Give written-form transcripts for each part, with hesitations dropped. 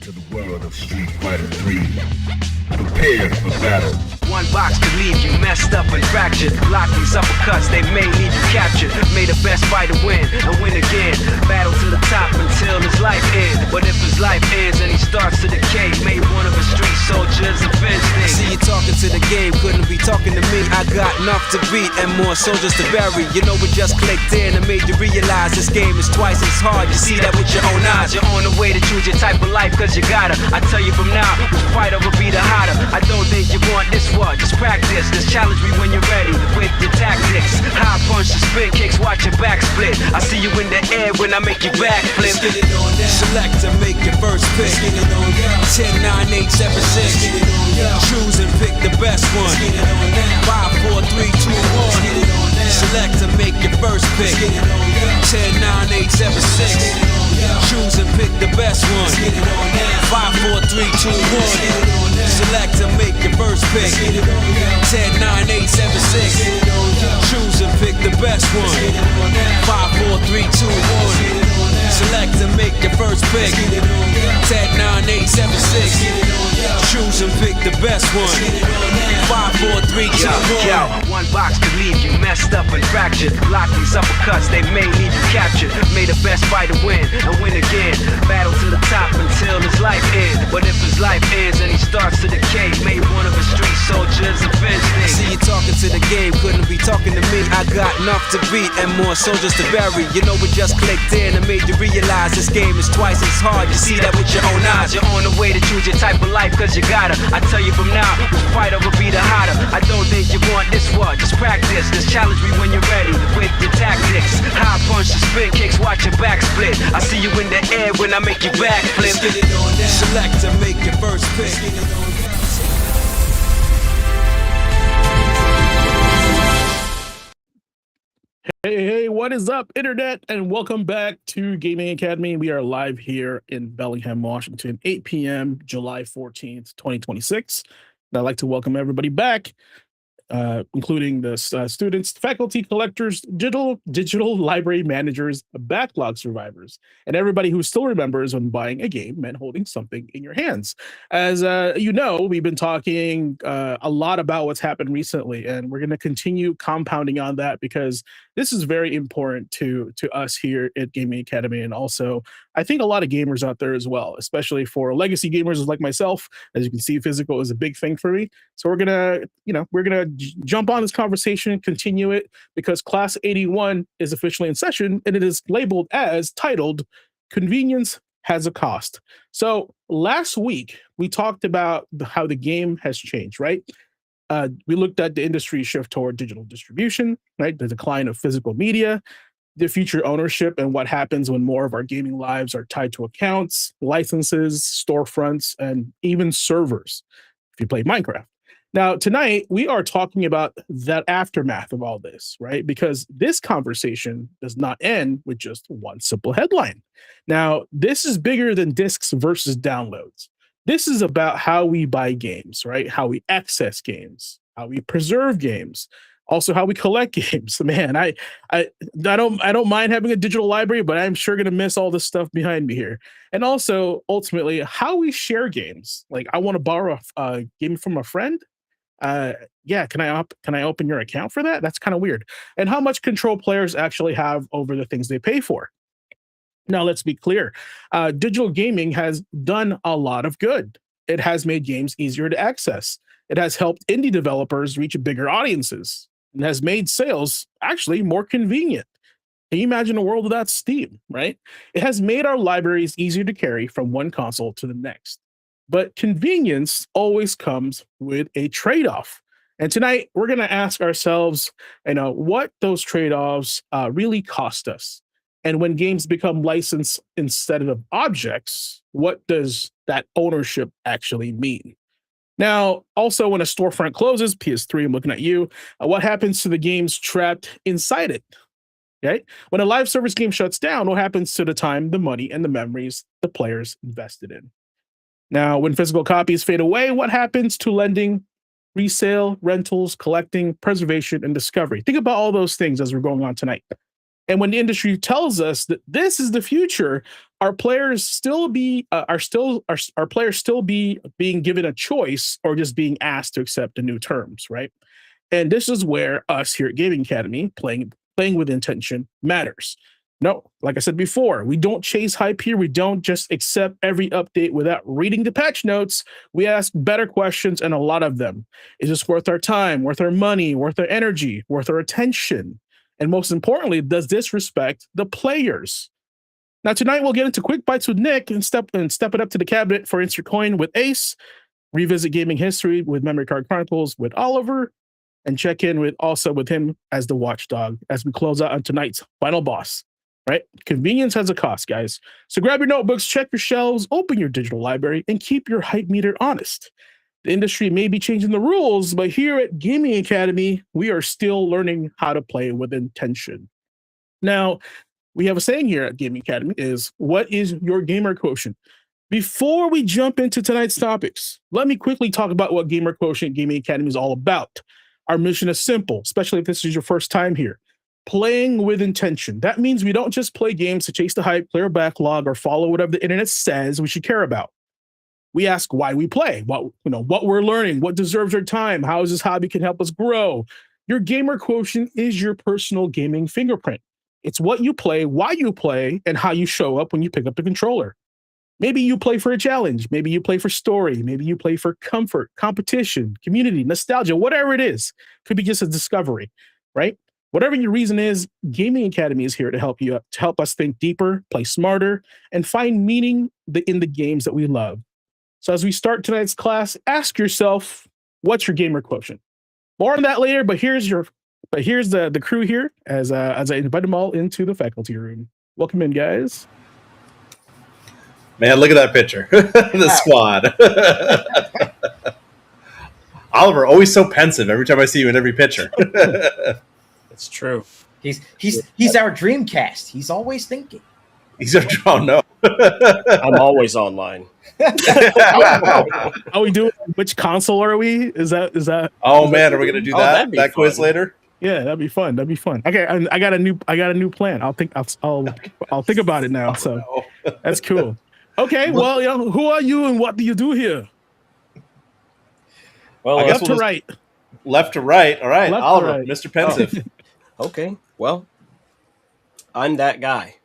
to the world of Street Fighter 3. Prepare for battle. One box could leave you messed up and fractured. Block these uppercuts, they may leave you captured. May the best fighter win and win again. Battle to the top until his life ends. But if his life ends and he starts to decay, may one of his street soldiers avenge things. See you talking to the game, couldn't be talking to me. I got enough to beat and more soldiers to bury. You know we just clicked in and made you realize this game is twice as hard. You see that with your own eyes. You're on the way to choose your type of life cause you gotta. I tell you from now, which fighter will be the hotter. I don't think you want this one, just practice. Just challenge me when you're ready with your tactics. High punch, the spin kicks, watch your back split. I see you in the air when I make you backflip. Get it on down. Select to make your first pick. Get it on down. 10, 9, 8, 7, 6. Get it on down. Choose and pick the best one. Get it on down. 5, 4, 3, 2, 1. Get it on down. Select to make your first pick. Get it on down. 10, 9, 8, 7, 6. Get it on down. Choose and pick the best one. Get it on down. 5, 4, 3, 2, 1. Get it on down. Select to make your first pick. 10, 9, 8, 7, 6. Choose and pick the best one. 5, 4, 3, 2, 1. Select to make your first pick. 10, 9, 8, 7, 6. Choose and pick the best one. 5, 4, 3, 2, 1. One box could leave you messed up and fractured. Block these uppercuts, they may leave you captured. May the best fighter win and win again. Battle to the top until his life ends. But if his life ends and he starts to decay, may one of his street soldiers avenge things. See you talking to the game, couldn't be talking to me. I got enough to beat and more soldiers to bury. You know we just clicked in and made you realize this game is twice as hard. You see that with your own eyes. You're on the way to choose your type of life cause you gotta. I tell you from now, which fighter will be the hotter. I don't think you want this one, just practice. Just challenge me when you're ready with your tactics. High punch, the spin kicks, watch your back split. I see you in the air when I make you backflip. Get it on down. Select to make your first pick. Get it on down. Hey, what is up, Internet? And welcome back to Gaming Academy. We are live here in Bellingham, Washington, 8 p.m., July 14th, 2026. And I'd like to welcome everybody back, including the students, faculty, collectors, digital library managers, backlog survivors, and everybody who still remembers when buying a game meant holding something in your hands. As you know, we've been talking a lot about what's happened recently, and we're going to continue compounding on that because this is very important to us here at Gaming Academy, and also I think a lot of gamers out there as well, especially for legacy gamers like myself. As you can see, physical is a big thing for me. So we're gonna jump on this conversation and continue it because Class 81 is officially in session, and it is labeled as titled "Convenience Has a Cost." So last week we talked about how the game has changed, right? We looked at the industry shift toward digital distribution, right? The decline of physical media, the future ownership, and what happens when more of our gaming lives are tied to accounts, licenses, storefronts, and even servers, if you play Minecraft. Now, tonight, we are talking about that aftermath of all this, right? Because this conversation does not end with just one simple headline. Now, this is bigger than discs versus downloads. This is about how we buy games, right? How we access games, how we preserve games, also how we collect games. Man, I don't mind having a digital library, but I'm sure gonna miss all this stuff behind me here. And also, ultimately, how we share games. Like, I want to borrow a game from a friend. Yeah, can I open your account for that? That's kind of weird. And how much control players actually have over the things they pay for. Now, let's be clear. Digital gaming has done a lot of good. It has made games easier to access. It has helped indie developers reach bigger audiences and has made sales actually more convenient. Can you imagine a world without Steam, right? It has made our libraries easier to carry from one console to the next. But convenience always comes with a trade-off. And tonight, we're going to ask ourselves, what those trade-offs really cost us. And when games become licensed instead of objects, what does that ownership actually mean? Now, also, when a storefront closes, PS3, I'm looking at you, what happens to the games trapped inside it? Okay? When a live service game shuts down, what happens to the time, the money, and the memories the players invested in? Now, when physical copies fade away, what happens to lending, resale, rentals, collecting, preservation, and discovery? Think about all those things as we're going on tonight. And when the industry tells us that this is the future, our players still be our players still be being given a choice or just being asked to accept the new terms, right? And this is where us here at Gaming Academy playing with intention matters. No, like I said before, we don't chase hype here. We don't just accept every update without reading the patch notes. We ask better questions, and a lot of them. Is this worth our time, worth our money, worth our energy, worth our attention? And most importantly, does this respect the players? Now, tonight we'll get into quick bites with Nick and step it up to the cabinet for Insert Coin with Ace, revisit gaming history with Memory Card Chronicles with Oliver, and check in with him as the watchdog as we close out on tonight's final boss. Right? Convenience has a cost, guys. So grab your notebooks, check your shelves, open your digital library, and keep your hype meter honest. The industry may be changing the rules, but here at Gaming Academy, we are still learning how to play with intention. Now, we have a saying here at Gaming Academy is, what is your gamer quotient? Before we jump into tonight's topics, let me quickly talk about what Gamer Quotient Gaming Academy is all about. Our mission is simple, especially if this is your first time here. Playing with intention. That means we don't just play games to chase the hype, clear a backlog, or follow whatever the internet says we should care about. We ask why we play, what we're learning, what deserves our time, how is this hobby can help us grow. Your gamer quotient is your personal gaming fingerprint. It's what you play, why you play, and how you show up when you pick up the controller. Maybe you play for a challenge. Maybe you play for story. Maybe you play for comfort, competition, community, nostalgia, whatever it is. Could be just a discovery, right? Whatever your reason is, Gaming Academy is here to help you, to help us think deeper, play smarter, and find meaning in the games that we love. So as we start tonight's class, ask yourself, what's your gamer quotient? More on that later, but here's the crew here as I invite them all into the faculty room. Welcome in, guys. Man, look at that picture. The squad. Oliver, always so pensive every time I see you in every picture. It's true. He's our dream cast. He's always thinking. He's a oh no. I'm always online. How we doing? Which console are we? Is that? Oh man, are we gonna do that quiz later? Yeah, that'd be fun. Okay. I got a new plan. I'll think about it now. So that's cool. Okay. Well, who are you and what do you do here? Well, left to right. Left to right. All right, Left Oliver, right. Mr. Pensive. Okay. Well, I'm that guy.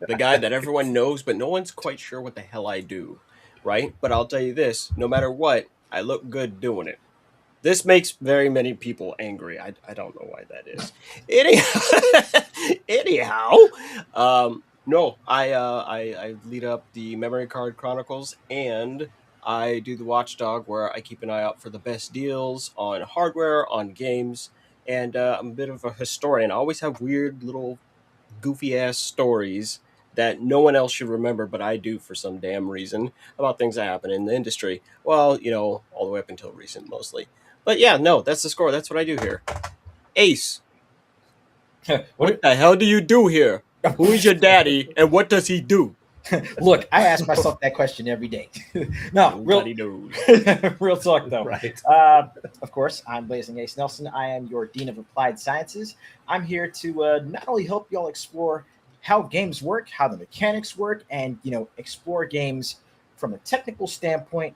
The guy that everyone knows, but no one's quite sure what the hell I do, right? But I'll tell you this, no matter what, I look good doing it. This makes very many people angry. I don't know why that is. Anyhow, no, I lead up the Memory Card Chronicles, and I do the Watchdog, where I keep an eye out for the best deals on hardware, on games, and I'm a bit of a historian. I always have weird little goofy-ass stories that no one else should remember, but I do for some damn reason, about things that happen in the industry. Well, all the way up until recent, mostly. But yeah, no, that's the score. That's what I do here. Ace, what the hell do you do here? Who is your daddy, and what does he do? Look, I ask myself that question every day. No, Nobody knows. real talk though. Right. Of course, I'm Blazing Ace Nelson. I am your Dean of Applied Sciences. I'm here to not only help y'all explore how games work, how the mechanics work, and explore games from a technical standpoint.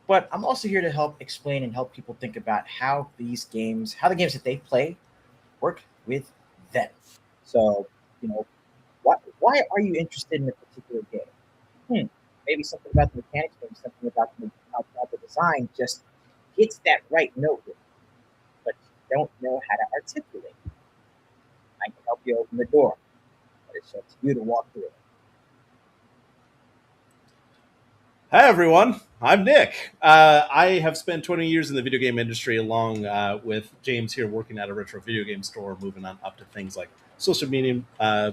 But I'm also here to help explain and help people think about how the games that they play work with them. So, why are you interested in a particular game? Maybe something about the mechanics, maybe something about the design just hits that right note with you, but you don't know how to articulate it. I can help you open the door, but it's up to you to walk through it. Hi, everyone. I'm Nick. I have spent 20 years in the video game industry along with James here working at a retro video game store, moving on up to things like social media,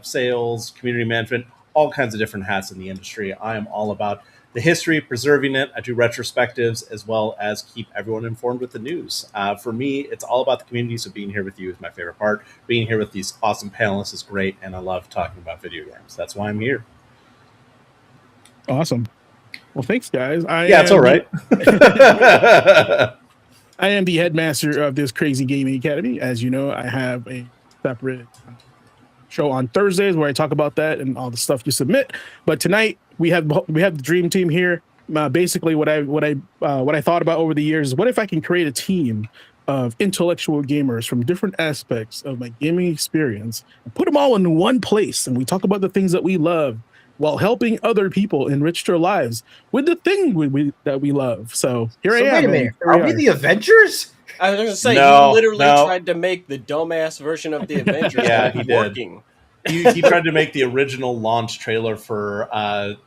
sales, community management, all kinds of different hats in the industry. I am all about the history, preserving it. I do retrospectives as well as keep everyone informed with the news. For me, it's all about the community, so being here with you is my favorite part. Being here with these awesome panelists is great, and I love talking about video games. That's why I'm here. Awesome. Well, thanks, guys. It's all right. I am the headmaster of this crazy gaming academy. As you know, I have a separate show on Thursdays where I talk about that and all the stuff you submit. But tonight we have the dream team here. Basically, what I thought about over the years is, what if I can create a team of intellectual gamers from different aspects of my gaming experience and put them all in one place, and we talk about the things that we love while helping other people enrich their lives with the thing that we love. So here I am. Wait a minute. Are we the Avengers? I was going to say, No, he literally no. tried to make the dumbass version of the Avengers. Yeah, he did. Working. He tried to make the original launch trailer for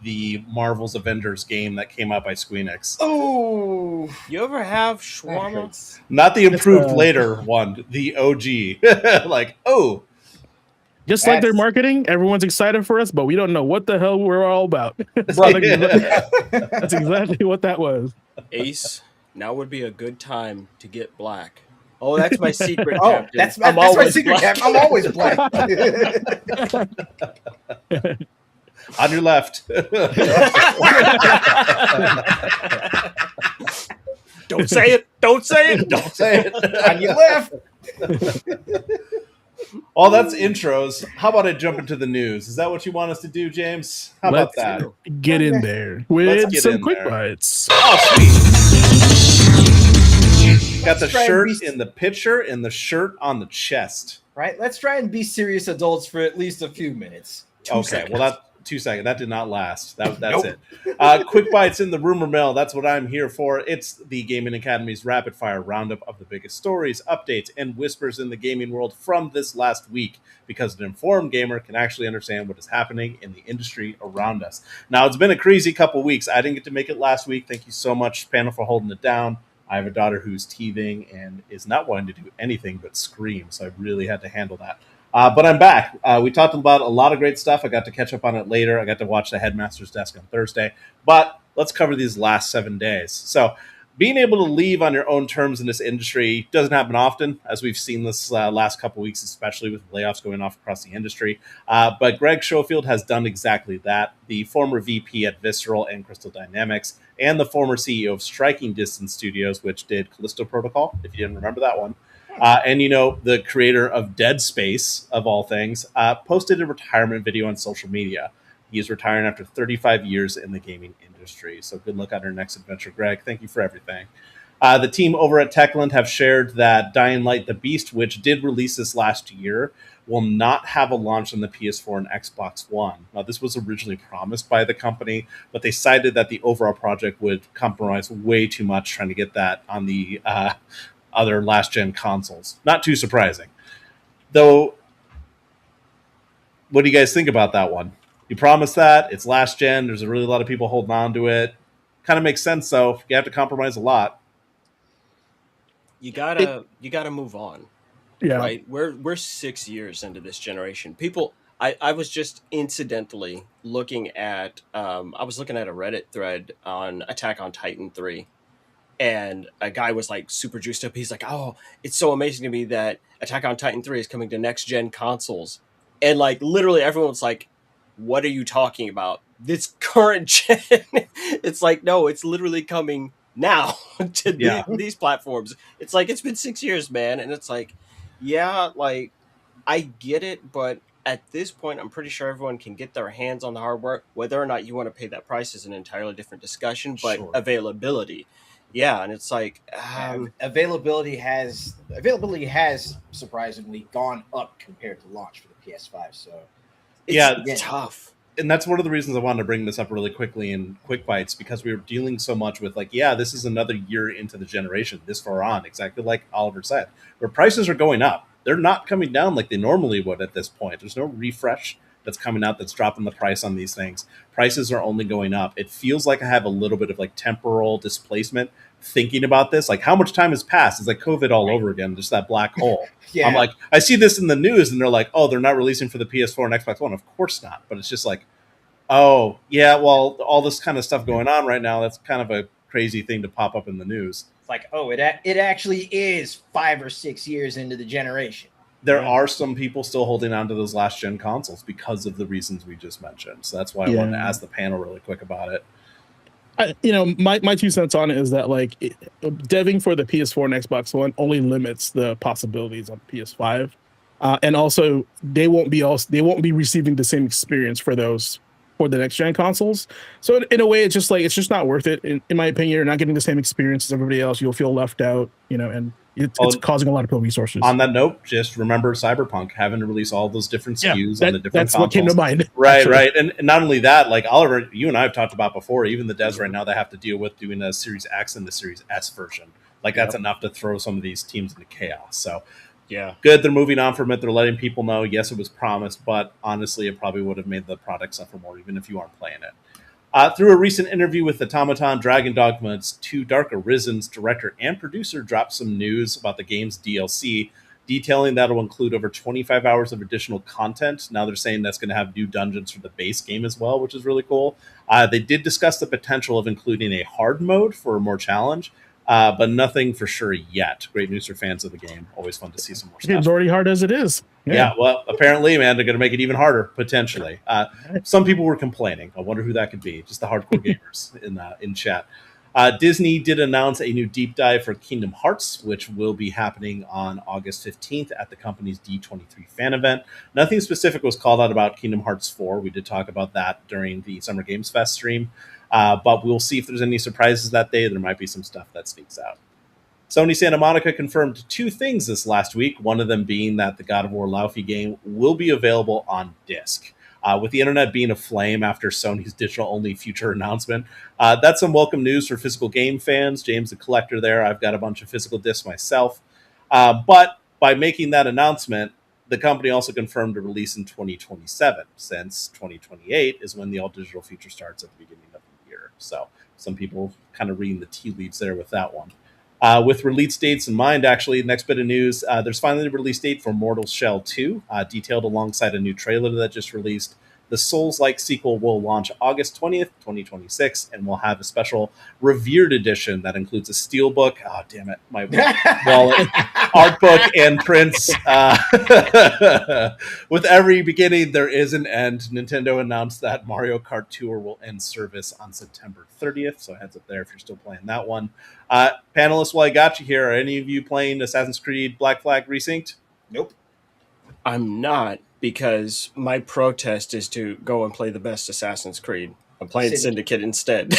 the Marvel's Avengers game that came out by Squeenix. Oh, You ever have shawarma? Not the improved later one, the OG. Like, oh. Just like their marketing, everyone's excited for us, but we don't know what the hell we're all about. That's exactly what that was. Ace, now would be a good time to get black. Oh, that's my secret. Oh, Captain. that's my secret, Captain. I'm always black. On your left. Don't say it. Don't say it. Don't say it. On your left. Well, that's intros. How about I jump into the news? Is that what you want us to do, James? How about that? Get in there with some quick bites. Oh, sweet. Got the shirt in the picture and the shirt on the chest. Right? Let's try and be serious adults for at least a few minutes. Okay, well, that's 2 seconds. That did not last. That's it. Quick bites in the rumor mill. That's what I'm here for. It's the Gaming Academy's rapid fire roundup of the biggest stories, updates, and whispers in the gaming world from this last week, because an informed gamer can actually understand what is happening in the industry around us. Now, it's been a crazy couple weeks. I didn't get to make it last week. Thank you so much, panel, for holding it down. I have a daughter who's teething and is not wanting to do anything but scream, so I really had to handle that. But I'm back. We talked about a lot of great stuff. I got to catch up on it later. I got to watch the Headmaster's Desk on Thursday. But let's cover these last 7 days. So being able to leave on your own terms in this industry doesn't happen often, as we've seen this last couple weeks, especially with layoffs going off across the industry. But Greg Schofield has done exactly that. The former VP at Visceral and Crystal Dynamics, and the former CEO of Striking Distance Studios, which did Callisto Protocol, if you didn't remember that one. And, the creator of Dead Space, of all things, posted a retirement video on social media. He is retiring after 35 years in the gaming industry. So good luck on your next adventure, Greg. Thank you for everything. The team over at Techland have shared that Dying Light the Beast, which did release this last year, will not have a launch on the PS4 and Xbox One. Now, this was originally promised by the company, but they cited that the overall project would compromise way too much trying to get that on the other last-gen consoles. Not too surprising. Though, what do you guys think about that one? You promised that. It's last-gen. There's a really lot of people holding on to it. Kind of makes sense, though. You have to compromise a lot. You gotta move on. Yeah. Right? We're 6 years into this generation. People, I was just incidentally looking at a Reddit thread on Attack on Titan 3. And a guy was like super juiced up. He's like, "Oh, it's so amazing to me that Attack on Titan 3 is coming to next gen consoles." And like literally everyone's like, "What are you talking about? This current gen?" It's like, no, it's literally coming now to these platforms. It's like, it's been 6 years, man. And it's like, yeah, like I get it, but at this point, I'm pretty sure everyone can get their hands on the hardware. Whether or not you want to pay that price is an entirely different discussion, but availability. Yeah, and it's like availability has surprisingly gone up compared to launch for the PS5. So it's tough. And that's one of the reasons I wanted to bring this up really quickly in Quick Bites, because we were dealing so much with this is another year into the generation, this far on, exactly like Oliver said, where prices are going up. They're not coming down like they normally would at this point. There's no refresh that's coming out that's dropping the price on these things. Prices are only going up. It feels like I have a little bit of temporal displacement thinking about this. Like, how much time has passed? It's like COVID all over again, just that black hole. I'm like, I see this in the news and they're like, oh, they're not releasing for the PS4 and Xbox One. Of course not. But it's just like, oh, yeah, well, all this kind of stuff going on right now, that's kind of a crazy thing to pop up in the news. It's like, oh, it actually is 5 or 6 years into the generation. There are some people still holding on to those last-gen consoles because of the reasons we just mentioned. So that's why I wanted to ask the panel really quick about it. My 2 cents on it is that deving for the PS4 and Xbox One only limits the possibilities on PS5. And also they won't be receiving the same experience for the next gen consoles. So in a way, it's just not worth it. In my opinion, you're not getting the same experience as everybody else. You'll feel left out, and it's Oh, causing a lot of people resources. on that note, just remember Cyberpunk having to release all those different SKUs on the different that's consoles. what came to mind. Right, actually. right. And not only that, like Oliver, you and I have talked about before, even the devs right now they have to deal with doing a Series X and the Series S version. Like that's enough to throw some of these teams into chaos. So Yeah. good, they're moving on from it. They're letting people know, yes, it was promised, but honestly, it probably would have made the product suffer more, even if you aren't playing it. Through a recent interview with Automaton, Dragon Dogma's 2 Dark Arisen's director and producer dropped some news about the game's DLC, detailing that will include over 25 hours of additional content. Now they're saying that's going to have new dungeons for the base game as well, which is really cool. They did discuss the potential of including a hard mode for more challenge, but nothing for sure yet. Great news for fans of the game. Always fun to see some more stuff. It's already hard as it is. Yeah, well, apparently, man, they're going to make it even harder, potentially. Some people were complaining. I wonder who that could be. Just the hardcore gamers in chat. Disney did announce a new deep dive for Kingdom Hearts, which will be happening on August 15th at the company's D23 fan event. Nothing specific was called out about Kingdom Hearts 4. We did talk about that during the Summer Games Fest stream. But we'll see if there's any surprises that day. There might be some stuff that sneaks out. Sony Santa Monica confirmed 2 things this last week, one of them being that the God of War Laufey game will be available on disc. With the internet being aflame after Sony's digital-only future announcement, that's some welcome news for physical game fans. James, the collector there, I've got a bunch of physical discs myself. But by making that announcement, the company also confirmed a release in 2027, since 2028 is when the all-digital feature starts at the beginning of the year. So some people kind of reading the tea leaves there with that one. With release dates in mind, actually, next bit of news, there's finally a release date for Mortal Shell 2, detailed alongside a new trailer that just released. The Souls-like sequel will launch August 20th, 2026, and we'll have a special Revered edition that includes a steelbook. Oh, damn it, my wallet. Art book and prints. With every beginning, there is an end. Nintendo announced that Mario Kart Tour will end service on September 30th, so heads up there if you're still playing that one. Panelists, while I got you here, are any of you playing Assassin's Creed Black Flag Resynced? Nope. I'm not, because my protest is to go and play the best Assassin's Creed. I'm playing Syndicate instead.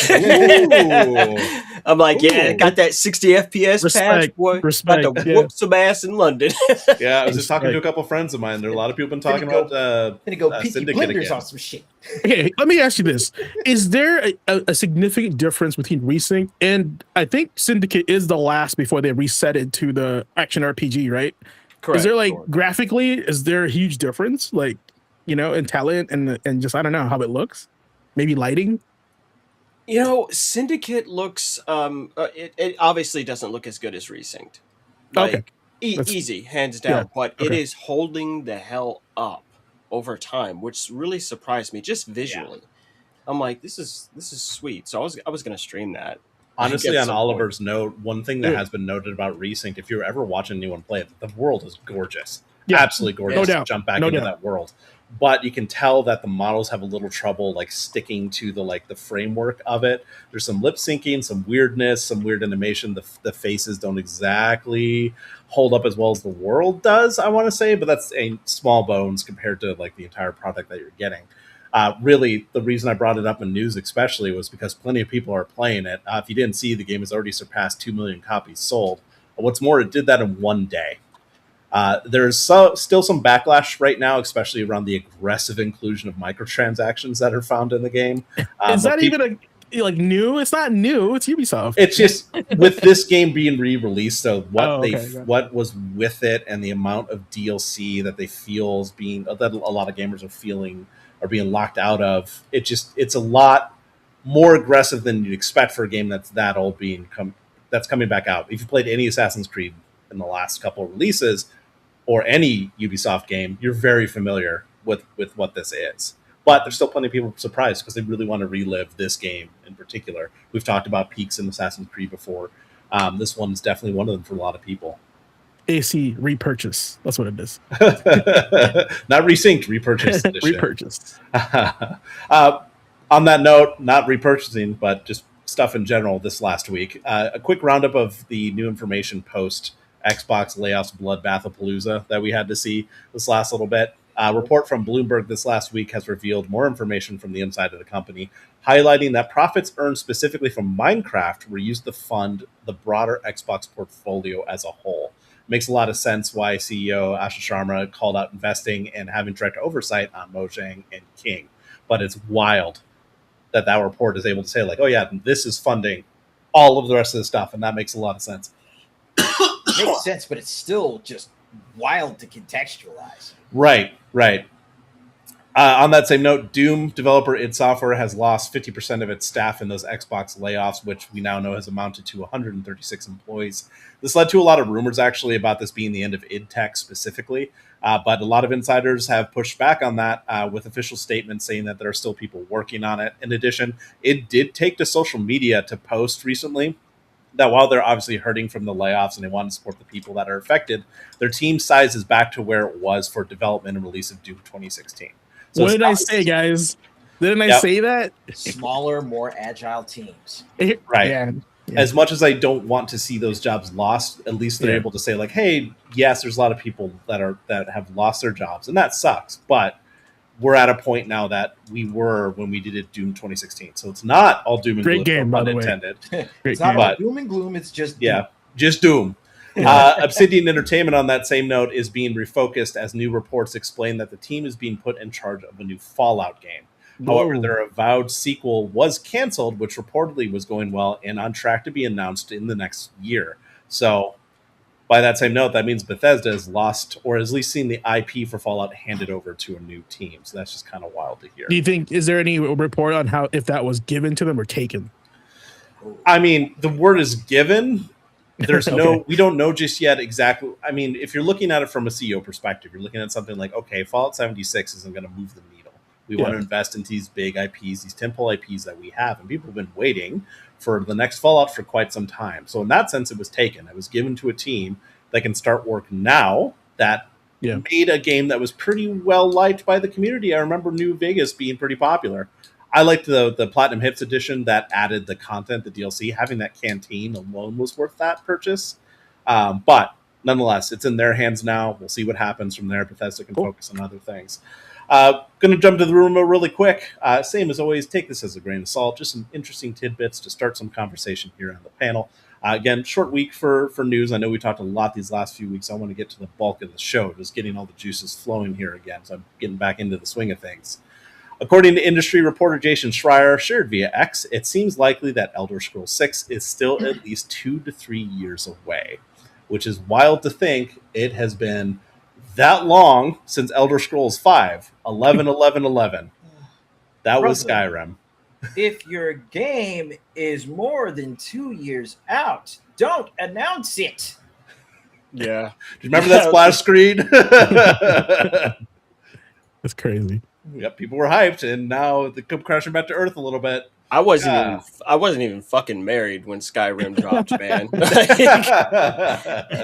I'm like, yeah, got that 60 FPS patch, boy. Respect, Got to whoop some ass in London. Yeah, I was just talking to a couple friends of mine. There are a lot of people been talking about Gonna go Peaky Syndicate Blinders again. on some shit. Okay, let me ask you this: is there a significant difference between Resync and I think Syndicate is the last before they reset it to the action RPG, right? Correct. Is there graphically? Is there a huge difference, in talent and just I don't know how it looks? Maybe lighting. Syndicate looks. It obviously doesn't look as good as Resynced. Okay. Easy, hands down. Yeah, But okay. it is holding the hell up over time, which really surprised me just visually. Yeah. I'm like, this is sweet. So I was going to stream that. Honestly, on Oliver's note, one thing that has been noted about Resynced, if you're ever watching anyone play it, the world is gorgeous. Yeah, absolutely gorgeous. No doubt. Jump back into that world. But you can tell that the models have a little trouble sticking to the framework of it. There's some lip syncing, some weirdness, some weird animation. The faces don't exactly hold up as well as the world does, I want to say, but that's a small bones compared to the entire product that you're getting. Really, the reason I brought it up in news especially was because plenty of people are playing it. If you didn't see, the game has already surpassed 2 million copies sold. What's more, it did that in one day. There's still some backlash right now, especially around the aggressive inclusion of microtransactions that are found in the game. Is that even new? It's not new. It's Ubisoft. It's just with this game being re-released, so what was with it and the amount of DLC that they feel is that a lot of gamers are being locked out of. It's a lot more aggressive than you'd expect for a game that's that old that's coming back out. If you played any Assassin's Creed in the last couple of releases, or any Ubisoft game, you're very familiar with what this is. But there's still plenty of people surprised because they really want to relive this game in particular. We've talked about peaks in Assassin's Creed before. This one's definitely one of them for a lot of people. AC repurchase. That's what it is. Not resynced, repurchase edition. Repurchase. On that note, not repurchasing, but just stuff in general this last week. A quick roundup of the new information post Xbox layoffs bloodbath-a-palooza that we had to see this last little bit. A report from Bloomberg this last week has revealed more information from the inside of the company, highlighting that profits earned specifically from Minecraft were used to fund the broader Xbox portfolio as a whole. Makes a lot of sense why CEO Asha Sharma called out investing and having direct oversight on Mojang and King. But it's wild that report is able to say, like, oh yeah, this is funding all of the rest of the stuff, and that makes a lot of sense. Makes sense, but it's still just wild to contextualize. Right. On that same note, Doom developer id Software has lost 50% of its staff in those Xbox layoffs, which we now know has amounted to 136 employees. This led to a lot of rumors, actually, about this being the end of id Tech specifically, but a lot of insiders have pushed back on that with official statements saying that there are still people working on it. In addition, it did take to social media to post recently that while they're obviously hurting from the layoffs and they want to support the people that are affected, their team size is back to where it was for development and release of Doom 2016. So what did I say, guys? Didn't I say that? Smaller, more agile teams. Right. Yeah. As much as I don't want to see those jobs lost, at least they're able to say, like, hey, yes, there's a lot of people that have lost their jobs, and that sucks. But we're at a point now that we were when we did it Doom 2016. So it's not all doom and gloom. Great game, by the way. It's not all doom and gloom, it's just Doom. Just Doom. Obsidian Entertainment, on that same note, is being refocused as new reports explain that the team is being put in charge of a new Fallout game. However, their avowed sequel was canceled, which reportedly was going well and on track to be announced in the next year. So, by that same note, that means Bethesda has lost, or at least seen the IP for Fallout handed over to a new team. So that's just kind of wild to hear. Do you think, is there any report on how, if that was given to them or taken? I mean, the word is given. There's we don't know just yet exactly. I mean, if you're looking at it from a CEO perspective, you're looking at something like, okay, Fallout 76 isn't going to move the needle. We want to invest into these big IPs, these tentpole IPs that we have, and people have been waiting for the next Fallout for quite some time. So in that sense, it was taken. It was given to a team that can start work now that made a game that was pretty well liked by the community. I remember New Vegas being pretty popular. I liked the Platinum Hits edition that added the content, the DLC. Having that canteen alone was worth that purchase. But nonetheless, it's in their hands now. We'll see what happens from there. Bethesda can focus on other things. Going to jump to the rumor really quick. Same as always, take this as a grain of salt. Just some interesting tidbits to start some conversation here on the panel. Again, short week for news. I know we talked a lot these last few weeks. I want to get to the bulk of the show, just getting all the juices flowing here again. So I'm getting back into the swing of things. According to industry reporter Jason Schreier, shared via X, it seems likely that Elder Scrolls 6 is still at least 2 to 3 years away, which is wild to think it has been that long since Elder Scrolls 5, 11. That was Skyrim. If your game is more than 2 years out, don't announce it. Yeah. Do you remember that splash screen? That's crazy. Yep, people were hyped, and now they come crashing back to earth a little bit. I wasn't even fucking married when Skyrim dropped, man.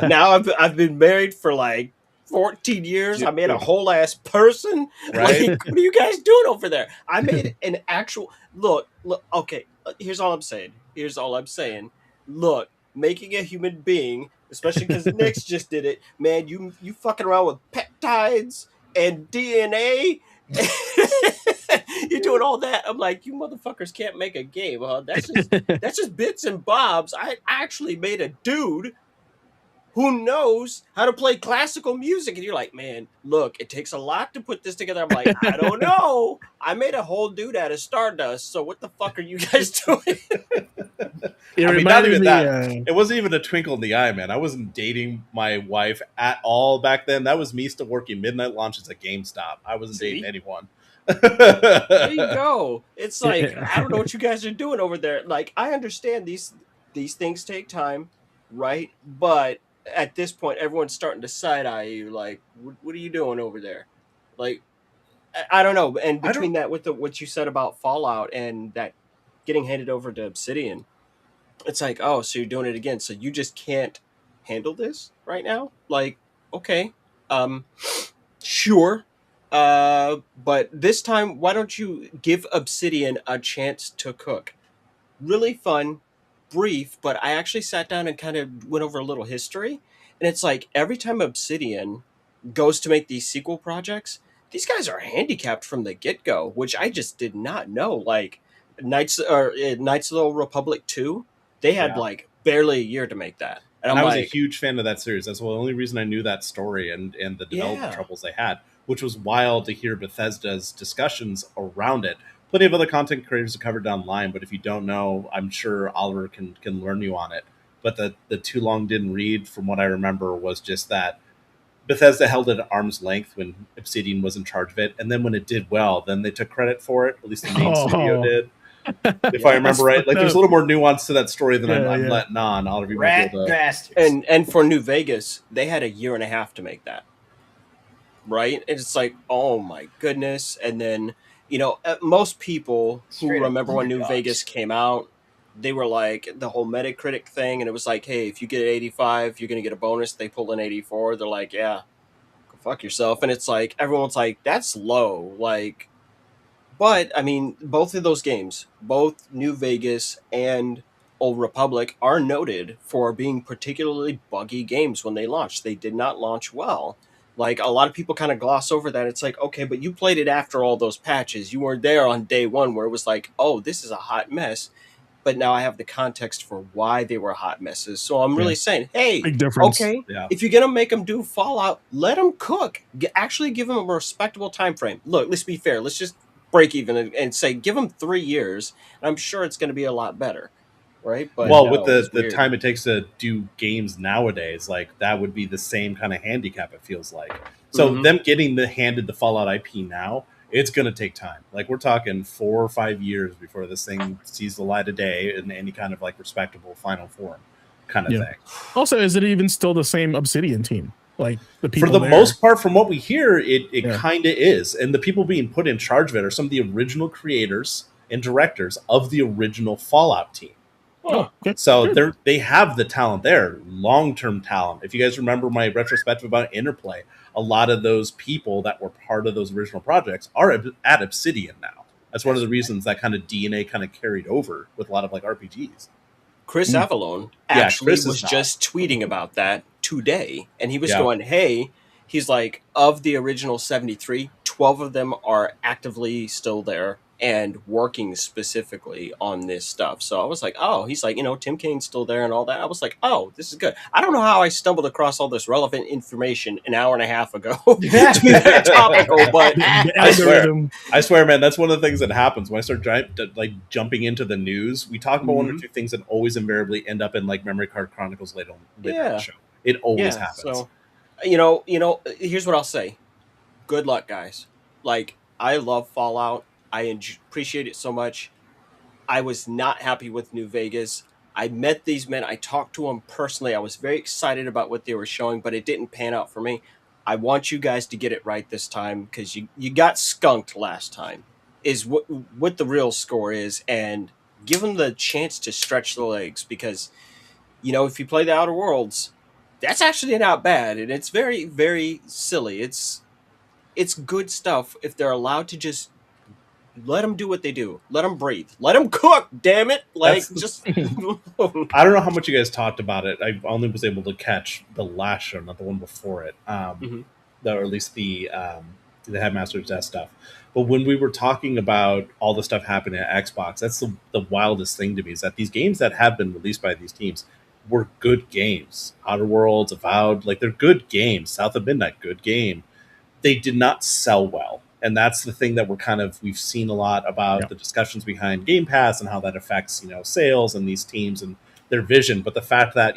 Now I've been married for like 14 years. I made a whole ass person. Right? Like, what are you guys doing over there? I made an actual look. Okay, here's all I'm saying. Look, making a human being, especially because Nick's just did it, man. You fucking around with peptides and DNA. You're doing all that. I'm like, you motherfuckers can't make a game, huh? That's just bits and bobs. I actually made a dude who knows how to play classical music. And you're like, man, look, it takes a lot to put this together. I'm like, I don't know. I made a whole dude out of stardust. So what the fuck are you guys doing? It wasn't even a twinkle in the eye, man. I wasn't dating my wife at all back then. That was me still working midnight launches at GameStop. I wasn't dating anyone. There you go. It's like, I don't know what you guys are doing over there. Like, I understand these things take time, right? But at this point, everyone's starting to side-eye you. Like, what are you doing over there? Like, I don't know. And between that with what you said about Fallout and that getting handed over to Obsidian, it's like, oh, so you're doing it again. So you just can't handle this right now? Like, okay, sure. But this time, why don't you give Obsidian a chance to cook? Really fun, brief, but I actually sat down and kind of went over a little history. And it's like every time Obsidian goes to make these sequel projects, these guys are handicapped from the get go, which I just did not know. Like Knights of the Old Republic 2, they had Yeah. like barely a year to make that. And And I'm I was a like, huge fan of that series. That's the only reason I knew that story and the development yeah. troubles they had, which was wild to hear Bethesda's discussions around it. Plenty of other content creators have covered down the line, but if you don't know, I'm sure Oliver can learn you on it. But the too long didn't read, from what I remember, was just that Bethesda held it at arm's length when Obsidian was in charge of it, and then when it did well, then they took credit for it. At least the main studio did, if I remember right. Like, there's a little more nuance to that story than I'm letting on. Oliver, you might be Rat able to. bastards. And for New Vegas, they had a year and a half to make that. Right? And it's like, oh my goodness. And then, most people who Straight up remember when New underdogs. Vegas came out, they were like the whole Metacritic thing, and it was like, hey, if you get an 85, you're gonna get a bonus. They pulled an 84. They're like, yeah, go fuck yourself. And it's like everyone's like, that's low. Like, but I mean, both of those games, both New Vegas and Old Republic, are noted for being particularly buggy games when they launched. They did not launch well. Like, a lot of people kind of gloss over that. It's like, okay, but you played it after all those patches. You weren't there on day one where it was like, oh, this is a hot mess. But now I have the context for why they were hot messes. So I'm really saying, hey, Big difference. okay, Yeah. if you're gonna make them do Fallout, let them cook. Actually, give them a respectable time frame. Look, let's be fair. Let's just break even and say, give them 3 years. And I'm sure it's going to be a lot better, right? But Well, no, with it the was weird. time it takes to do games nowadays, like, that would be the same kind of handicap, it feels like. So Mhm. them getting handed the Fallout IP now, it's going to take time. Like, we're talking 4 or 5 years before this thing sees the light of day in any kind of like respectable final form kind of Yeah. thing. Also, is it even still the same Obsidian team? Like the people For the there? most part, from what we hear, it Yeah. kind of is. And the people being put in charge of it are some of the original creators and directors of the original Fallout team. Oh, okay. So Good. they have the talent there, long-term talent. If you guys remember my retrospective about Interplay, a lot of those people that were part of those original projects are at Obsidian now. That's one of the reasons that kind of DNA kind of carried over with a lot of like RPGs. Chris Mm. Avalone Yeah, actually Chris is was not. just tweeting about that today. And he was Yeah. going, hey, he's like, of the original 73, 12 of them are actively still there and working specifically on this stuff. So I was like, oh, he's like, Tim Kane's still there and all that. I was like, oh, this is good. I don't know how I stumbled across all this relevant information an hour and a half ago to be very topical, but The I swear. algorithm. I swear, man, that's one of the things that happens when I start jumping into the news. We talk about one or Mhm. two things that always invariably end up in like Memory Card Chronicles later in the Yeah. show. It always yeah, happens. so here's what I'll say. Good luck, guys. Like, I love Fallout. I appreciate it so much. I was not happy with New Vegas. I met these men. I talked to them personally. I was very excited about what they were showing, but it didn't pan out for me. I want you guys to get it right this time because you got skunked last time, is what the real score is, and give them the chance to stretch the legs because, if you play the Outer Worlds, that's actually not bad, and it's very, very silly. It's good stuff if they're allowed to just let them do what they do. Let them breathe. Let them cook. Damn it! Like, just. I don't know how much you guys talked about it. I only was able to catch the last show, not the one before it, Mhm. or at least the Headmaster's Death stuff. But when we were talking about all the stuff happening at Xbox, that's the wildest thing to me, is that these games that have been released by these teams were good games. Outer Worlds, Avowed, like, they're good games. South of Midnight, good game. They did not sell well. And that's the thing that we've seen a lot about the discussions behind Game Pass and how that affects, sales and these teams and their vision. But the fact that,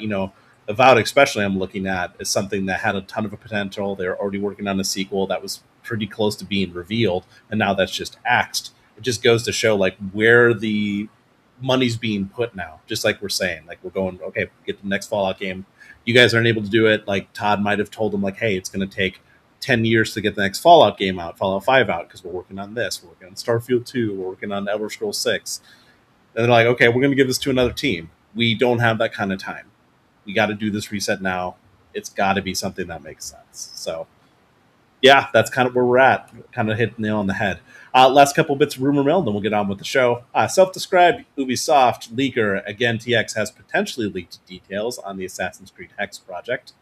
Avowed especially I'm looking at is something that had a ton of potential. They're already working on a sequel that was pretty close to being revealed. And now that's just axed. It just goes to show like where the money's being put now. Just like we're saying, like, we're going, okay, get the next Fallout game. You guys aren't able to do it. Like, Todd might have told them like, hey, it's going to take 10 years to get the next Fallout game out, Fallout 5 out, because we're working on this, we're working on Starfield 2, we're working on Elder Scrolls 6. And they're like, okay, we're going to give this to another team. We don't have that kind of time. We got to do this reset now. It's got to be something that makes sense. So Yeah, that's kind of where we're at. Kind of hit the nail on the head. Last couple bits of rumor mill, then we'll get on with the show. Self-described Ubisoft leaker, again, TX has potentially leaked details on the Assassin's Creed Hex project.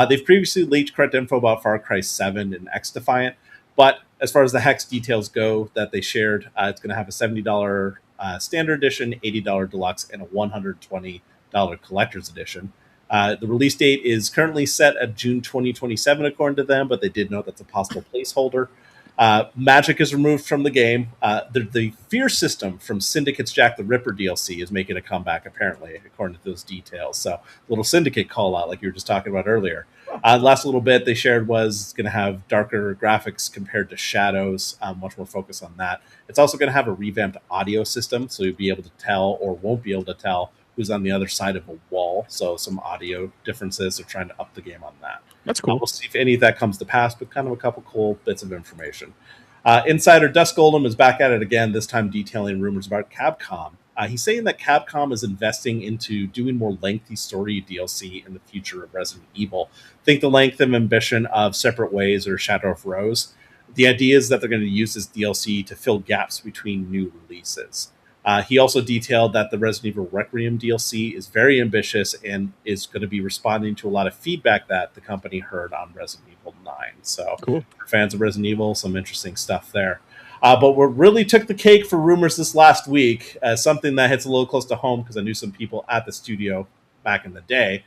They've previously leaked correct info about Far Cry 7 and X Defiant, but as far as the Hex details go that they shared, it's going to have a $70 standard edition, $80 deluxe, and a $120 collector's edition. The release date is currently set at June 2027, according to them, but they did note that's a possible placeholder. Magic is removed from the game. The fear system from Syndicate's Jack the Ripper DLC is making a comeback, apparently, according to those details. So, little Syndicate call out, like you were just talking about earlier. Last little bit they shared was going to have darker graphics compared to Shadows, much more focus on that. It's also going to have a revamped audio system, so you'll be able to tell or won't be able to tell who's on the other side of a wall. So some audio differences. They're trying to up the game on that. That's cool. We'll see if any of that comes to pass, but kind of a couple cool bits of information. Insider Dust Golem is back at it again, this time detailing rumors about Capcom. He's saying that Capcom is investing into doing more lengthy story DLC in the future of Resident Evil. Think the length and ambition of Separate Ways or Shadow of Rose. The idea is that they're going to use this DLC to fill gaps between new releases. He also detailed that the Resident Evil Requiem DLC is very ambitious and is going to be responding to a lot of feedback that the company heard on Resident Evil 9. So, Cool. for fans of Resident Evil, some interesting stuff there. But what really took the cake for rumors this last week, something that hits a little close to home because I knew some people at the studio back in the day,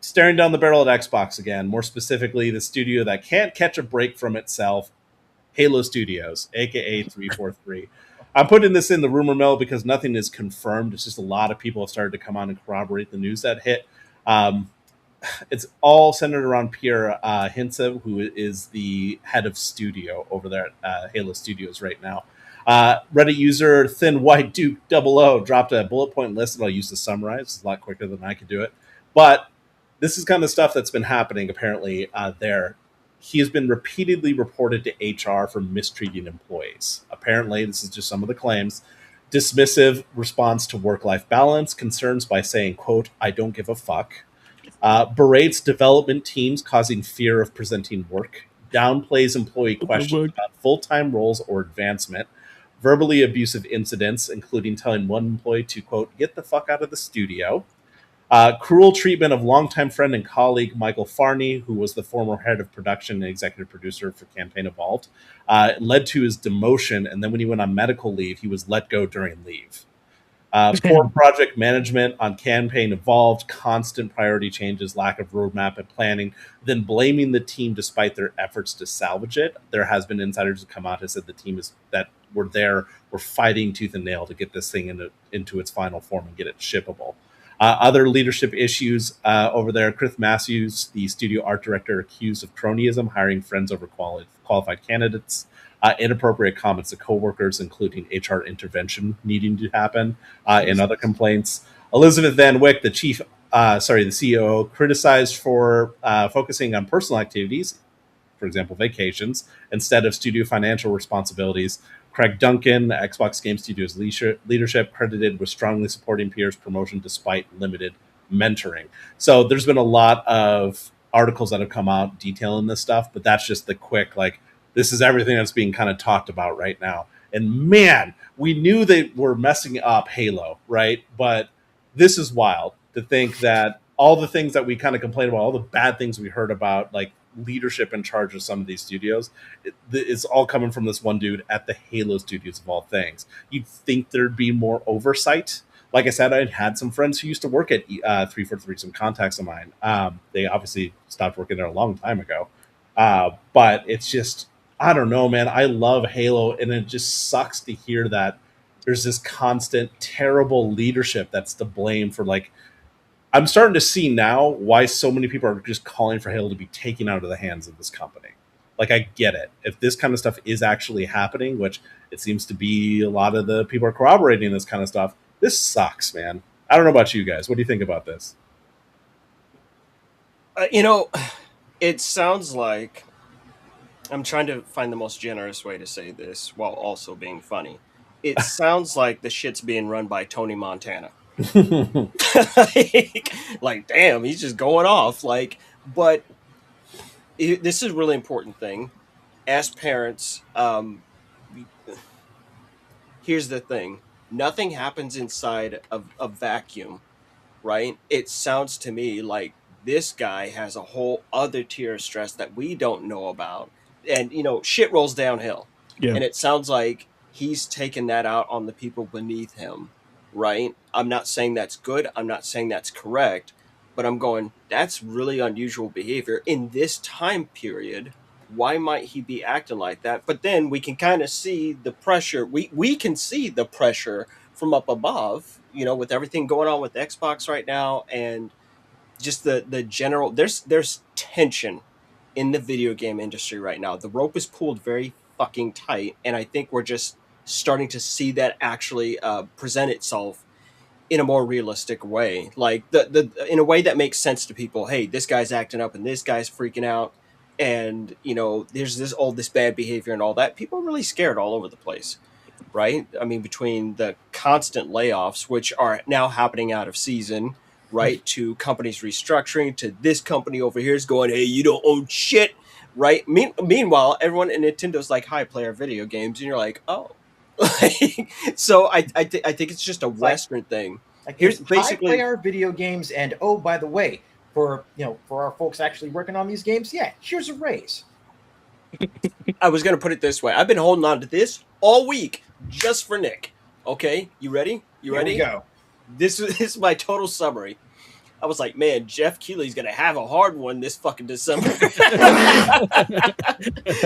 staring down the barrel at Xbox again, more specifically, the studio that can't catch a break from itself, Halo Studios, aka 343. I'm putting this in the rumor mill because nothing is confirmed. It's just a lot of people have started to come on and corroborate the news that hit. It's all centered around Pierre Hintze, who is the head of studio over there at Halo Studios right now. Reddit user Thin White Duke 00 dropped a bullet point list that I'll use to summarize. It's a lot quicker than I could do it. But this is kind of stuff that's been happening apparently there. He has been repeatedly reported to HR for mistreating employees. Apparently, this is just some of the claims. Dismissive response to work-life balance, concerns by saying, quote, I don't give a fuck. Berates development teams, causing fear of presenting work. Downplays employee questions about full-time roles or advancement. Verbally abusive incidents, including telling one employee to, quote, get the fuck out of the studio. Cruel treatment of longtime friend and colleague Michael Farney, who was the former head of production and executive producer for Campaign Evolved, led to his demotion. And then when he went on medical leave, he was let go during leave. Poor project management on Campaign Evolved, constant priority changes, lack of roadmap and planning, then blaming the team despite their efforts to salvage it. There has been insiders who come out and said the team is that were there, were fighting tooth and nail to get this thing into its final form and get it shippable. Other leadership issues over there. Chris Matthews, the studio art director, accused of cronyism, hiring friends over qualified candidates. Inappropriate comments to coworkers, including HR intervention needing to happen, and other complaints. Elizabeth Van Wyck, the CEO, criticized for focusing on personal activities, for example, vacations, instead of studio financial responsibilities. Craig Duncan, Xbox Game Studios leadership, credited with strongly supporting Pierre's promotion despite limited mentoring. So there's been a lot of articles that have come out detailing this stuff, but that's just the quick, like, this is everything that's being kind of talked about right now. And man, we knew they were messing up Halo, right? But this is wild to think that all the things that we kind of complain about, all the bad things we heard about, like leadership in charge of some of these studios, it's all coming from this one dude at the Halo Studios of all things. You'd think there'd be more oversight. Like I said, I had some friends who used to work at 343, some contacts of mine. They obviously stopped working there a long time ago. But it's just, I don't know, man. I love Halo, and it just sucks to hear that there's this constant terrible leadership that's to blame for, like, I'm starting to see now why so many people are just calling for Halo to be taken out of the hands of this company. Like, I get it. If this kind of stuff is actually happening, which it seems to be, a lot of the people are corroborating this kind of stuff, this sucks, man. I don't know about you guys. What do you think about this? It sounds like, I'm trying to find the most generous way to say this while also being funny. It sounds like the shit's being run by Tony Montana. like, damn, he's just going off. But this is a really important thing. As parents, here's the thing: nothing happens inside of a vacuum, right? It sounds to me like this guy has a whole other tier of stress that we don't know about, and shit rolls downhill. Yeah. And it sounds like he's taken that out on the people beneath him, right? I'm not saying that's good. I'm not saying that's correct, but I'm going, that's really unusual behavior in this time period. Why might he be acting like that? But then we can kind of see the pressure. We can see the pressure from up above, with everything going on with Xbox right now, and just the general, there's tension in the video game industry right now. The rope is pulled very fucking tight, and I think we're just starting to see that actually present itself in a more realistic way, like the in a way that makes sense to people. Hey, this guy's acting up and this guy's freaking out, and there's this bad behavior and all that. People are really scared all over the place, right? I mean, between the constant layoffs, which are now happening out of season, right, to companies restructuring, to this company over here is going, hey, you don't own shit, right? Meanwhile, everyone in Nintendo's like, hi, play our video games, and you're like, oh. So I think it's just a Western thing. Like, Here's I basically play our video games, and oh, by the way, for our folks actually working on these games, yeah, here's a raise. I was gonna put it this way. I've been holding on to this all week just for Nick. Okay, you ready? You ready? Here we go. This is my total summary. I was like, man, Jeff Keighley's gonna have a hard one this fucking December. I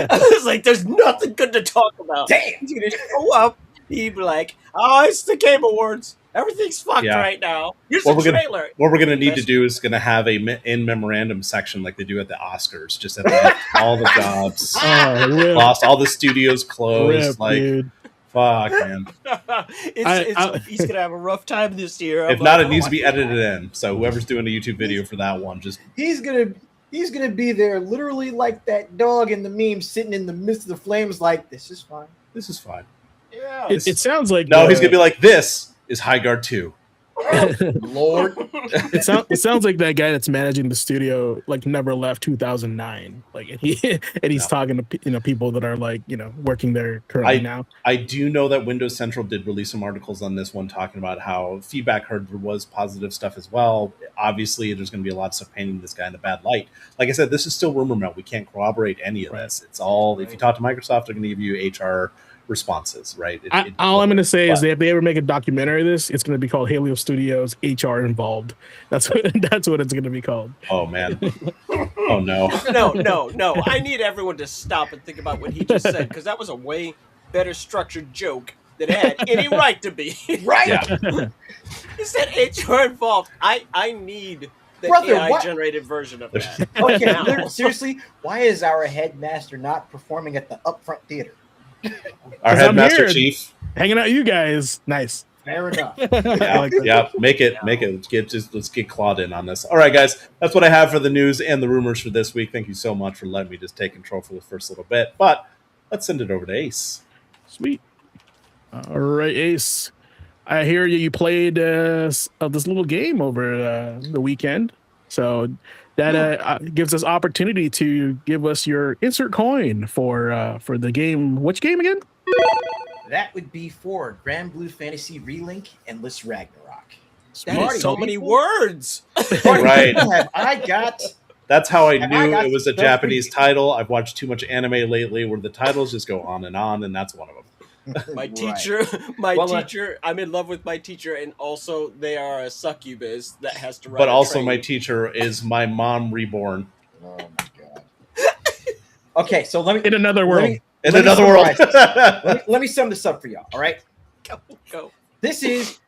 was like, there's nothing good to talk about. Damn. He's gonna show up. He'd be like, oh, it's the Game Awards. Everything's fucked right now. Here's the trailer. What we're gonna need to do is gonna have a in memorandum section like they do at the Oscars. Just at the end, all the jobs, lost, all the studios closed. Dude. Fuck, man. He's gonna have a rough time this year. If not, it needs to be edited in. So whoever's doing a YouTube video for that one, just he's gonna be there, literally like that dog in the meme, sitting in the midst of the flames, like, this is fine. This is fine. Yeah. It sounds like he's gonna be like, this is High Guard 2. Lord. It sounds like that guy that's managing the studio like never left 2009. Like, and he's talking to people that are like working there currently now. I do know that Windows Central did release some articles on this one talking about how feedback heard there was positive stuff as well. Obviously, there's going to be a lot of stuff painting this guy in a bad light. Like I said, this is still rumor mill. We can't corroborate any of this. It's all if you talk to Microsoft, they're going to give you HR responses, right? All I'm going to say is that if they ever make a documentary of this, it's going to be called Halio Studios HR Involved. That's what it's going to be called. Oh man. Oh no. No. I need everyone to stop and think about what he just said, because that was a way better structured joke that had any right to be. Right? Yeah. He said HR Involved. I need the AI generated version of that. Okay, seriously, why is our headmaster not performing at the Upfront Theater? Our headmaster chief hanging out, you guys. Nice. Fair enough. Yeah, make it. Let's get Claude in on this. All right, guys, that's what I have for the news and the rumors for this week. Thank you so much for letting me just take control for the first little bit. But let's send it over to Ace. Sweet. All right, Ace. I hear you played this little game over the weekend, so that gives us opportunity to give us your insert coin for the game. Which game again? That would be for Grand Blue Fantasy Relink Endless Ragnarok. That is so many words. Right. That's how I knew it was a Japanese title. I've watched too much anime lately where the titles just go on, and that's one of them. My teacher, I'm in love with my teacher, and also they are a succubus that has to write. But also, my teacher is my mom reborn. Oh my god. Okay, so let me in another world. Let me sum this up for y'all. All right, go. This is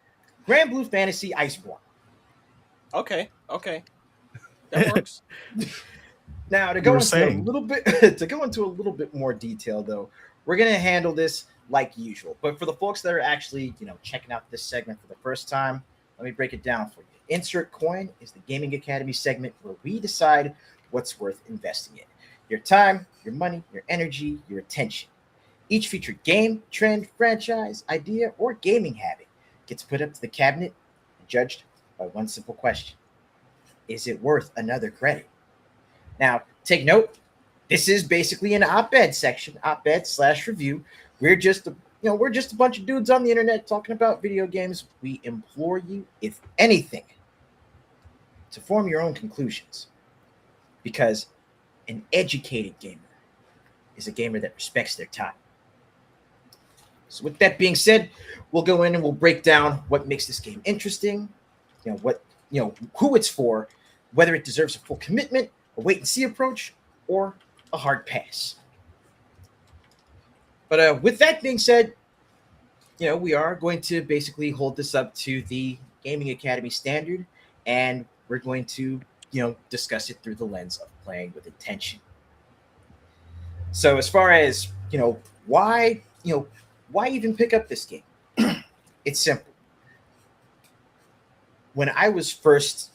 Grand Blue Fantasy Iceborne. Okay, that works. Now to go into a little bit more detail, though, we're gonna handle this like usual. But for the folks that are actually, checking out this segment for the first time, let me break it down for you. Insert Coin is the Gaming Academy segment where we decide what's worth investing in. Your time, your money, your energy, your attention. Each featured game, trend, franchise, idea, or gaming habit gets put up to the cabinet and judged by one simple question. Is it worth another credit? Now, take note, This is basically an op-ed section, op-ed slash review. We're just we're just a bunch of dudes on the internet talking about video games. We implore you, if anything, to form your own conclusions, because an educated gamer is a gamer that respects their time. So with that being said, we'll go in and we'll break down what makes this game interesting, who it's for, whether it deserves a full commitment, a wait and see approach, or a hard pass. But with that being said, we are going to basically hold this up to the Gaming Academy standard, and we're going to, discuss it through the lens of playing with intention. So as far as, why even pick up this game? It's simple. When I was first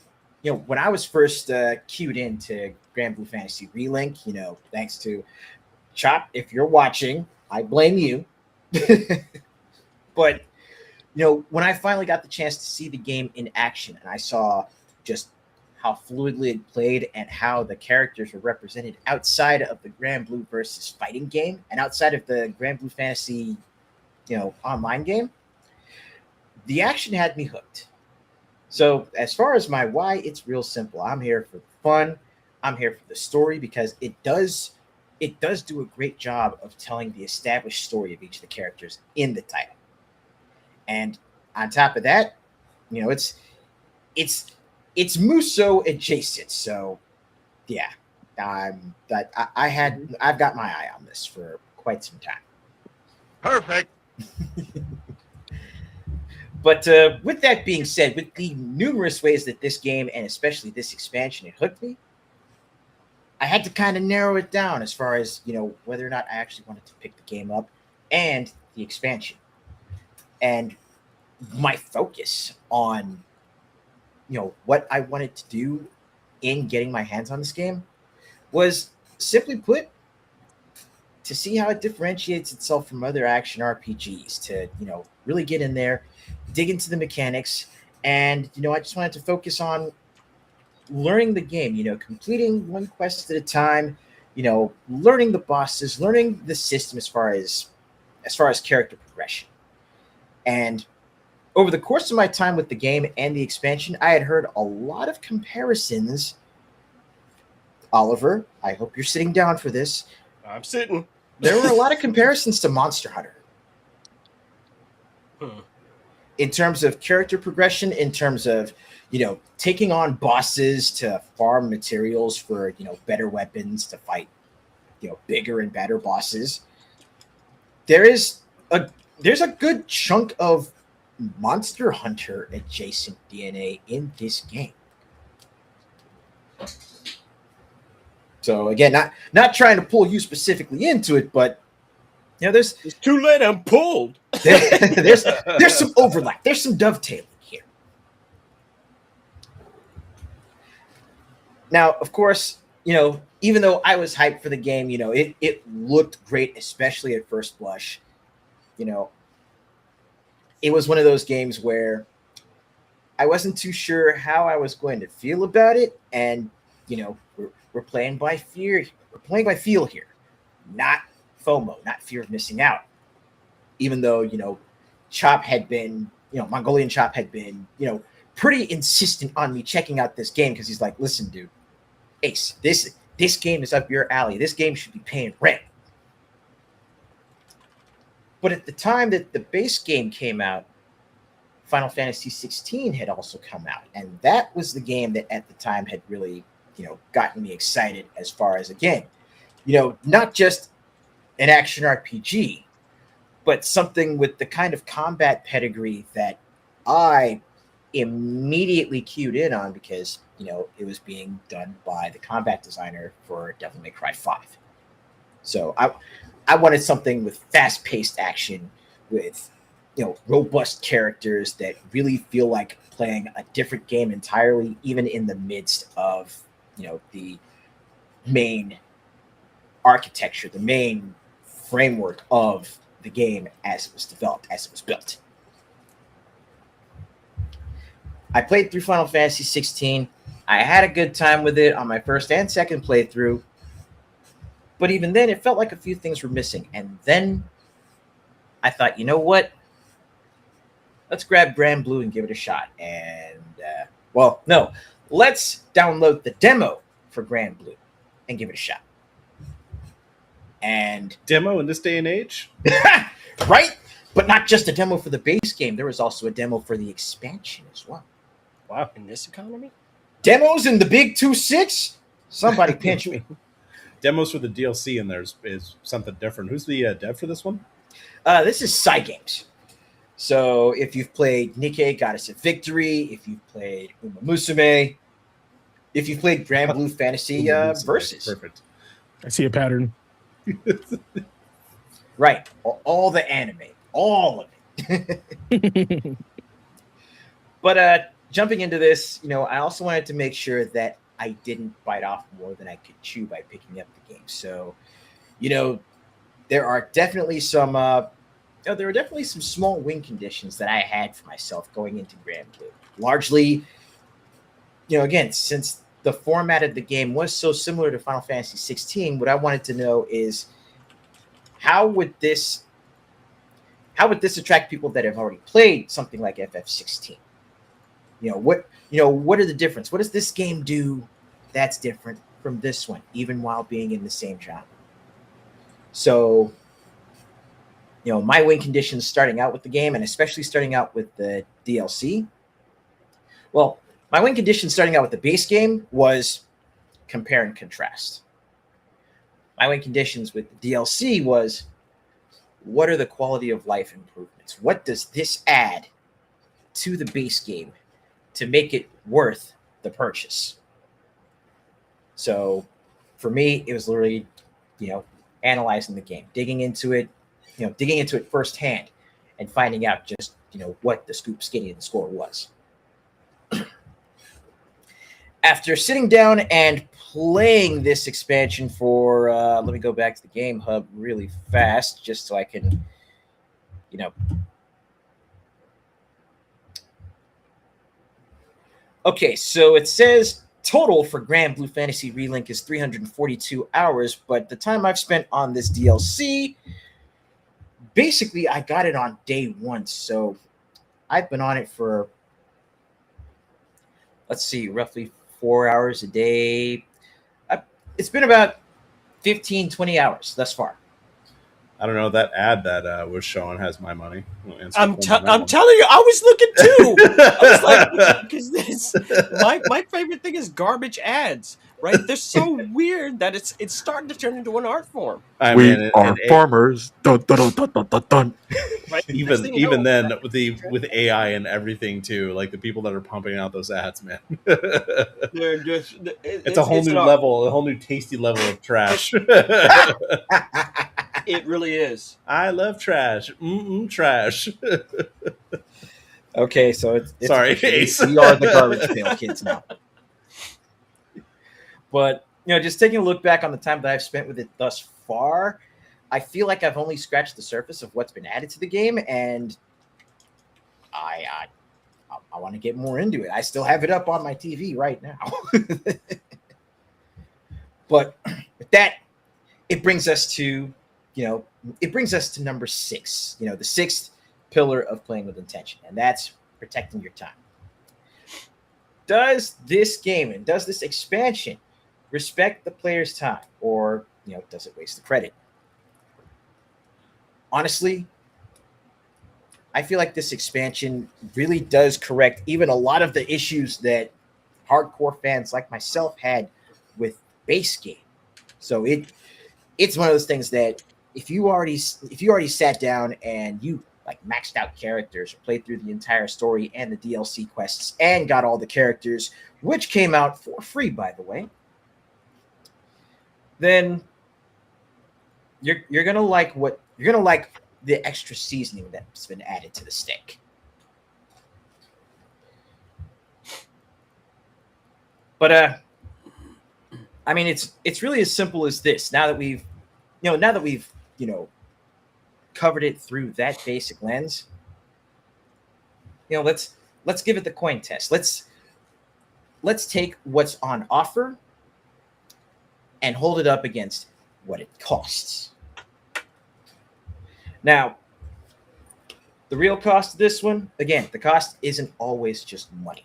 queued into Grand Blue Fantasy Relink, thanks to Chop, if you're watching, I blame you. But when I finally got the chance to see the game in action, and I saw just how fluidly it played and how the characters were represented outside of the Grand Blue versus fighting game and outside of the Grand Blue Fantasy, online game, the action had me hooked. So as far as my why, it's real simple. I'm here for the fun. I'm here for the story, because it does do a great job of telling the established story of each of the characters in the title. And on top of that, it's Muso adjacent. So yeah, I've got my eye on this for quite some time. Perfect. But with that being said, with the numerous ways that this game, and especially this expansion, it hooked me, I had to kind of narrow it down as far as, whether or not I actually wanted to pick the game up and the expansion. And my focus on, what I wanted to do in getting my hands on this game was, simply put, to see how it differentiates itself from other action RPGs, to, really get in there, dig into the mechanics, and, I just wanted to focus on learning the game, completing one quest at a time, learning the bosses, learning the system as far as character progression. And over the course of my time with the game and the expansion, I had heard a lot of comparisons. Oliver, I hope you're sitting down for this. I'm sitting. There were a lot of comparisons to Monster Hunter. In terms of character progression, in terms of, taking on bosses to farm materials for, better weapons to fight, bigger and better bosses. There's a good chunk of Monster Hunter adjacent DNA in this game. So again, not trying to pull you specifically into it, but there's It's too late. I'm pulled. there's some overlap. There's some dovetailing here. Now, of course, even though I was hyped for the game, it looked great, especially at first blush. It was one of those games where I wasn't too sure how I was going to feel about it, and we're playing by fear. We're playing by feel here, not FOMO, not fear of missing out. Even though Chop had been, Mongolian Chop had been, pretty insistent on me checking out this game, because he's like, "Listen, dude, Ace, this game is up your alley. This game should be paying rent." But at the time that the base game came out, Final Fantasy 16 had also come out, and that was the game that at the time had really, gotten me excited as far as, again, not just an action RPG, but something with the kind of combat pedigree that I immediately cued in on, because, it was being done by the combat designer for Devil May Cry 5. So I wanted something with fast-paced action, with, robust characters that really feel like playing a different game entirely, even in the midst of, the main architecture, the main framework of the game as it was developed, as it was built. I played through Final Fantasy 16. I had a good time with it on my first and second playthrough. But even then, it felt like a few things were missing. And then I thought, you know what? Let's grab Grand Blue and give it a shot. And, well, no, let's download the demo for Grand Blue and give it a shot. And Demo in this day and age? right? But not just a demo for the base game. There was also a demo for the expansion as well. Wow. In this economy? Demos in the big 2.6? Somebody pinch me. Demos for the DLC in there is something different. Who's the dev for this one? This is Cygames. So if you've played Nikkei Goddess of Victory, if you've played Uma Musume, if you've played Grand Blue Fantasy Versus. Perfect. I see a pattern. Right. All the anime. All of it. But jumping into this, I also wanted to make sure that I didn't bite off more than I could chew by picking up the game. So, there are definitely some small win conditions that I had for myself going into Grand Blue. Largely, again, since the format of the game was so similar to Final Fantasy 16, what I wanted to know is how would this attract people that have already played something like FF16? What are the difference? What does this game do that's different from this one, even while being in the same genre? So, my win conditions starting out with the game, and especially starting out with the DLC. Well, my win conditions starting out with the base game was compare and contrast. My win conditions with the DLC was, what are the quality of life improvements? What does this add to the base game to make it worth the purchase? So for me, it was literally, analyzing the game, digging into it firsthand and finding out just, what the scoop, skinny, and the score was. After sitting down and playing this expansion for, let me go back to the Game Hub really fast just so I can, Okay, so it says total for Grand Blue Fantasy Relink is 342 hours, but the time I've spent on this DLC, basically I got it on day one. So I've been on it for, let's see, roughly 4 hours a day. It's been about 15, 20 hours thus far. I don't know. That ad that was showing has my money. I'm telling you, I was looking too. I was like, because this my favorite thing is garbage ads, right? They're so weird that it's starting to turn into an art form. We are farmers. Dun, dun, dun, dun, dun, dun, dun. Right? Even then with AI and everything too, like the people that are pumping out those ads, man. It's a whole new level, a whole new tasty level of trash. It really is. I love trash. Trash. Okay, so it's sorry, Ace. We are the garbage pail kids now. But just taking a look back on the time that I've spent with it thus far, I feel like I've only scratched the surface of what's been added to the game, and I want to get more into it. I still have it up on my TV right now. But with that, it brings us to number 6, the sixth pillar of playing with intention, and that's protecting your time. Does this game and does this expansion respect the player's time, or does it waste the credit? Honestly, I feel like this expansion really does correct even a lot of the issues that hardcore fans like myself had with base game. So it's one of those things that if you already sat down and you maxed out characters or played through the entire story and the DLC quests and got all the characters, which came out for free, by the way, then you're gonna like the extra seasoning that's been added to the steak. But I mean, it's really as simple as this. Now that we've covered it through that basic lens, let's give it the coin test. Let's take what's on offer and hold it up against what it costs. Now, the real cost of this one, again, the cost isn't always just money.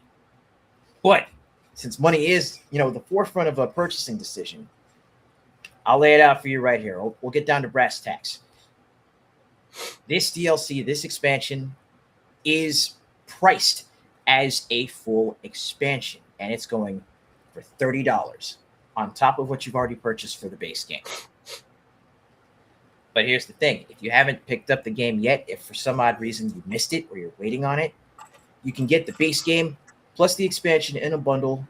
But since money is, the forefront of a purchasing decision, I'll lay it out for you right here. We'll get down to brass tacks. This DLC, this expansion, is priced as a full expansion, and it's going for $30 on top of what you've already purchased for the base game. But here's the thing. If you haven't picked up the game yet, if for some odd reason you missed it or you're waiting on it, you can get the base game plus the expansion in a bundle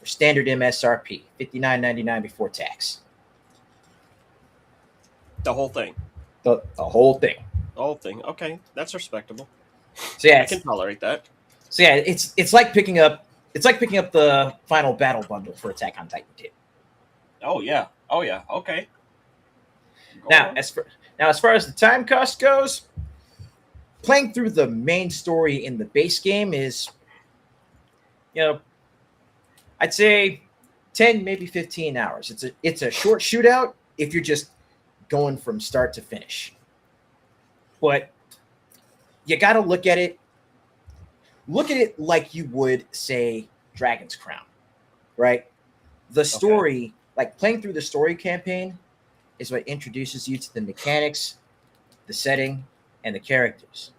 for standard MSRP, $59.99 before tax. The whole thing. The whole thing. The whole thing. Okay, that's respectable. So yeah, I can tolerate that. So yeah, it's like picking up the final battle bundle for Attack on Titan 2. Oh yeah. Okay. Now, as far as the time cost goes, playing through the main story in the base game is, I'd say 10, maybe 15 hours. It's a short shootout if you're just going from start to finish. But you got to look at it like you would, say, Dragon's Crown, right? The story, like playing through the story campaign, is what introduces you to the mechanics, the setting, and the characters.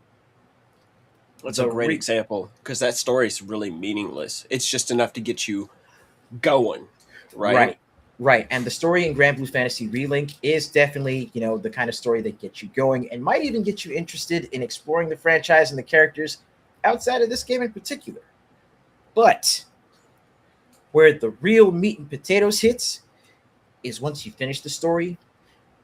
That's a great example, because that story is really meaningless. It's just enough to get you going, right? Right. And the story in Grand Blue Fantasy Relink is definitely, the kind of story that gets you going and might even get you interested in exploring the franchise and the characters outside of this game in particular. But where the real meat and potatoes hits is once you finish the story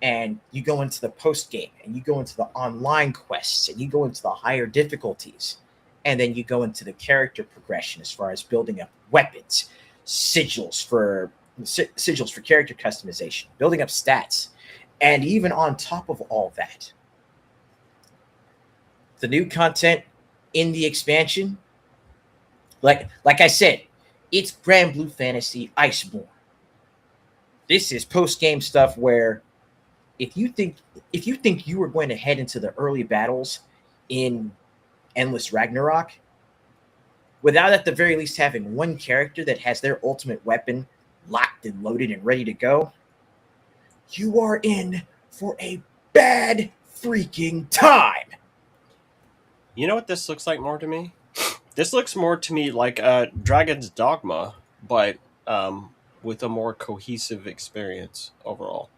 and you go into the post game and you go into the online quests and you go into the higher difficulties, and then you go into the character progression as far as building up weapons, sigils for character customization, building up stats, and even on top of all that, the new content in the expansion, like I said, it's Grand Blue Fantasy Iceborne. This is post-game stuff where if you think you were going to head into the early battles in Endless Ragnarok without at the very least having one character that has their ultimate weapon locked and loaded and ready to go, you are in for a bad freaking time. You know what this looks like more to me? This looks more to me like Dragon's Dogma, but with a more cohesive experience overall.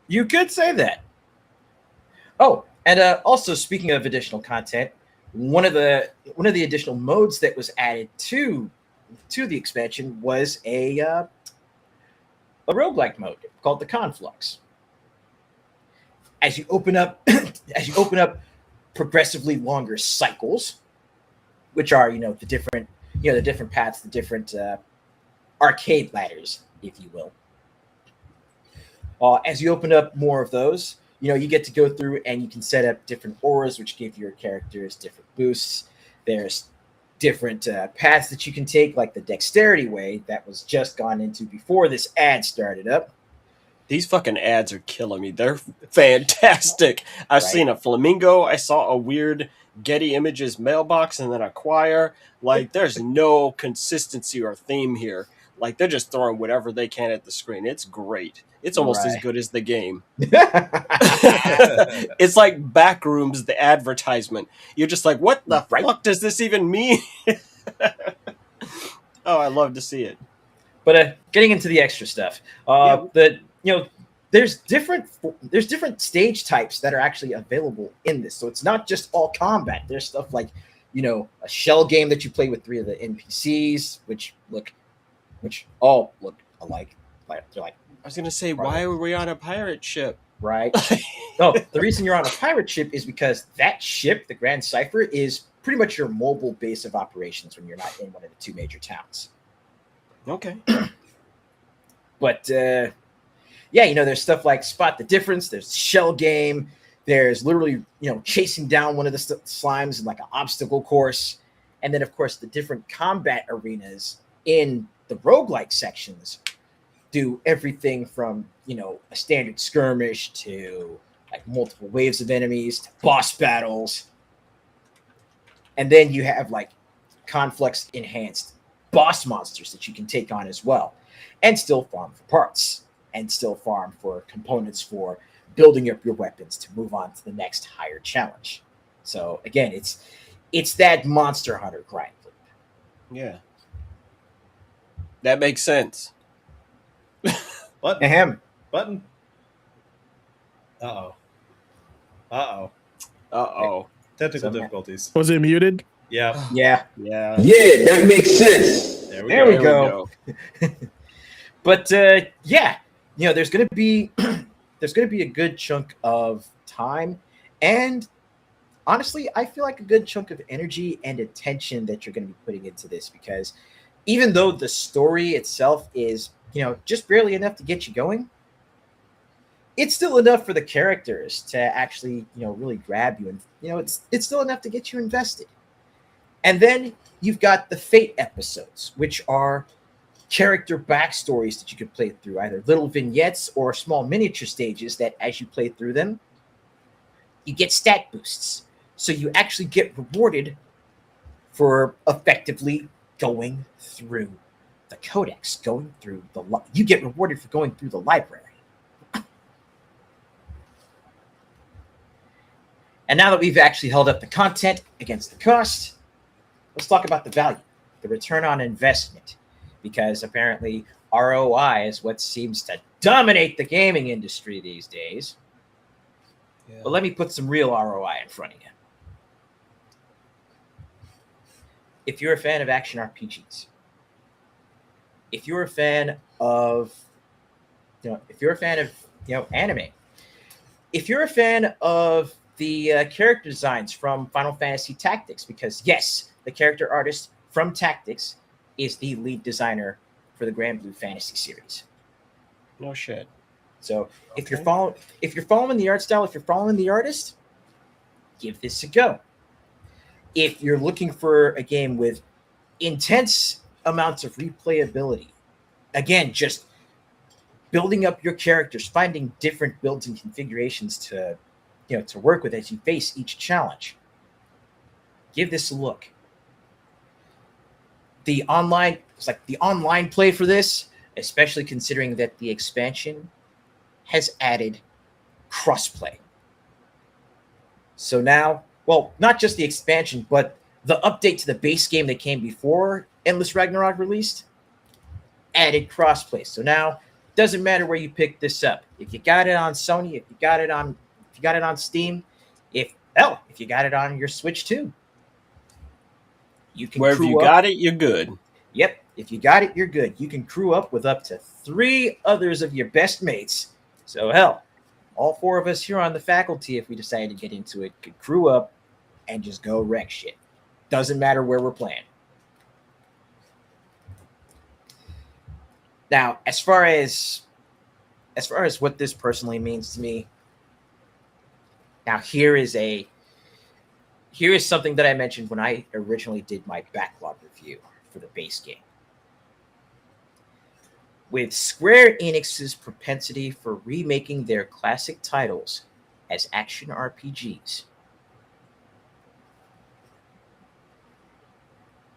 You could say that. Oh, and also speaking of additional content, one of the additional modes that was added to the expansion was a roguelike mode called the Conflux. As you open up progressively longer cycles, which are the different paths, the different arcade ladders, if you will. As you open up more of those, you get to go through and you can set up different auras, which give your characters different boosts. There's different paths that you can take, like the dexterity way that was just gone into before this ad started up. These fucking ads are killing me. They're fantastic. I've seen a flamingo. I saw a weird Getty Images mailbox and then a choir. Like, there's no consistency or theme here. Like, they're just throwing whatever they can at the screen. It's great. It's almost as good as the game. It's like Backrooms, the advertisement. You're just like, what the fuck does this even mean? Oh, I love to see it. But getting into the extra stuff, there's different stage types that are actually available in this. So it's not just all combat. There's stuff like, a shell game that you play with 3 of the NPCs, which all look alike. They're like, I was gonna say, why are we on a pirate ship? Right. No, the reason you're on a pirate ship is because that ship, the Grand Cipher, is pretty much your mobile base of operations when you're not in one of the 2 major towns. Okay. But there's stuff like Spot the Difference. There's Shell Game. There's literally, chasing down one of the slimes in like an obstacle course. And then, of course, the different combat arenas in the roguelike sections do everything from a standard skirmish to like multiple waves of enemies to boss battles, and then you have like conflicts enhanced boss monsters that you can take on as well, and still farm for parts and still farm for components for building up your weapons to move on to the next higher challenge. So again, it's that Monster Hunter grind loop. Yeah. That makes sense. Button. Ahem. Button. Uh-oh. Uh-oh. Uh-oh. Technical So- difficulties. Was it muted? Yeah. Yeah. Yeah. Yeah, that makes sense. There we There go. we go. But yeah, there's gonna be a good chunk of time, and honestly, I feel like a good chunk of energy and attention that you're gonna be putting into this, because even though the story itself is just barely enough to get you going, it's still enough for the characters to actually really grab you, and it's still enough to get you invested. And then you've got the Fate episodes, which are character backstories that you could play through, either little vignettes or small miniature stages that as you play through them, you get stat boosts. So you actually get rewarded for effectively going through the codex, you get rewarded for going through the library. And now that we've actually held up the content against the cost, let's talk about the value, the return on investment, because apparently ROI is what seems to dominate the gaming industry these days. Yeah. But let me put some real ROI in front of you. If you're a fan of action RPGs, if you're a fan of anime, if you're a fan of the character designs from Final Fantasy Tactics, because yes, the character artist from Tactics is the lead designer for the Grand Blue Fantasy series. No shit. So if you're Okay. following the art style, if you're following the artist, give this a go. If you're looking for a game with intense amounts of replayability, again, just building up your characters, finding different builds and configurations to work with as you face each challenge, give this a look. The online play for this, especially considering that the expansion has added crossplay. So now, well, not just the expansion, but the update to the base game that came before Endless Ragnarok released added crossplay. So now, doesn't matter where you pick this up. If you got it on Sony, if you got it on Steam, if you got it on your Switch too, you can Wherever you got it, you're good. Yep, if you got it, you're good. You can crew up with up to 3 others of your best mates. So hell, all 4 of us here on the faculty, if we decide to get into it, could crew up and just go wreck shit. Doesn't matter where we're playing. Now, as far as what this personally means to me, now here is something that I mentioned when I originally did my backlog review for the base game. With Square Enix's propensity for remaking their classic titles as action RPGs,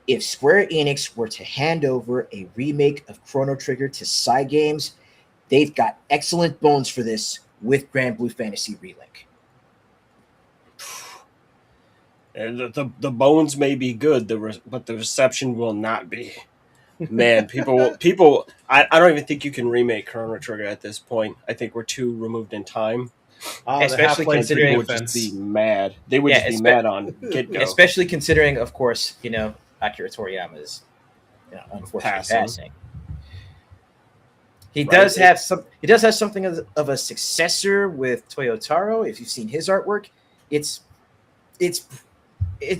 if Square Enix were to hand over a remake of Chrono Trigger to Cygames, they've got excellent bones for this with Grand Blue Fantasy Relink. And the bones may be good, but the reception will not be. Man, people. I don't even think you can remake Chrono Trigger at this point. I think we're too removed in time. Especially considering- People would just be mad. They would just be mad on get-go. Especially considering, of course, Akira Toriyama's unfortunate passing. He does have something of a successor with Toyotaro. If you've seen his artwork, it's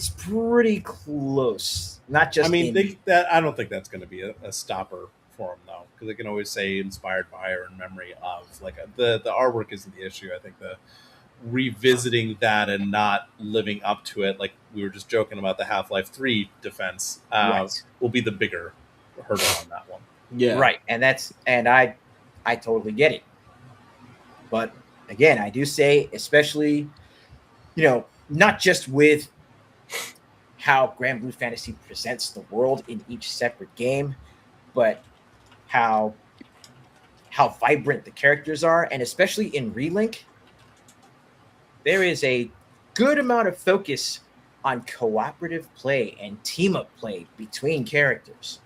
pretty close. Not just. I mean, I don't think that's going to be a stopper for him though, because they can always say inspired by or in memory of. Like the artwork isn't the issue. I think the revisiting that and not living up to it, like we were just joking about the Half-Life 3 defense, Right. will be the bigger hurdle on that one. Yeah, Right, and I totally get it. But again, I do say, especially, not just with how Grand Blue Fantasy presents the world in each separate game, but how vibrant the characters are, and especially in Relink, there is a good amount of focus on cooperative play and team up play between characters.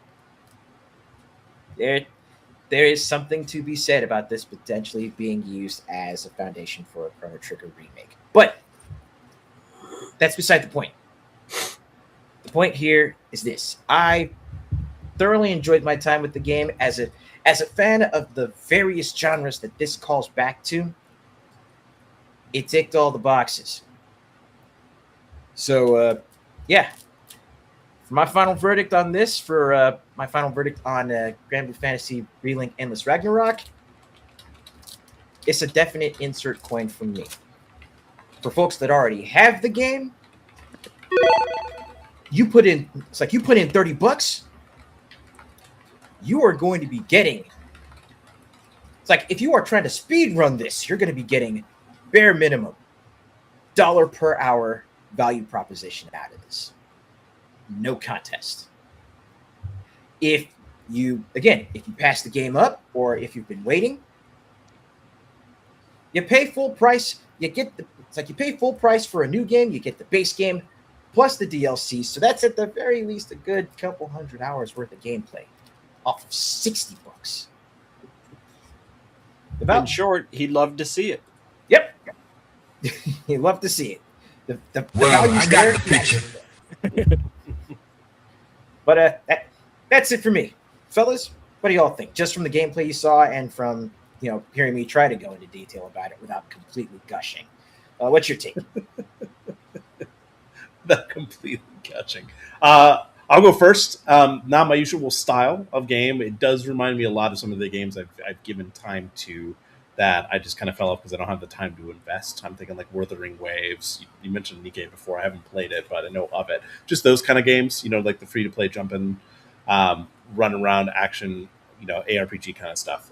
There is something to be said about this potentially being used as a foundation for a Chrono Trigger remake. But that's beside the point. The point here is this. I thoroughly enjoyed my time with the game as a fan of the various genres that this calls back to. It ticked all the boxes. So, yeah. For my final verdict on this, my final verdict on Grand Blue Fantasy Relink Endless Ragnarok, it's a definite insert coin from me. For folks that already have the game, it's like you put in $30, you are going to be getting. It's like if you are trying to speed run this, you're going to be getting bare minimum dollar per hour value proposition out of this. No contest. If you pass the game up, or if you've been waiting, you pay full price. It's like you pay full price for a new game. You get the base game plus the DLC. So that's at the very least a good couple hundred hours worth of gameplay off of $60. In short, he'd love to see it. Yep. He'd love to see it. The Well, value's I got there. the picture. But that's it for me. Fellas, what do y'all think? Just from the gameplay you saw and from hearing me try to go into detail about it without completely gushing. What's your take? That completely catching. I'll go first. Not my usual style of game. It does remind me a lot of some of the games I've given time to that I just kind of fell off because I don't have the time to invest. I'm thinking like Wuthering Waves. You mentioned Nikkei before. I haven't played it, but I know of it. Just those kind of games, like the free-to-play jumping, run around action, ARPG kind of stuff.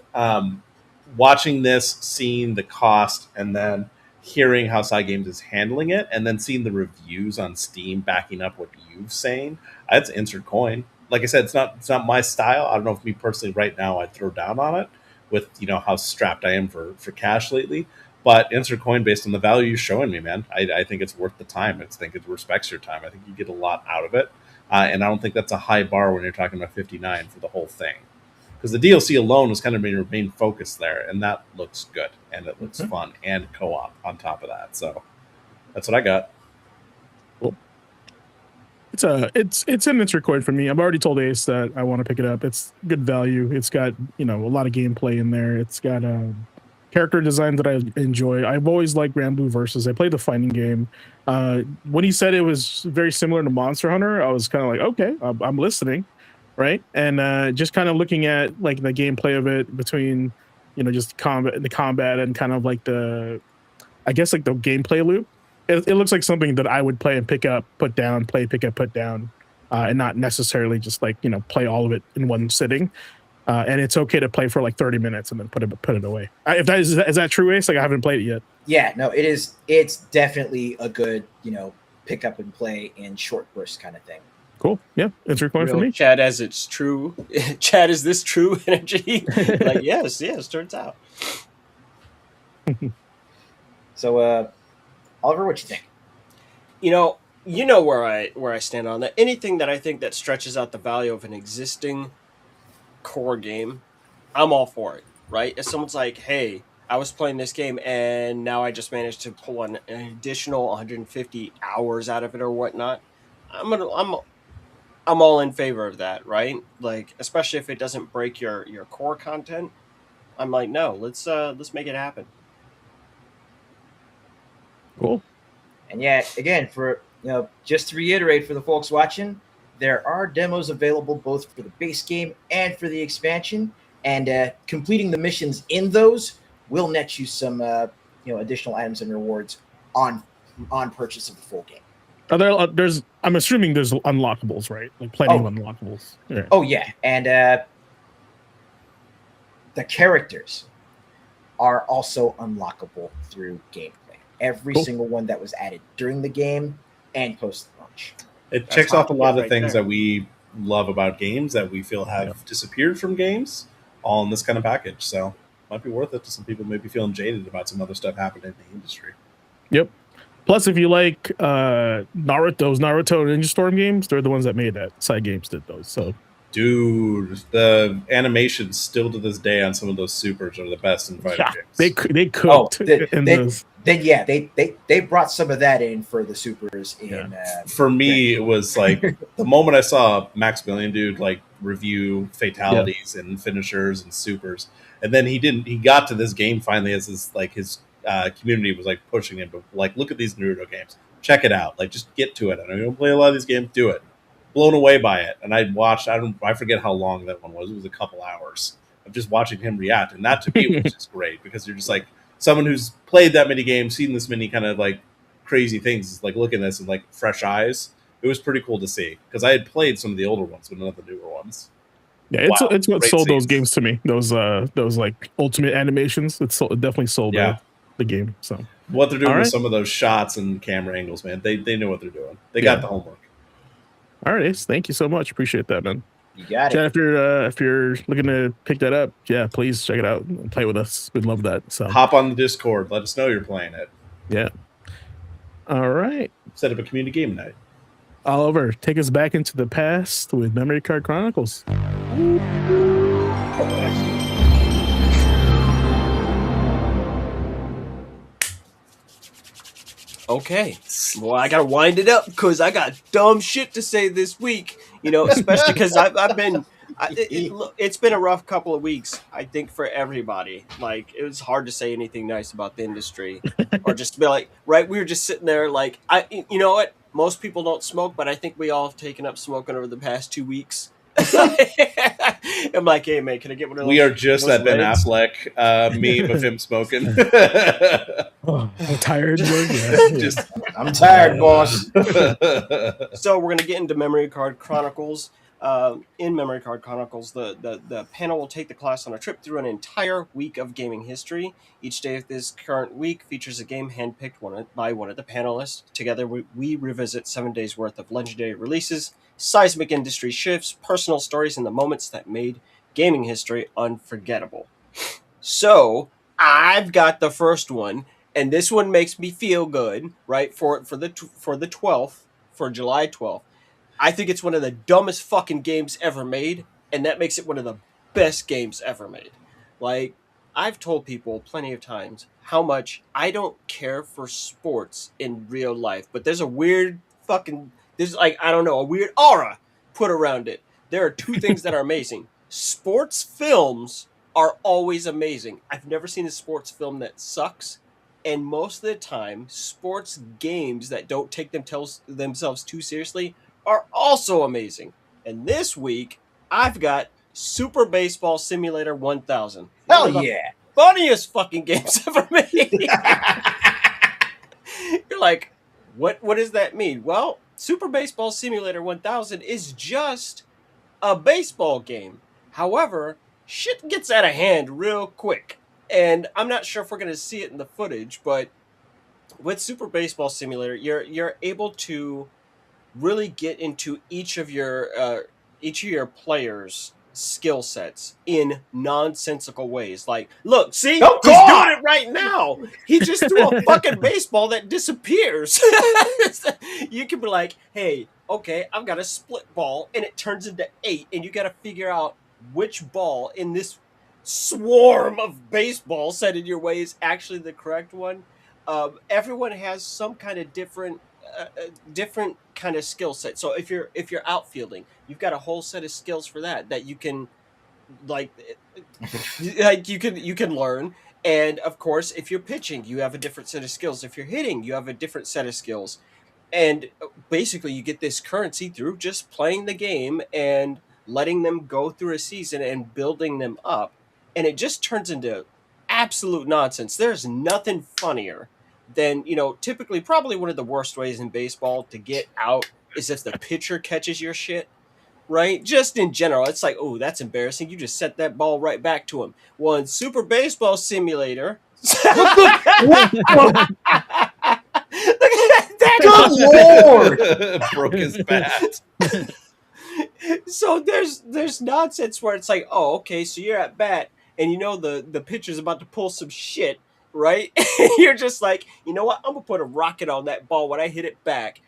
Watching this, seeing the cost, and then hearing how Side Games is handling it, and then seeing the reviews on Steam backing up what you've saying, that's insert coin. Like I said, it's not my style. I don't know if me personally right now I'd throw down on it with how strapped I am for cash lately. But insert coin based on the value you're showing me, man. I think it's worth the time. I think it respects your time. I think you get a lot out of it. And I don't think that's a high bar when you're talking about $59 for the whole thing. Because the DLC alone was kind of your main focus there, and that looks good, and it looks fun, and co-op on top of that. So that's what I got. Cool. It's an insert coin for me. I've already told Ace that I want to pick it up. It's good value. It's got a lot of gameplay in there. It's got character design that I enjoy. I've always liked Grand Blue Versus. I played the fighting game. When he said it was very similar to Monster Hunter, I was kind of like, okay, I'm listening. Right. And just kind of looking at like the gameplay of it between, just the combat and kind of like the gameplay loop. It looks like something that I would play and pick up, put down, play, pick up, put down, and not necessarily just like, play all of it in one sitting. And it's okay to play for like 30 minutes and then put it away. If that is that true, Ace? Like I haven't played it yet. Yeah, no, it is. It's definitely a good, pick up and play in short bursts kind of thing. Cool. Yeah, insert coin for me. Chad, as it's true. Chad, is this true energy? Like, yes, turns out. So, Oliver, what you think? You know where I stand on that. Anything that I think that stretches out the value of an existing core game, I'm all for it. Right? If someone's like, "Hey, I was playing this game and now I just managed to pull an additional 150 hours out of it or whatnot," I'm all in favor of that, right? Like, especially if it doesn't break your core content. I'm like, no, let's make it happen. Cool. And yeah, again, for just to reiterate for the folks watching, there are demos available both for the base game and for the expansion, and completing the missions in those will net you some additional items and rewards on purchase of the full game. I'm assuming there's unlockables, right? Like plenty of unlockables. Yeah. Oh yeah, and the characters are also unlockable through gameplay. Every single one that was added during the game and post launch. It That's checks hot off a shit lot of right things there. that we love about games that we feel have disappeared from games, all in this kind of package. So might be worth it to some people maybe feeling jaded about some other stuff happening in the industry. Yep. Plus, if you like Naruto, Ninja Storm games, they're the ones that made that. Side Games did those. So, Dude, the animations still to this day on some of those supers are the best in fighting games. they cooked in those. They brought some of that in for the supers in For me, it was like the moment I saw Maximilian dude like review fatalities and finishers and supers, and then he got to this game finally as his community was like pushing him to like look at these Naruto games, check it out, like just get to it. I know you don't play a lot of these games, do it. Blown away by it, and I watched. I forget how long that one was. It was a couple hours of just watching him react, and that to me was just great because you're just like someone who's played that many games, seen this many kind of like crazy things, like looking at this and like fresh eyes. It was pretty cool to see because I had played some of the older ones, but none of the newer ones. Yeah, it's what great sold those scenes. games to me. Those like ultimate animations. It definitely sold the game. So what they're doing All with right. some of those shots and camera angles, man, they know what they're doing. They got the homework. All right, Ace, thank you so much. Appreciate that, man. You got Chad, it. if you're looking to pick that up, yeah, please check it out and play with us. We'd love that. So Hop on the Discord. Let us know you're playing it. yeah. All right, Set up a community game night. Oliver, take us back into the past with Memory Card Chronicles. Okay, well, I gotta wind it up because I got dumb shit to say this week. You know, especially because I've been. It's been a rough couple of weeks, I think, for everybody. Like, it was hard to say anything nice about the industry, or just to be like, right? We were just sitting there, like, you know what? Most people don't smoke, but I think we all have taken up smoking over the past 2 weeks. I'm like, hey man, can I get one of those? We are just those that Ben legs? Affleck meme of him smoking. I'm tired. Just I'm tired, boss. So we're gonna get into Memory Card Chronicles. In Memory Card Chronicles, the panel will take the class on a trip through an entire week of gaming history. Each day of this current week features a game handpicked by one of the panelists. Together, we revisit 7 days worth of legendary releases, seismic industry shifts, personal stories, and the moments that made gaming history unforgettable. So I've got the first one, and this one makes me feel good, right? For the 12th, for July 12th. I think it's one of the dumbest fucking games ever made, and that makes it one of the best games ever made. Like, I've told people plenty of times how much I don't care for sports in real life, but there's a weird there's like, I don't know, a weird aura put around it. There are two things that are amazing. Sports films are always amazing. I've never seen a sports film that sucks. And most of the time, sports games that don't take themselves too seriously are also amazing. And this week, I've got Super Baseball Simulator 1000. Hell One of the yeah. funniest fucking games ever made. You're like, what does that mean? Well, Super Baseball Simulator 1000 is just a baseball game. However, shit gets out of hand real quick. And I'm not sure if we're going to see it in the footage, but with Super Baseball Simulator, you're able to really get into each of your players' skill sets in nonsensical ways. Like, look, see, Oh, he's God! doing it right now. He just threw a fucking baseball that disappears. You can be like, hey, okay, I've got a split ball, and it turns into 8, and you got to figure out which ball in this swarm of baseballs set in your way is actually the correct one. Everyone has some kind of different kind of skill set. So if you're outfielding, you've got a whole set of skills for that you can like you can learn. And of course, if you're pitching, you have a different set of skills. If you're hitting, you have a different set of skills. And basically, you get this currency through just playing the game and letting them go through a season and building them up. And it just turns into absolute nonsense. There's nothing funnier than, typically probably one of the worst ways in baseball to get out is if the pitcher catches your shit. right? Just in general, it's like, oh, that's embarrassing. You just set that ball right back to him. Well, in Super Baseball Simulator, What? Look at that. Good lord! Broke his bat. So there's nonsense where it's like, oh, okay, so you're at bat, and you know the pitcher's about to pull some shit, right? You're just like, you know what? I'm gonna put a rocket on that ball when I hit it back.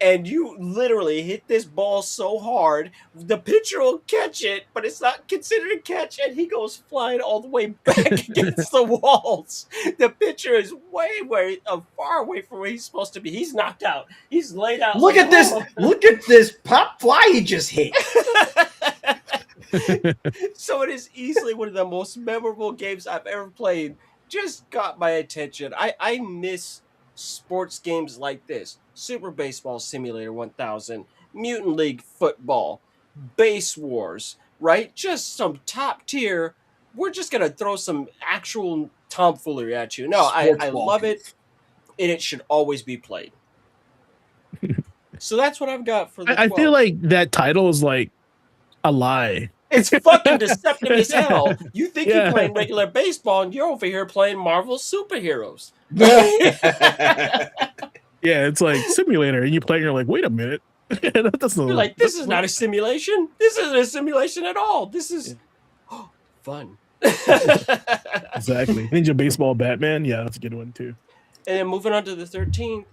And you literally hit this ball so hard, the pitcher will catch it, but it's not considered a catch, and he goes flying all the way back against the walls. The pitcher is way far away from where he's supposed to be. He's knocked out. He's laid out. Look at this! Look at this pop fly he just hit. So it is easily one of the most memorable games I've ever played. Just got my attention. I miss sports games like this. Super Baseball Simulator 1000, Mutant League Football, Base Wars, right? Just some top tier. We're just going to throw some actual tomfoolery at you. No, I Sports ball. love it, and it should always be played. So that's what I've got for the I 12. feel like that title is like a lie. It's fucking deceptive as hell. You think Yeah. you're playing regular baseball, and you're over here playing Marvel superheroes. Yeah, it's like simulator, and you play, and you're like, wait a minute. That's You're like, this is not a simulation. This isn't a simulation at all. This is fun. Exactly. Ninja Baseball Batman. Yeah, that's a good one too. And then moving on to the 13th,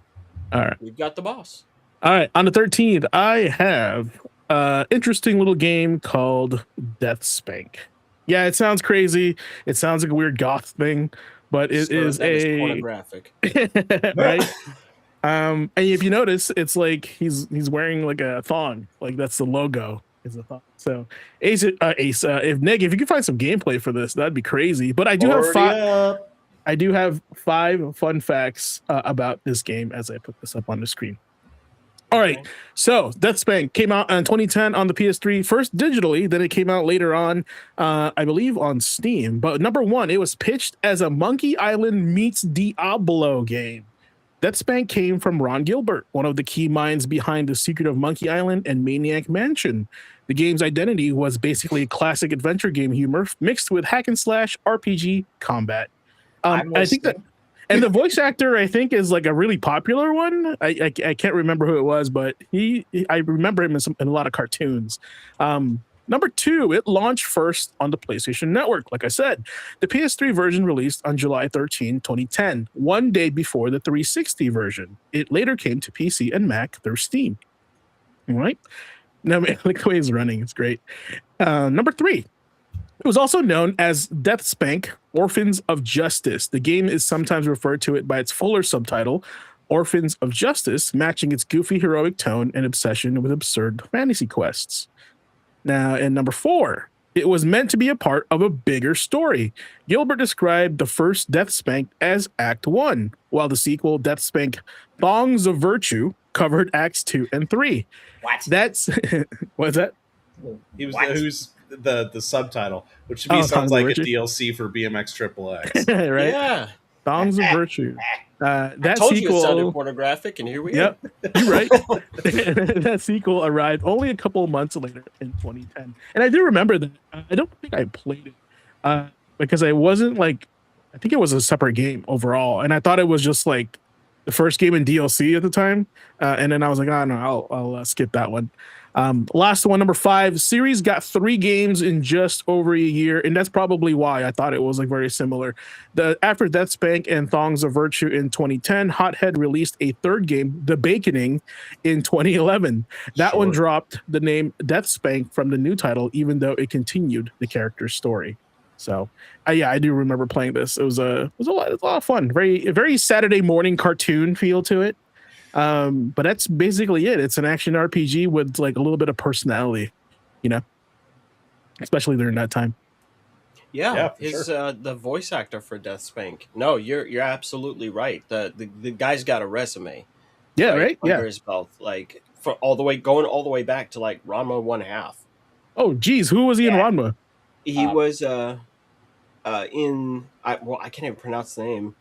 All right. we've got the boss. All right. On the 13th, I have an interesting little game called Death Spank. Yeah, it sounds crazy. It sounds like a weird goth thing, but it So is that is a pornographic. right. And if you notice, it's like he's wearing like a thong. Like that's the logo. Is a thong. So Ace, if Nick, if you can find some gameplay for this, that'd be crazy. But I do have five. I do have 5 fun facts about this game as I put this up on the screen. All right, so Death Spank came out in 2010 on the PS3, first digitally, then it came out later on, I believe, on Steam. But number 1, it was pitched as a Monkey Island meets Diablo game. Death Spank came from Ron Gilbert, one of the key minds behind The Secret of Monkey Island and Maniac Mansion. The game's identity was basically classic adventure game humor mixed with hack and slash RPG combat. I think that, and the voice actor I think is like a really popular one. I can't remember who it was, but I remember him in a lot of cartoons. Number 2, it launched first on the PlayStation Network. Like I said, the PS3 version released on July 13, 2010, one day before the 360 version. It later came to PC and Mac through Steam. All right. Now, like the way he's running, it's great. Number 3. It was also known as Death Spank, Orphans of Justice. The game is sometimes referred to it by its fuller subtitle, Orphans of Justice, matching its goofy heroic tone and obsession with absurd fantasy quests. Now, in number 4, it was meant to be a part of a bigger story. Gilbert described the first Death Spank as Act 1, while the sequel, Death Spank Thongs of Virtue, covered Acts 2 and 3. What? That's, what's that? He was What? who's the subtitle, which to me sounds Thongs of like a Virtue. DLC for BMX Triple X. Right? Yeah. Thongs of Virtue. That I told you it sounded sequel. pornographic, and here we Yep, are. you're right. That sequel arrived only a couple of months later in 2010, and I do remember that. I don't think I played it because I wasn't like. I think it was a separate game overall, and I thought it was just like the first game in DLC at the time, and then I was like, oh no, I'll skip that one. Last one, number 5, series got 3 games in just over a year, and that's probably why I thought it was like very similar. After Death Spank and Thongs of Virtue in 2010, Hothead released a 3rd game, The Baconing, in 2011. That one dropped the name Death Spank from the new title, even though it continued the character's story. So, yeah, I do remember playing this. It was a lot of fun. Very Saturday morning cartoon feel to it. But that's basically it. It's an action RPG with like a little bit of personality, you know, especially during that time. Yeah, for his the voice actor for Death Spank. No, you're absolutely right. The guy's got a resume. Yeah, right. Under Yeah. his belt, like for going all the way back to like Ranma 1/2. Oh, geez, who was he in Ranma? He was in I can't even pronounce the name.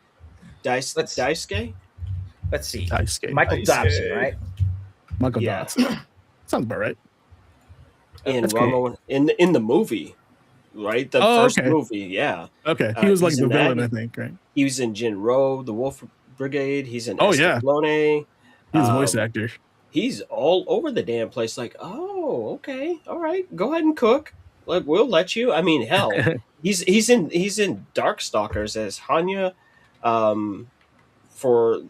Daisuke? Let's see. Daisuke. Michael Daisuke. Dobson, right? Michael Yeah. Dodson. Sounds about right. in That's cool. Ramon in the movie, right? The Oh, first okay. movie, yeah. Okay. He was like He's the in that. villain, I think, right? He was in Jinro, the Wolf Brigade. He's in Oh yeah. Escaflowne. He's a voice Um, actor. he's all over the damn place. Like, oh, okay, all right, go ahead and cook. Like, we'll let you. I mean, hell, he's in Darkstalkers as Hanya. Um, for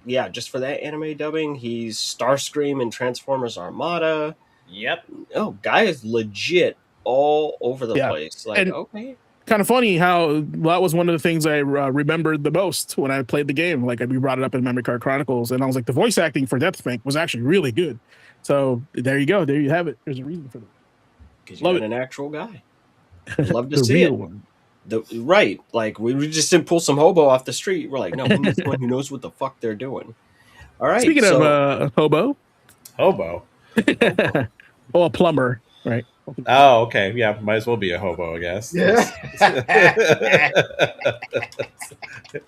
yeah, just for that anime dubbing, he's Starscream in Transformers Armada. Yep. Oh, guy is legit all over the Yeah. place. Like, And okay, kind of funny how that was one of the things I remembered the most when I played the game. Like we brought it up in Memory Card Chronicles, and I was like, the voice acting for Deathspank was actually really good. So there you go. There you have it. There's a reason for that. because you Love got it. an actual guy. Love to The see real it. one. Right, like we just didn't pull some hobo off the street. We're like, no, we need someone who knows what the fuck they're doing. All right, Speaking of so hobo, Hobo. oh, a plumber, right? Oh, okay. Yeah, might as well be a hobo, I guess.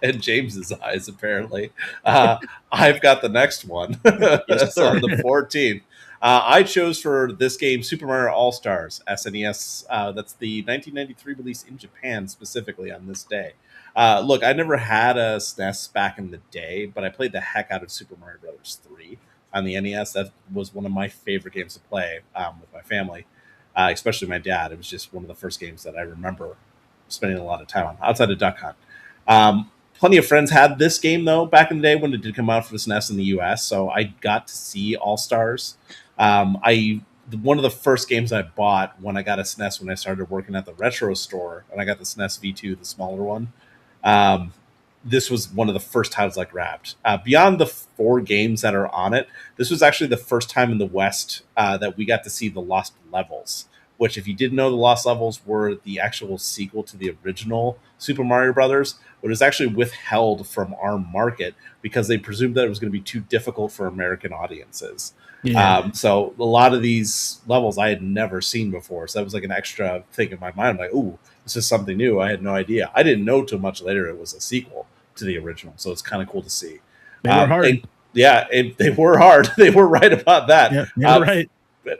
In James's eyes, apparently. I've got the next one. Yes, So sir. on the 14th. I chose for this game Super Mario All Stars SNES. That's the 1993 release in Japan, specifically on this day. Look, I never had a SNES back in the day, but I played the heck out of Super Mario Brothers 3 on the NES. That was one of my favorite games to play with my family, especially my dad. It was just one of the first games that I remember spending a lot of time on, outside of Duck Hunt. Plenty of friends had this game, though, back in the day when it did come out for the SNES in the US, so I got to see All Stars. One of the first games I bought when I got a SNES when I started working at the retro store, and I got the SNES V2, the smaller one. Um, this was one of the first titles I grabbed. Beyond the 4 games that are on it, this was actually the first time in the West that we got to see the Lost Levels, which, if you didn't know, the Lost Levels were the actual sequel to the original Super Mario Brothers, but it was actually withheld from our market because they presumed that it was going to be too difficult for American audiences. Yeah. So a lot of these levels I had never seen before. So that was like an extra thing in my mind. I'm like, ooh, this is something new. I had no idea. I didn't know till much later it was a sequel to the original. So it's kind of cool to see. They were hard. They were hard. They were right about that. Yeah, you're right.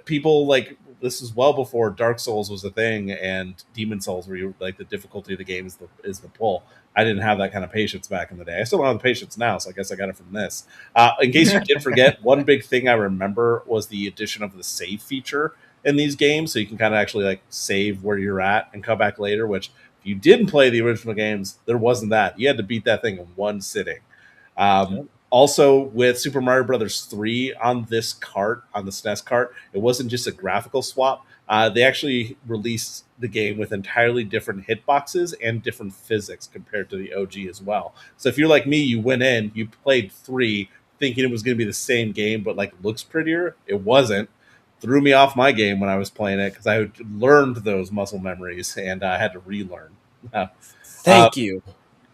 People like, this is well before Dark Souls was a thing and Demon Souls, where you like the difficulty of the game is the pull. I didn't have that kind of patience back in the day. I still don't have the patience now, so I guess I got it from this. In case you did forget, one big thing I remember was the addition of the save feature in these games, so you can kind of actually like save where you're at and come back later. Which, if you didn't play the original games, there wasn't that. You had to beat that thing in one sitting. Also, with Super Mario Brothers 3 on this cart, on the SNES cart, it wasn't just a graphical swap. They actually released the game with entirely different hitboxes and different physics compared to the OG as well. So if you're like me, you went in, you played 3 thinking it was going to be the same game, but like looks prettier. It wasn't. Threw me off my game when I was playing it because I had learned those muscle memories and I had to relearn. Thank you.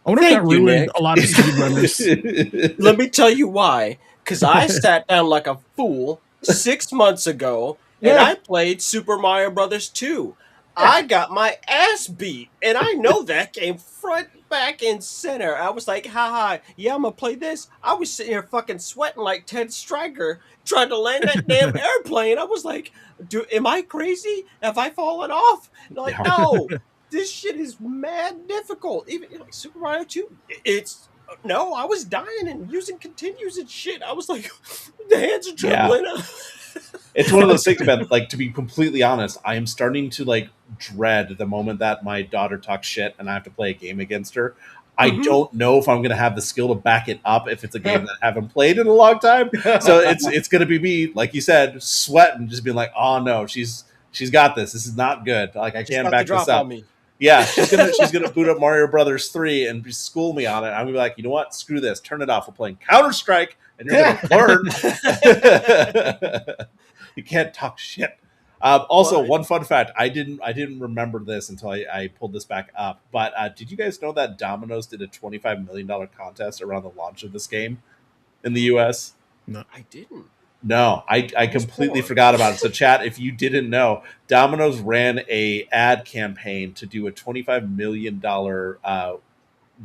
I wonder if that Thank you, ruined Nick. a lot of speedrunners. Let me tell you why. Because I sat down like a fool 6 months ago and I played Super Mario Brothers 2. I got my ass beat, and I know that game front, back, and center. I was like, haha, yeah, I'm gonna play this. I was sitting here fucking sweating like Ted Stryker trying to land that damn airplane. I was like, am I crazy? Have I fallen off? And like, no, this shit is mad difficult. Even like Super Mario 2, no, I was dying and using continues and shit. I was like, the hands are trembling. Yeah. It's one of those things, man. Like, to be completely honest, I am starting to like dread the moment that my daughter talks shit and I have to play a game against her. I don't know if I'm going to have the skill to back it up if it's a game that I haven't played in a long time. So it's going to be me, like you said, sweating, just being like, oh no, she's got this. This is not good. Like, I can't back this up. Yeah, she's gonna boot up Mario Brothers 3 and school me on it. I'm gonna be like, you know what? Screw this. Turn it off. We're playing Counter-Strike, and you're gonna learn. You can't talk shit. Also, one fun fact: I didn't remember this until I pulled this back up. But did you guys know that Domino's did a $25 million contest around the launch of this game in the U.S.? No, I didn't. No, I completely forgot about it. So, chat, if you didn't know, Domino's ran a ad campaign to do a $25 million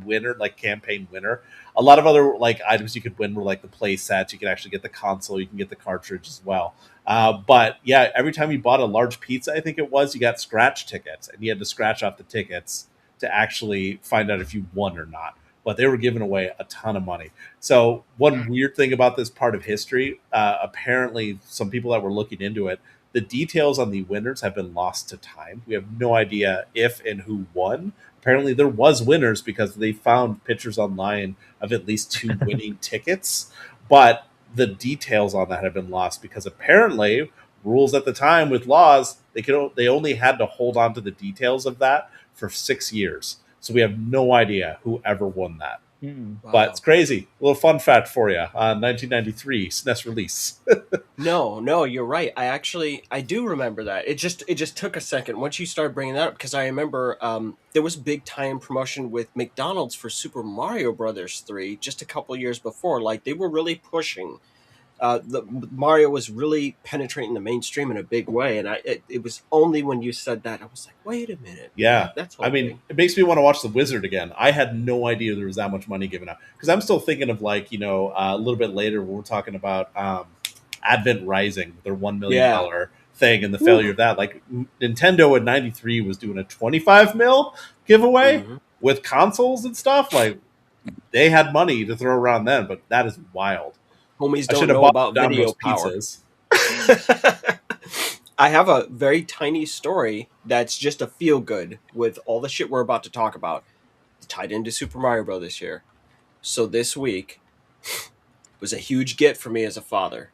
winner, like campaign winner. A lot of other like items you could win were like the play sets. You could actually get the console. You can get the cartridge as well. But yeah, every time you bought a large pizza, I think it was, you got scratch tickets, and you had to scratch off the tickets to actually find out if you won or not. But they were giving away a ton of money. So one weird thing about this part of history, apparently some people that were looking into it, the details on the winners have been lost to time. We have no idea if and who won. Apparently there was winners because they found pictures online of at least 2 winning tickets, but the details on that have been lost because apparently rules at the time with laws, they only had to hold on to the details of that for 6 years. So we have no idea who ever won that. Wow. But it's crazy. A little fun fact for you. 1993 SNES release. No, you're right. I do remember that. It just took a second once you started bringing that up, because I remember there was a big tie-in promotion with McDonald's for Super Mario Brothers 3 just a couple years before. Like, they were really pushing. The Mario was really penetrating the mainstream in a big way, and it was only when you said that I was like, wait a minute. Yeah, that's I mean, it makes me want to watch The Wizard again. I had no idea there was that much money given out, because I'm still thinking of like, a little bit later when we're talking about Advent Rising, their $1 million thing, and the failure of that. Like, Nintendo in '93 was doing a 25 mil giveaway with consoles and stuff. Like, they had money to throw around then, but that is wild. Homies don't know about video power. I have a very tiny story that's just a feel good with all the shit we're about to talk about, tied into Super Mario Bros. This year. So this week was a huge get for me as a father.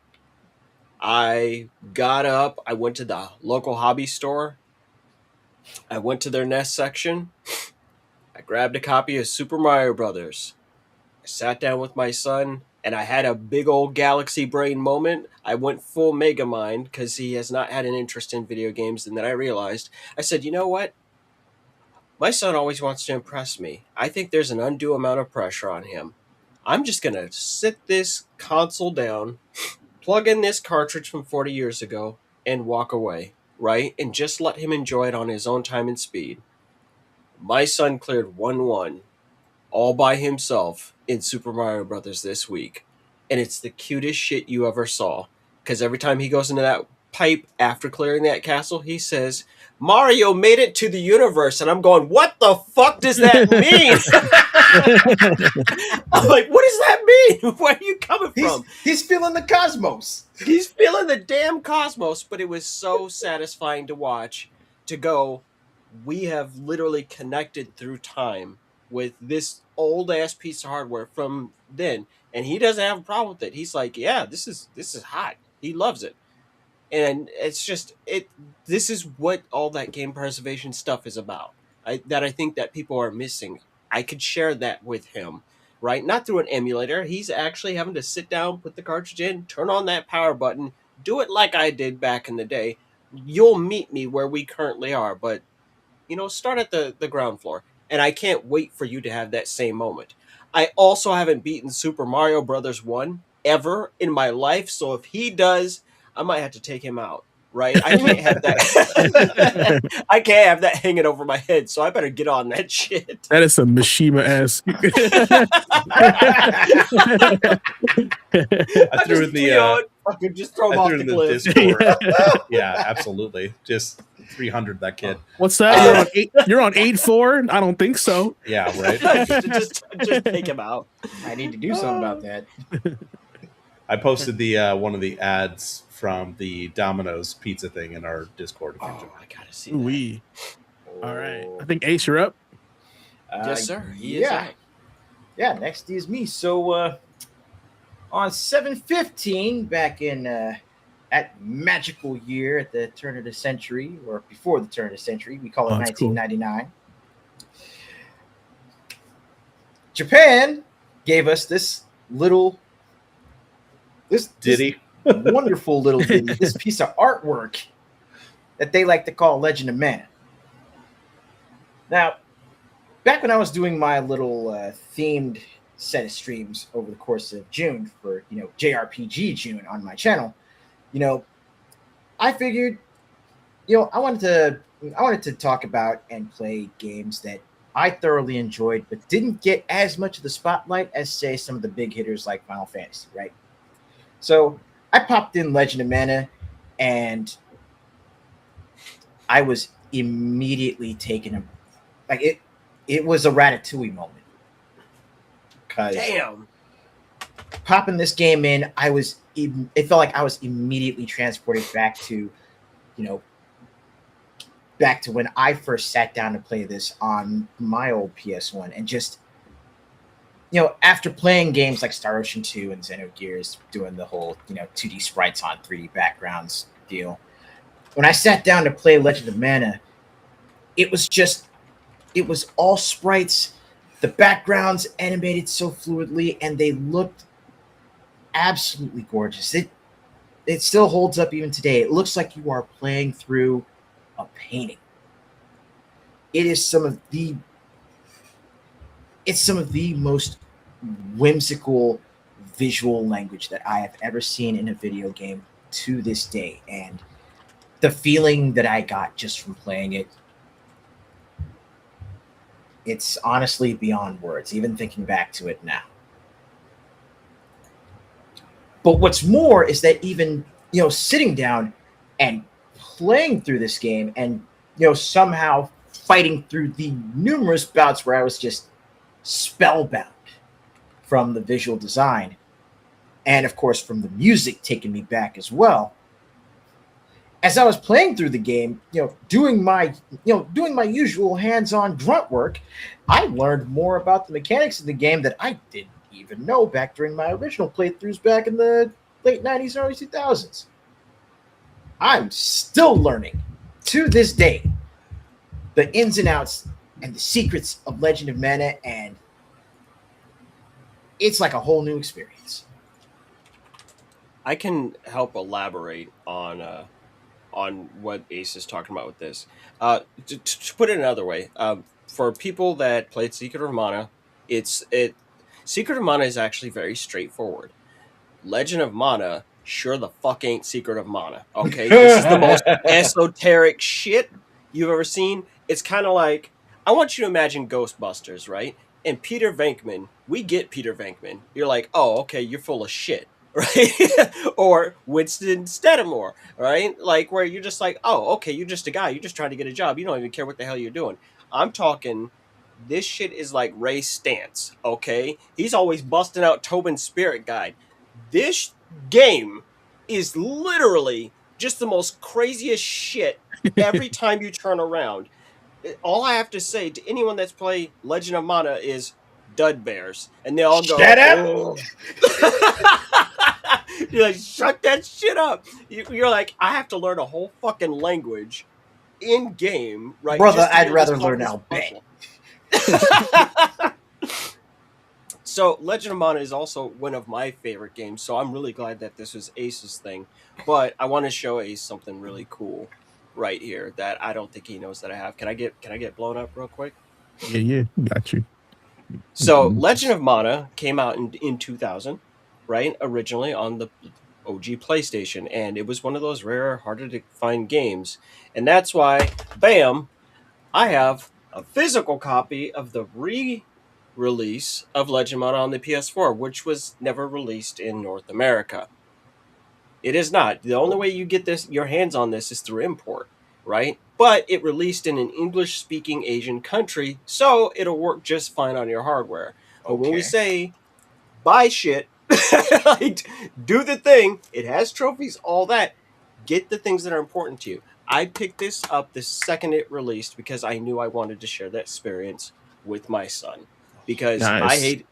I got up, I went to the local hobby store, I went to their NES section, I grabbed a copy of Super Mario Brothers. I sat down with my son, and I had a big old galaxy brain moment. I went full Mega Mind because he has not had an interest in video games. And then I realized, I said, you know what? My son always wants to impress me. I think there's an undue amount of pressure on him. I'm just going to sit this console down, plug in this cartridge from 40 years ago, and walk away, right? And just let him enjoy it on his own time and speed. My son cleared 1-1. All by himself in Super Mario Brothers this week. And it's the cutest shit you ever saw. Because every time he goes into that pipe after clearing that castle, he says, Mario made it to the universe. And I'm going, what the fuck does that mean? I'm like, what does that mean? Where are you coming from? He's feeling the cosmos. He's feeling the damn cosmos. But it was so satisfying to watch, to go, we have literally connected through time with this old ass piece of hardware from then, and he doesn't have a problem with it. He's like, yeah, this is hot. He loves it. And it's just this is what all that game preservation stuff is about. I think that people are missing. I could share that with him, right? Not through an emulator. He's actually having to sit down, put the cartridge in, turn on that power button, do it like I did back in the day. You'll meet me where we currently are, but start at the ground floor. And I can't wait for you to have that same moment. I also haven't beaten Super Mario Brothers 1 ever in my life, so if he does, I might have to take him out, right? I can't have that. I can't have that hanging over my head, so I better get on that shit. That is some Mishima-esque. I threw in the fucking just throw him off the cliff. Discord. Yeah, absolutely. Just 300 that kid. What's that? You're on 8-4? I don't think so. Yeah, right. just take him out. I need to do something about that. I posted the one of the ads from the Domino's pizza thing in our Discord. I gotta see that. All right. I think Ace, you're up. Yes, sir. He is up. Yeah, next is me. So on 7/15, back in at magical year at the turn of the century, or before the turn of the century, we call it 1999. Cool. Japan gave us this ditty, wonderful little ditty, this piece of artwork that they like to call Legend of Mana. Now, back when I was doing my little themed set of streams over the course of June for JRPG June on my channel, I figured, I wanted to talk about and play games that I thoroughly enjoyed, but didn't get as much of the spotlight as, say, some of the big hitters like Final Fantasy, right? So I popped in Legend of Mana, and I was immediately taken like it. It was a Ratatouille moment because Damn. popping this game in, it felt like I was immediately transported back to, you know, back to when I first sat down to play this on my old PS1, and just, after playing games like Star Ocean 2 and Xenogears, doing the whole, 2D sprites on 3D backgrounds deal, when I sat down to play Legend of Mana, it was all sprites. The backgrounds animated so fluidly, and they looked absolutely gorgeous. It still holds up even today. It looks like you are playing through a painting. It is some of the most whimsical visual language that I have ever seen in a video game to this day. And the feeling that I got just from playing it, it's honestly beyond words, even thinking back to it now. But what's more is that even, sitting down and playing through this game, and, somehow fighting through the numerous bouts where I was just spellbound from the visual design, and of course from the music taking me back as well. As I was playing through the game, doing my usual hands-on grunt work, I learned more about the mechanics of the game that I didn't even know back during my original playthroughs back in the late 90s, early 2000s. I'm still learning to this day the ins and outs and the secrets of Legend of Mana, and it's like a whole new experience. I can help elaborate on what Ace is talking about with this. To put it another way, for people that played Secret of Mana, Secret of Mana is actually very straightforward. Legend of Mana sure the fuck ain't Secret of Mana. Okay, this is the most esoteric shit you've ever seen. It's kind of like, I want you to imagine Ghostbusters, right? And Peter Venkman, we get Peter Venkman. You're like, oh, okay, you're full of shit. Right? Or Winston Stedamore, right? Like, where you're just like, oh, okay, you're just a guy. You're just trying to get a job. You don't even care what the hell you're doing. I'm talking, this shit is like Ray Stantz, okay? He's always busting out Tobin's Spirit Guide. This game is literally just the most craziest shit every time you turn around. All I have to say to anyone that's played Legend of Mana is dud bears, and they all go, Shut up! oh. You're like, shut that shit up. You're like, I have to learn a whole fucking language in game, right? Brother, I'd rather learn Albanian. So Legend of Mana is also one of my favorite games, so I'm really glad that this was Ace's thing. But I want to show Ace something really cool right here that I don't think he knows that I have. Can I get blown up real quick? Yeah, got you. So Legend of Mana came out in 2000, right? Originally on the OG PlayStation, and it was one of those rare, harder to find games. And that's why, bam, I have a physical copy of the re-release of Legend of Mana on the PS4, which was never released in North America. It is not. The only way you get your hands on this is through import, right? But it released in an English-speaking Asian country, so it'll work just fine on your hardware. But when we say buy shit, like, do the thing, it has trophies, all that, get the things that are important to you. I picked this up the second it released because I knew I wanted to share that experience with my son. Because Nice.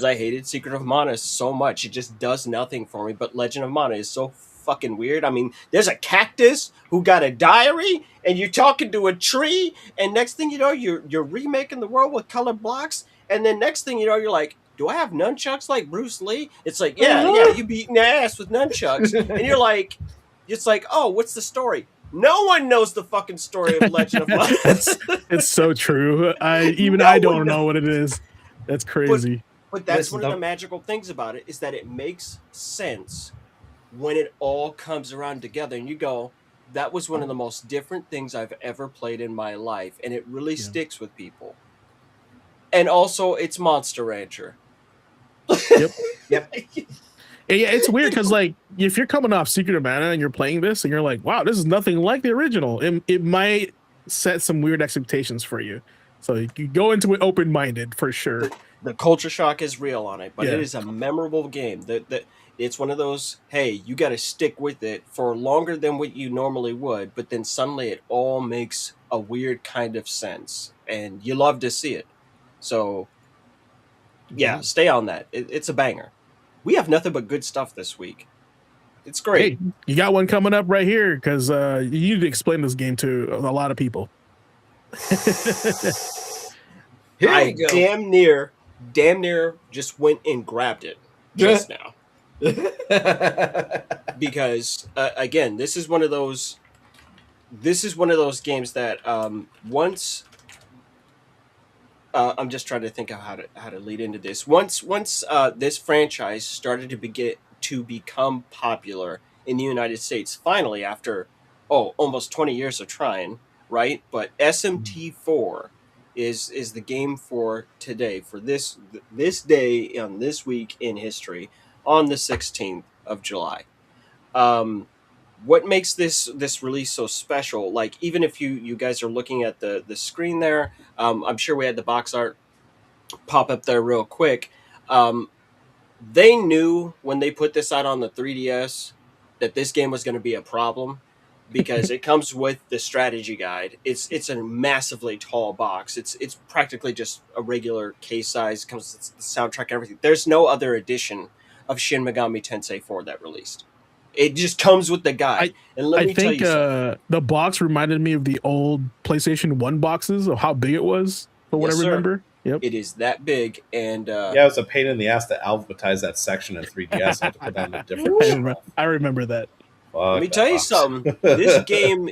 I hated Secret of Mana so much. It just does nothing for me. But Legend of Mana is so fucking weird. I mean, there's a cactus who got a diary, and you're talking to a tree, and next thing you know, you're remaking the world with colored blocks, and then next thing you know, you're like, do I have nunchucks like Bruce Lee? It's like, yeah, you beating ass with nunchucks. And you're like, it's like, oh, what's the story? No one knows the fucking story of Legend of Mana. It's so true. I don't know what it is. That's crazy. But that's one of the magical things about it, is that it makes sense when it all comes around together, and you go, that was one of the most different things I've ever played in my life, and it really sticks with people. And also, it's Monster Rancher. Yep. Yep. Yeah, it's weird because like if you're coming off Secret of Mana and you're playing this and you're like, wow, this is nothing like the original, it might set some weird expectations for you. So you go into it open minded for sure. The culture shock is real on it, but Yeah. it is a memorable game. That it's one of those, hey, you got to stick with it for longer than what you normally would, but then suddenly it all makes a weird kind of sense, and you love to see it. So yeah, stay on that. It's a banger. We have nothing but good stuff this week. It's great. Hey, you got one coming up right here because you need to explain this game to a lot of people. Here I we go. damn near just went and grabbed it just now. Because again, this is one of those games that once I'm just trying to think of how to lead into this. Once this franchise started to become popular in the United States, finally after almost 20 years of trying, right? But SMT4 is the game for today, for this day on this week in history, on the 16th of July. What makes this release so special? Like, even if you guys are looking at the screen there, I'm sure we had the box art pop up there real quick. They knew when they put this out on the 3DS that this game was going to be a problem because it comes with the strategy guide. It's a massively tall box. It's practically just a regular case size. It comes with the soundtrack and everything. There's no other edition of Shin Megami Tensei 4 that released. It just comes with the guide. And let me tell you something. The box reminded me of the old PlayStation 1 boxes of how big it was, for what Yes, I sir. remember. Yep. It is that big, and Yeah, it was a pain in the ass to alphabetize that section in 3DS. I had to put that on a different shelf. I remember that. Fuck let me that tell you box. something. This game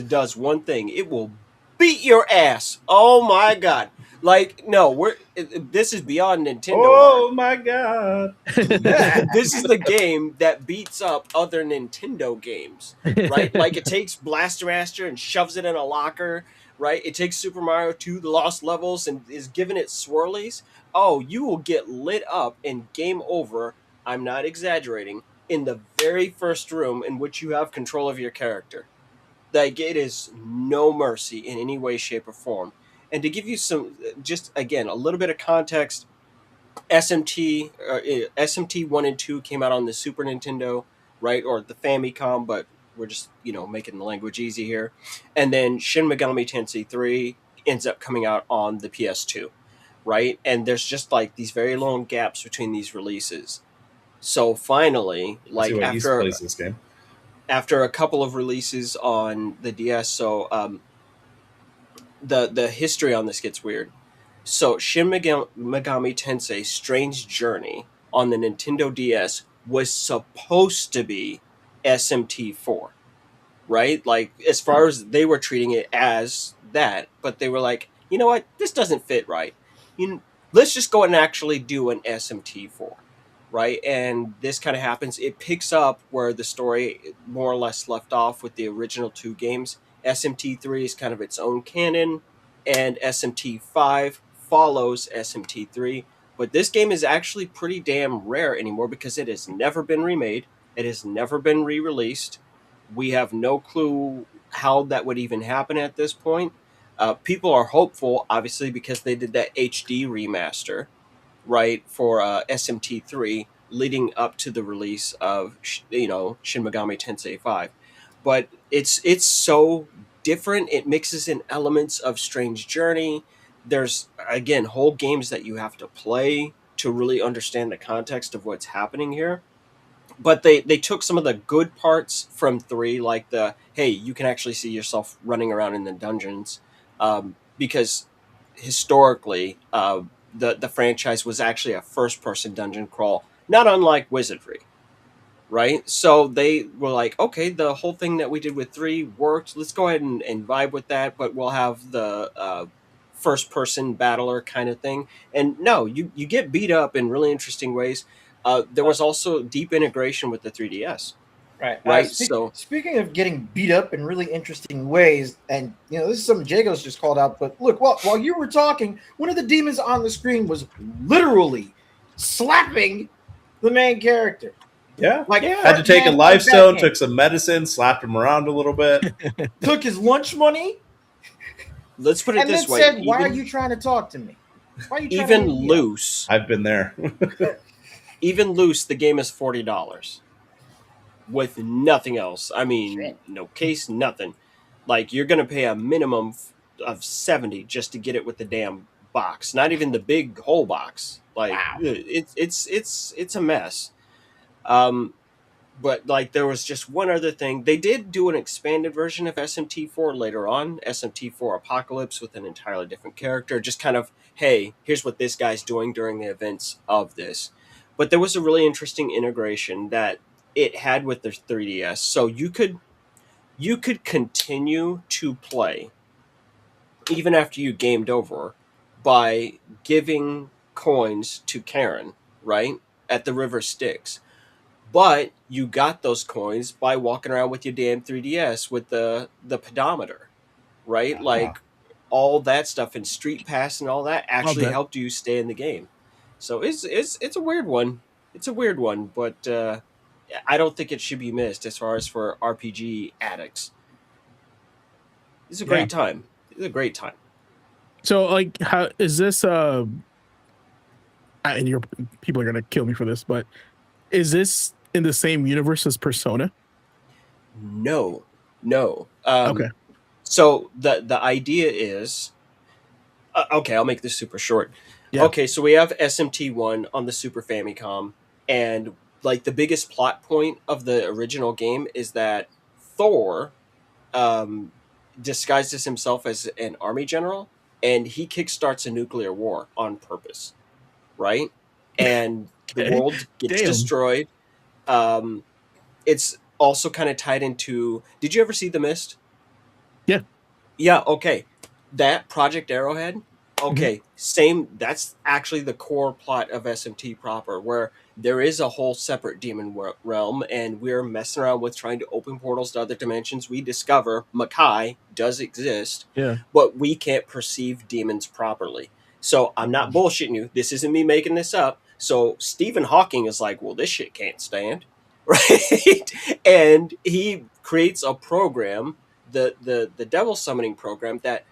does one thing. It will beat your ass. Oh my god! Like, no, this is beyond Nintendo. Oh my god! This is the game that beats up other Nintendo games, right? Like, it takes Blaster Master and shoves it in a locker, right? It takes Super Mario 2, The Lost Levels, and is giving it swirlies. Oh, you will get lit up and game over. I'm not exaggerating. In the very first room in which you have control of your character. Like, it is no mercy in any way, shape, or form. And to give you some, just again, a little bit of context, SMT 1 and 2 came out on the Super Nintendo, right? Or the Famicom, but we're just, making the language easy here. And then Shin Megami Tensei 3 ends up coming out on the PS2, right? And there's just like these very long gaps between these releases. So finally, like, plays this game. after a couple of releases on the DS, so the history on this gets weird. So Shin Megami Tensei Strange Journey on the Nintendo DS was supposed to be SMT4, right? Like, as far as they were treating it as that, but they were like, you know what, this doesn't fit right. Let's just go and actually do an SMT4. Right, and this kind of happens. It picks up where the story more or less left off with the original two games. SMT3 is kind of its own canon, and SMT5 follows SMT3. But this game is actually pretty damn rare anymore because it has never been remade. It has never been re-released. We have no clue how that would even happen at this point. People are hopeful, obviously, because they did that HD remaster, right, for SMT3 leading up to the release of Shin Megami Tensei 5. But it's so different. It mixes in elements of Strange Journey. There's, again, whole games that you have to play to really understand the context of what's happening here. But they took some of the good parts from 3, like the, hey, you can actually see yourself running around in the dungeons, because historically, the franchise was actually a first-person dungeon crawl, not unlike Wizardry, right? So they were like, okay, the whole thing that we did with 3 worked. Let's go ahead and vibe with that, but we'll have the first-person battler kind of thing. And no, you get beat up in really interesting ways. There was also deep integration with the 3DS. Right. right? So Speaking of getting beat up in really interesting ways, and this is something Jagos just called out. But look, while you were talking, one of the demons on the screen was literally slapping the main character, Yeah. like Had to front take a hand life and stone, backhand. took some medicine, slapped him around a little bit. Took his lunch money, let's put it and then this way: said, "Why are you trying to talk to me? Why are you trying to even hit me up?" loose, I've been there. even loose, the game is $40 with nothing else. I mean, Shit. no case, nothing. Like you're gonna pay a minimum of 70 just to get it with the damn box, not even the big whole box. Like Wow. it's a mess. Um, but like there was just one other thing. They did do an expanded version of SMT4 later on, SMT4 Apocalypse, with an entirely different character. Just kind of, hey, here's what this guy's doing during the events of this. But there was a really interesting integration that it had with the 3DS. So you could continue to play even after you gamed over by giving coins to Karen, right? At the River Styx. But you got those coins by walking around with your damn 3DS with the pedometer, right? Uh-huh. Like all that stuff and Street Pass and all that Love actually that. helped you stay in the game. So it's a weird one. It's a weird one, but I don't think it should be missed as far as for RPG addicts. It's a Yeah. great time. It's a great time. So, like, how is this? And your people are gonna kill me for this, but is this in the same universe as Persona? No, no. Okay. So the idea is okay. I'll make this super short. Yeah. Okay, so we have SMT1 on the Super Famicom, and like the biggest plot point of the original game is that Thor um, disguises himself as an army general, and he kickstarts a nuclear war on purpose, right? And the Okay. world gets Damn. destroyed. Um, it's also kind of tied into. Did you ever see The Mist? Yeah. Yeah, okay. That Project Arrowhead, okay, same. That's actually the core plot of SMT proper, where there is a whole separate demon realm, and we're messing around with trying to open portals to other dimensions. We discover Makai does exist, Yeah. but we can't perceive demons properly. So I'm not bullshitting you. This isn't me making this up. So Stephen Hawking is like, well, this shit can't stand. Right? And he creates a program, the devil summoning program, that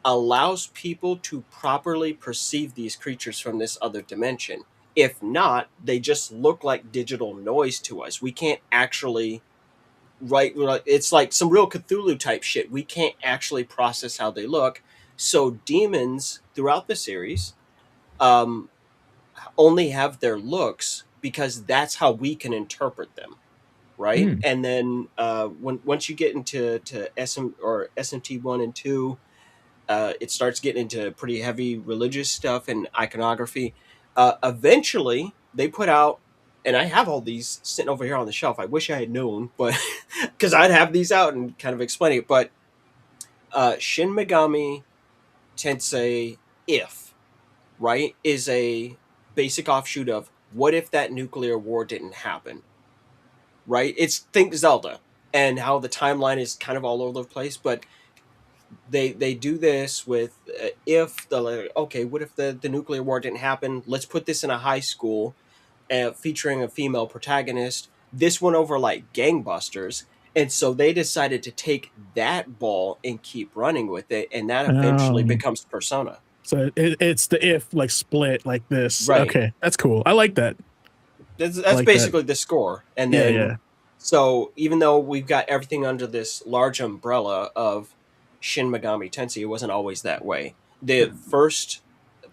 allows people to properly perceive these creatures from this other dimension. If not, they just look like digital noise to us. We can't actually it's like some real Cthulhu type shit. We can't actually process how they look. So demons throughout the series um, only have their looks because that's how we can interpret them, right? Mm. And then once you get into SMT 1 and 2, it starts getting into pretty heavy religious stuff and iconography. Eventually, they put out, and I have all these sitting over here on the shelf. I wish I had known, but because I'd have these out and kind of explain it. But Shin Megami Tensei If, right, is a basic offshoot of what if that nuclear war didn't happen, right? It's think Zelda and how the timeline is kind of all over the place, but they do this with if the okay, what if the nuclear war didn't happen? Let's put this in a high school featuring a female protagonist. This went over like gangbusters, and so they decided to take that ball and keep running with it, and that eventually Um, becomes Persona. so it's the if like split like this. Right. Okay, that's cool. I like that. That's I like that. basically the score, and Yeah, then yeah. so even though we've got everything under this large umbrella of Shin Megami Tensei, it wasn't always that way. The first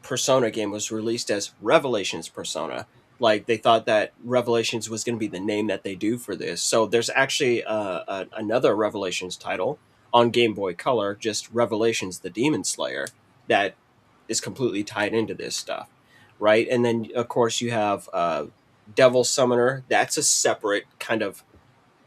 Persona game was released as Revelations Persona. Like they thought that Revelations was going to be the name that they do for this. So there's actually another Revelations title on Game Boy Color, just Revelations: The Demon Slayer, that is completely tied into this stuff, right? And then of course you have Devil Summoner. That's a separate kind of,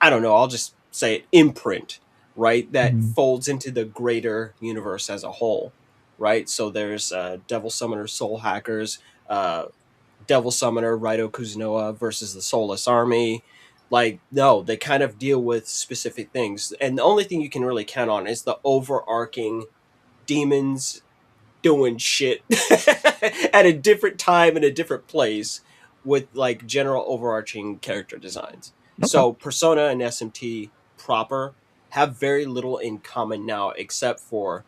I don't know, I'll just say it, imprint, right? That Mhm. folds into the greater universe as a whole, right? So there's Devil Summoner Soul Hackers, Devil Summoner Raito Kuzunoa versus the Soulless Army. Like, no, they kind of deal with specific things. And the only thing you can really count on is the overarching demons doing shit at a different time in a different place with like general overarching character designs. Okay. So Persona and SMT proper have very little in common now, except for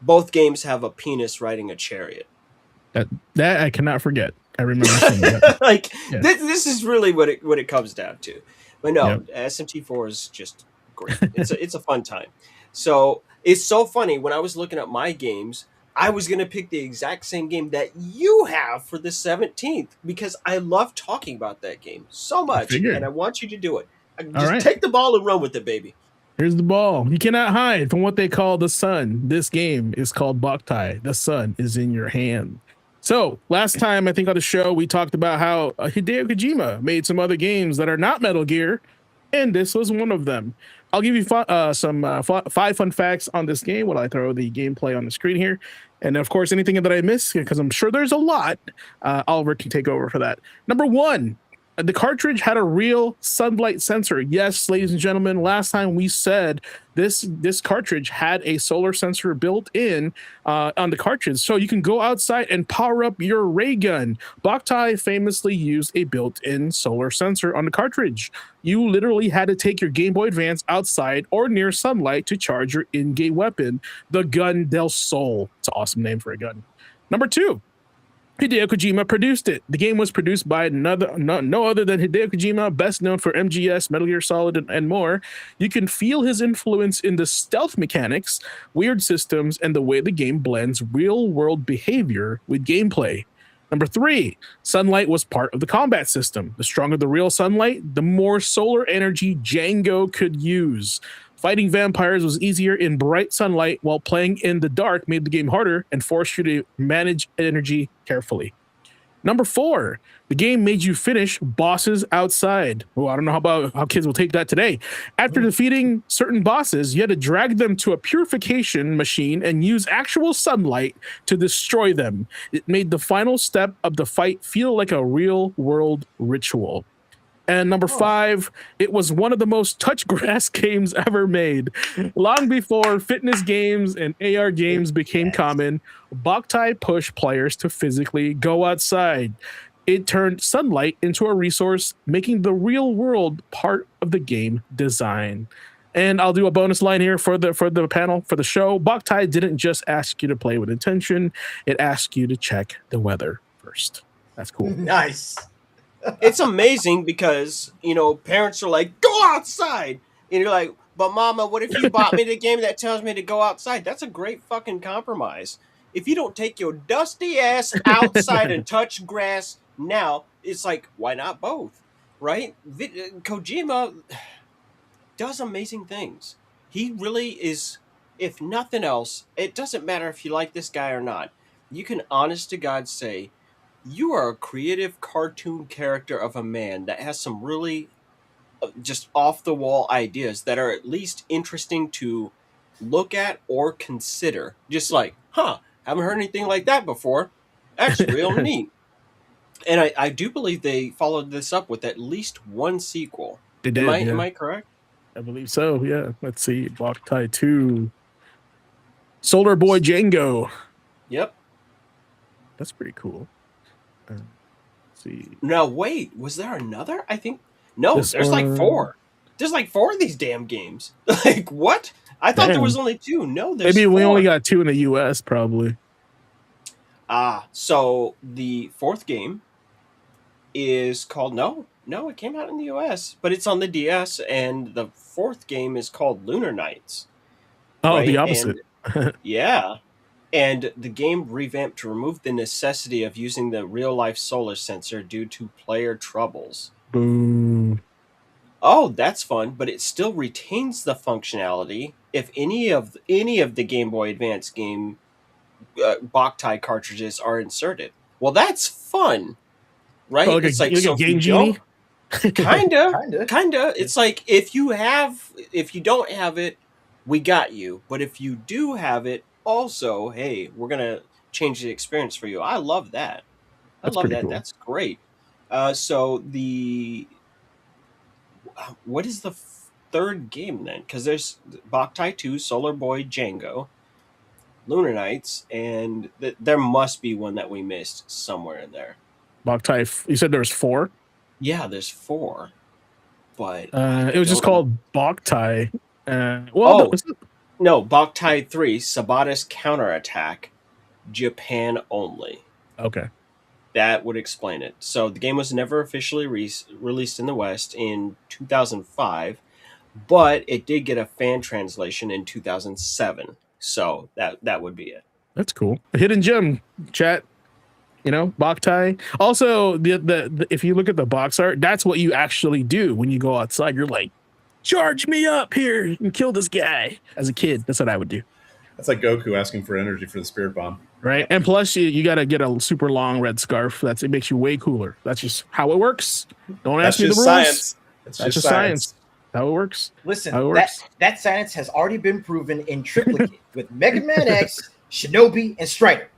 both games have a penis riding a chariot. That I cannot forget. I remember seeing that. Like Yeah. this is really what it comes down to. But no, Yep. SMT4 is just great. It's a fun time. So it's so funny when I was looking at my games, I was gonna pick the exact same game that you have for the 17th because I love talking about that game so much, figured. and I want you to do it. All Just right. take the ball and run with it, baby. Here's the ball. You cannot hide from what they call the sun. This game is called Boktai. The sun is in your hand. So last time, I think on the show, we talked about how Hideo Kojima made some other games that are not Metal Gear, and this was one of them. I'll give you some 5 fun facts on this game while I throw the gameplay on the screen here. And of course, anything that I miss, because I'm sure there's a lot, Oliver can take over for that. Number 1, the cartridge had a real sunlight sensor. Yes, ladies and gentlemen, last time we said this cartridge had a solar sensor built in on the cartridge, so you can go outside and power up your ray gun. Boktai famously used a built-in solar sensor on the cartridge. You literally had to take your Game Boy Advance outside or near sunlight to charge your in-game weapon, the Gun del Sol. It's an awesome name for a gun. Number 2, Hideo Kojima produced it. The game was produced by no other than Hideo Kojima, best known for MGS, Metal Gear Solid, and more. You can feel his influence in the stealth mechanics, weird systems, and the way the game blends real-world behavior with gameplay. Number 3, sunlight was part of the combat system. The stronger the real sunlight, the more solar energy Django could use. Fighting vampires was easier in bright sunlight, while playing in the dark made the game harder and forced you to manage energy carefully. Number 4, the game made you finish bosses outside. Oh, I don't know how kids will take that today. After defeating certain bosses, you had to drag them to a purification machine and use actual sunlight to destroy them. It made the final step of the fight feel like a real-world ritual. And number 5, it was one of the most touch grass games ever made. Long before fitness games and AR games became common, Boktai pushed players to physically go outside. It turned sunlight into a resource, making the real world part of the game design. And I'll do a bonus line here for the panel, for the show. Boktai didn't just ask you to play with intention, it asked you to check the weather first. That's cool. Nice. It's amazing because, parents are like, go outside. And you're like, but mama, what if you bought me the game that tells me to go outside? That's a great fucking compromise. If you don't take your dusty ass outside and touch grass now, it's like, why not both? Right? Kojima does amazing things. He really is, if nothing else, it doesn't matter if you like this guy or not. You can honest to God say, you are a creative cartoon character of a man that has some really just off the wall ideas that are at least interesting to look at or consider. Just like, haven't heard anything like that before. That's real neat. And I do believe they followed this up with at least one sequel. They did, Am I correct? I believe so, yeah. Let's see. Boktai 2. Solar Boy Django. Yep. That's pretty cool. Let's see. Now, wait. Was there another? I think... No, This there's like one- 4. There's like 4 of these damn games. Like, what? I thought there was only 2. No, there's Maybe we 4. only got 2 in the US, probably. So the 4th game is called... No, it came out in the US, but it's on the DS, and the 4th game is called Lunar Nights. Oh, right? the opposite. Yeah. And the game revamped to remove the necessity of using the real-life solar sensor due to player troubles. Boom. Oh, that's fun, but it still retains the functionality if any of the Game Boy Advance game Boktai cartridges are inserted. Well, that's fun, right? Oh, It's like a so Game if you Genie? Kinda. It's like if you don't have it, we got you. But if you do have it, also, hey, we're gonna change the experience for you. I love that. That's pretty cool. That's great. So the what is the third game then? Because there's Boktai 2, Solar Boy, Django, Lunar Knights, and there must be one that we missed somewhere in there. Boktai, you said there was 4? Yeah, there's 4. But it was just don't know. called Boktai. No, Boktai 3, Sabatis Counterattack, Japan only. Okay. That would explain it. So the game was never officially released in the West in 2005, but it did get a fan translation in 2007. So that would be it. That's cool. A hidden gem, chat. Boktai. Also, the if you look at the box art, that's what you actually do when you go outside. You're like, charge me up here and kill this guy. As a kid, that's what I would do. That's like Goku asking for energy for the spirit bomb. Right. And plus you got to get a super long red scarf. It makes you way cooler. That's just how it works. Don't ask me the rules. Science. That's just science. How it works. Listen, how it works. That science has already been proven in triplicate with Mega Man X, Shinobi, and Strider.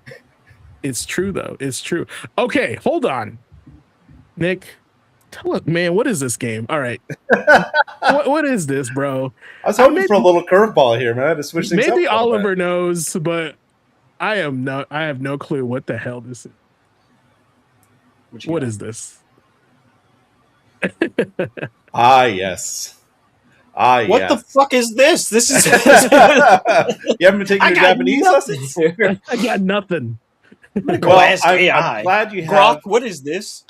It's true, though. It's true. Okay, hold on. Nick, tell us, man, what is this game? All right. what is this, bro? I was hoping for a little curveball here, man. To switch things maybe up Oliver knows, but I have no clue what the hell this is. What is this? Yes. What the fuck is this? This is You haven't been taking your Japanese lessons? I got nothing. I'm glad you have. Grok, what is this?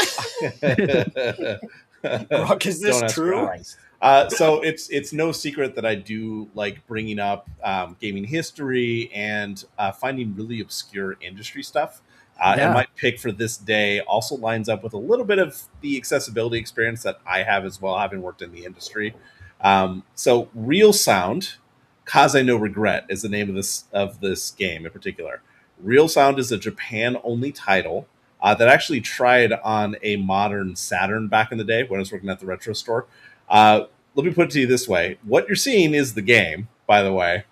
Grok, is this true? So it's no secret that I do like bringing up gaming history and finding really obscure industry stuff. And my pick for this day also lines up with a little bit of the accessibility experience that I have as well, having worked in the industry. So Real Sound, Kaze no Regret is the name of this game in particular. Real Sound is a Japan-only title that actually tried on a modern Saturn back in the day when I was working at the retro store. Let me put it to you this way. What you're seeing is the game, by the way,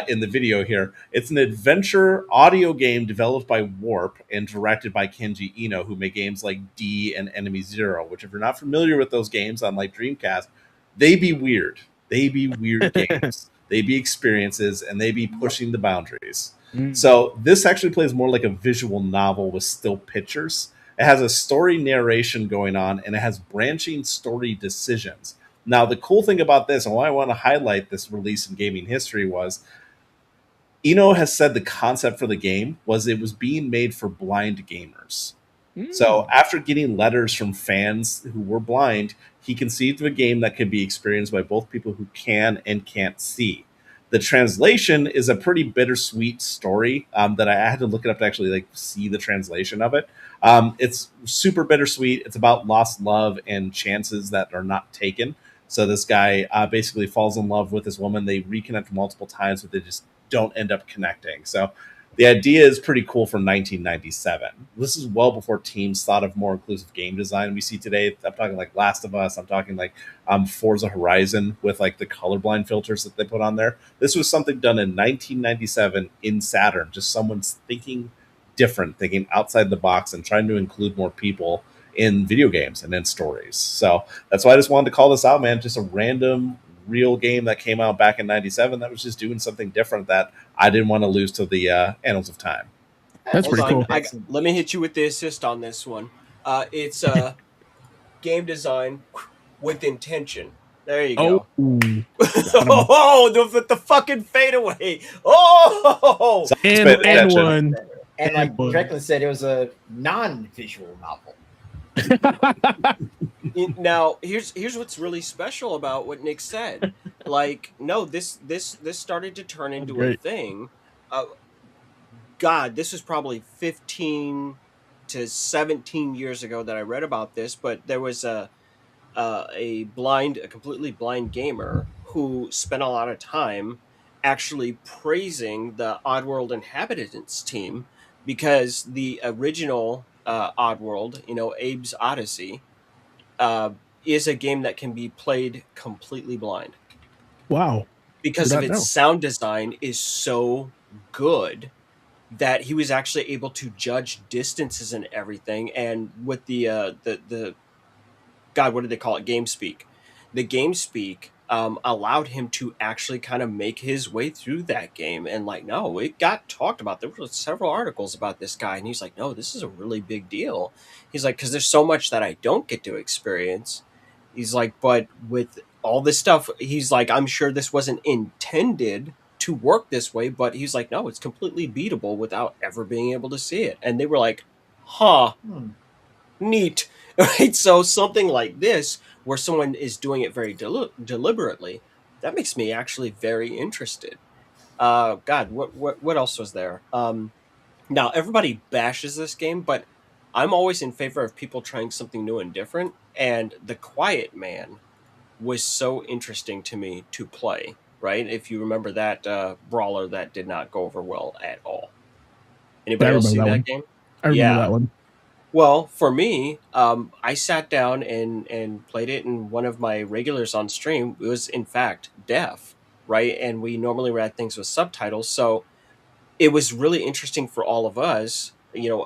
in the video here. It's an adventure audio game developed by Warp and directed by Kenji Eno, who made games like D and Enemy Zero, which if you're not familiar with those games on like Dreamcast, they be weird. They be weird games. They be experiences, and they be pushing the boundaries. So this actually plays more like a visual novel with still pictures. It has a story narration going on, and it has branching story decisions. Now, the cool thing about this, and why I want to highlight this release in gaming history, was Eno has said the concept for the game was it was being made for blind gamers. So after getting letters from fans who were blind, he conceived of a game that could be experienced by both people who can and can't see. The translation is a pretty bittersweet story that I had to look it up to actually like see the translation of it. It's super bittersweet. It's about lost love and chances that are not taken. So this guy basically falls in love with this woman. They reconnect multiple times, but they just don't end up connecting. So the idea is pretty cool from 1997. This is well before teams thought of more inclusive game design we see today. I'm talking like Last of Us. I'm talking like Forza Horizon with like the colorblind filters that they put on there. This was something done in 1997 in Saturn. Just someone's thinking different, thinking outside the box and trying to include more people in video games and in stories. So that's why I just wanted to call this out, man. Just a random real game that came out back in 97 that was just doing something different that I didn't want to lose to the annals of time. That's pretty cool. Let me hit you with the assist on this one. It's game design with intention. There you go. The fucking fadeaway. Oh, and one. And like Franklin said, it was a non-visual novel. Now, here's what's really special about what Nick said. Like, no, this started to turn into a thing. God, this was probably 15 to 17 years ago that I read about this, but there was a completely blind gamer who spent a lot of time actually praising the Oddworld Inhabitants team because the original Oddworld, Abe's Odyssey, is a game that can be played completely blind. Wow. Because of its sound design is so good that he was actually able to judge distances and everything. And with the God, what did they call it? GameSpeak. the game speak allowed him to actually kind of make his way through that game. And like, no, it got talked about. There were several articles about this guy, and he's like, no, this is a really big deal. He's like, because there's so much that I don't get to experience. He's like, but with all this stuff, he's like, I'm sure this wasn't intended to work this way, but he's like, no, it's completely beatable without ever being able to see it. And they were like, huh, Hmm. neat. Right? So something like this, where someone is doing it very deliberately, that makes me actually very interested. God, what else was there? Now everybody bashes this game, but I'm always in favor of people trying something new and different. And The Quiet Man was so interesting to me to play. Right? If you remember that brawler that did not go over well at all. I Anybody else remember see that that one. game? I remember Yeah. that one. Well, for me, I sat down and played it, and one of my regulars on stream was in fact deaf, right? And we normally read things with subtitles, so it was really interesting for all of us,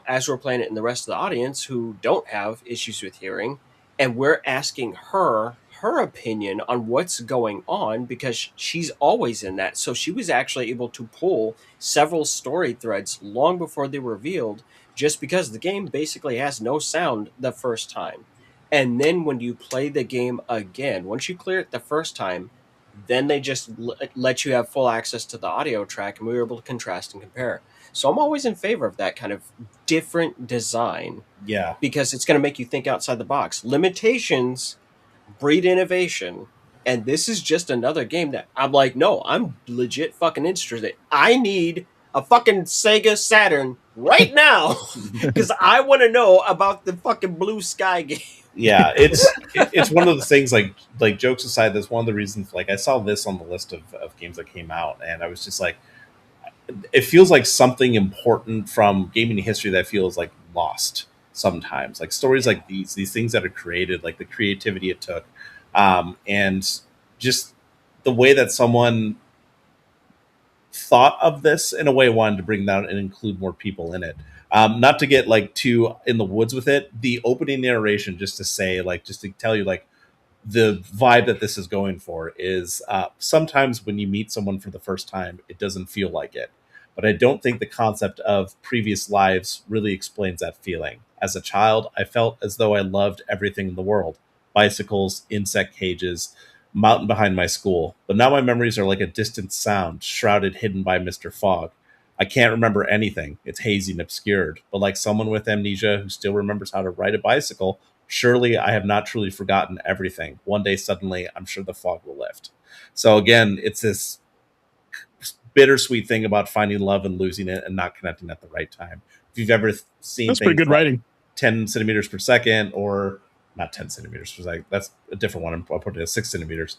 as we're playing it, and the rest of the audience who don't have issues with hearing, and we're asking her opinion on what's going on because she's always in that. So she was actually able to pull several story threads long before they were revealed, just because the game basically has no sound the first time. And then when you play the game again, once you clear it the first time, then they just let you have full access to the audio track, and we were able to contrast and compare. So I'm always in favor of that kind of different design Yeah. because it's going to make you think outside the box. Limitations breed innovation, and this is just another game that I'm like, no, I'm legit fucking interested. I need a fucking Sega Saturn right now because I want to know about the fucking Blue Sky game. Yeah, it's one of the things, like jokes aside, that's one of the reasons, like I saw this on the list of games that came out, and I was just like, it feels like something important from gaming history that feels like lost sometimes, like stories like these things that are created, like the creativity it took, and just the way that someone thought of this in a way, wanted to bring that and include more people in it. Not to get like too in the woods with it, the opening narration, just to say, like, just to tell you, like, the vibe that this is going for is, sometimes when you meet someone for the first time, it doesn't feel like it. But I don't think the concept of previous lives really explains that feeling. As a child, I felt as though I loved everything in the world: bicycles, insect cages, mountain behind my school. But now my memories are like a distant sound, shrouded, hidden by Mr. Fog. I can't remember anything. It's hazy and obscured. But like someone with amnesia who still remembers how to ride a bicycle, surely I have not truly forgotten everything. One day, suddenly, I'm sure the fog will lift. So again, it's this bittersweet thing about finding love and losing it and not connecting at the right time. If you've ever seen That's pretty things good like writing. 10 centimeters per second, or not 10 centimeters per second, that's a different one. I'll put it at 6 centimeters.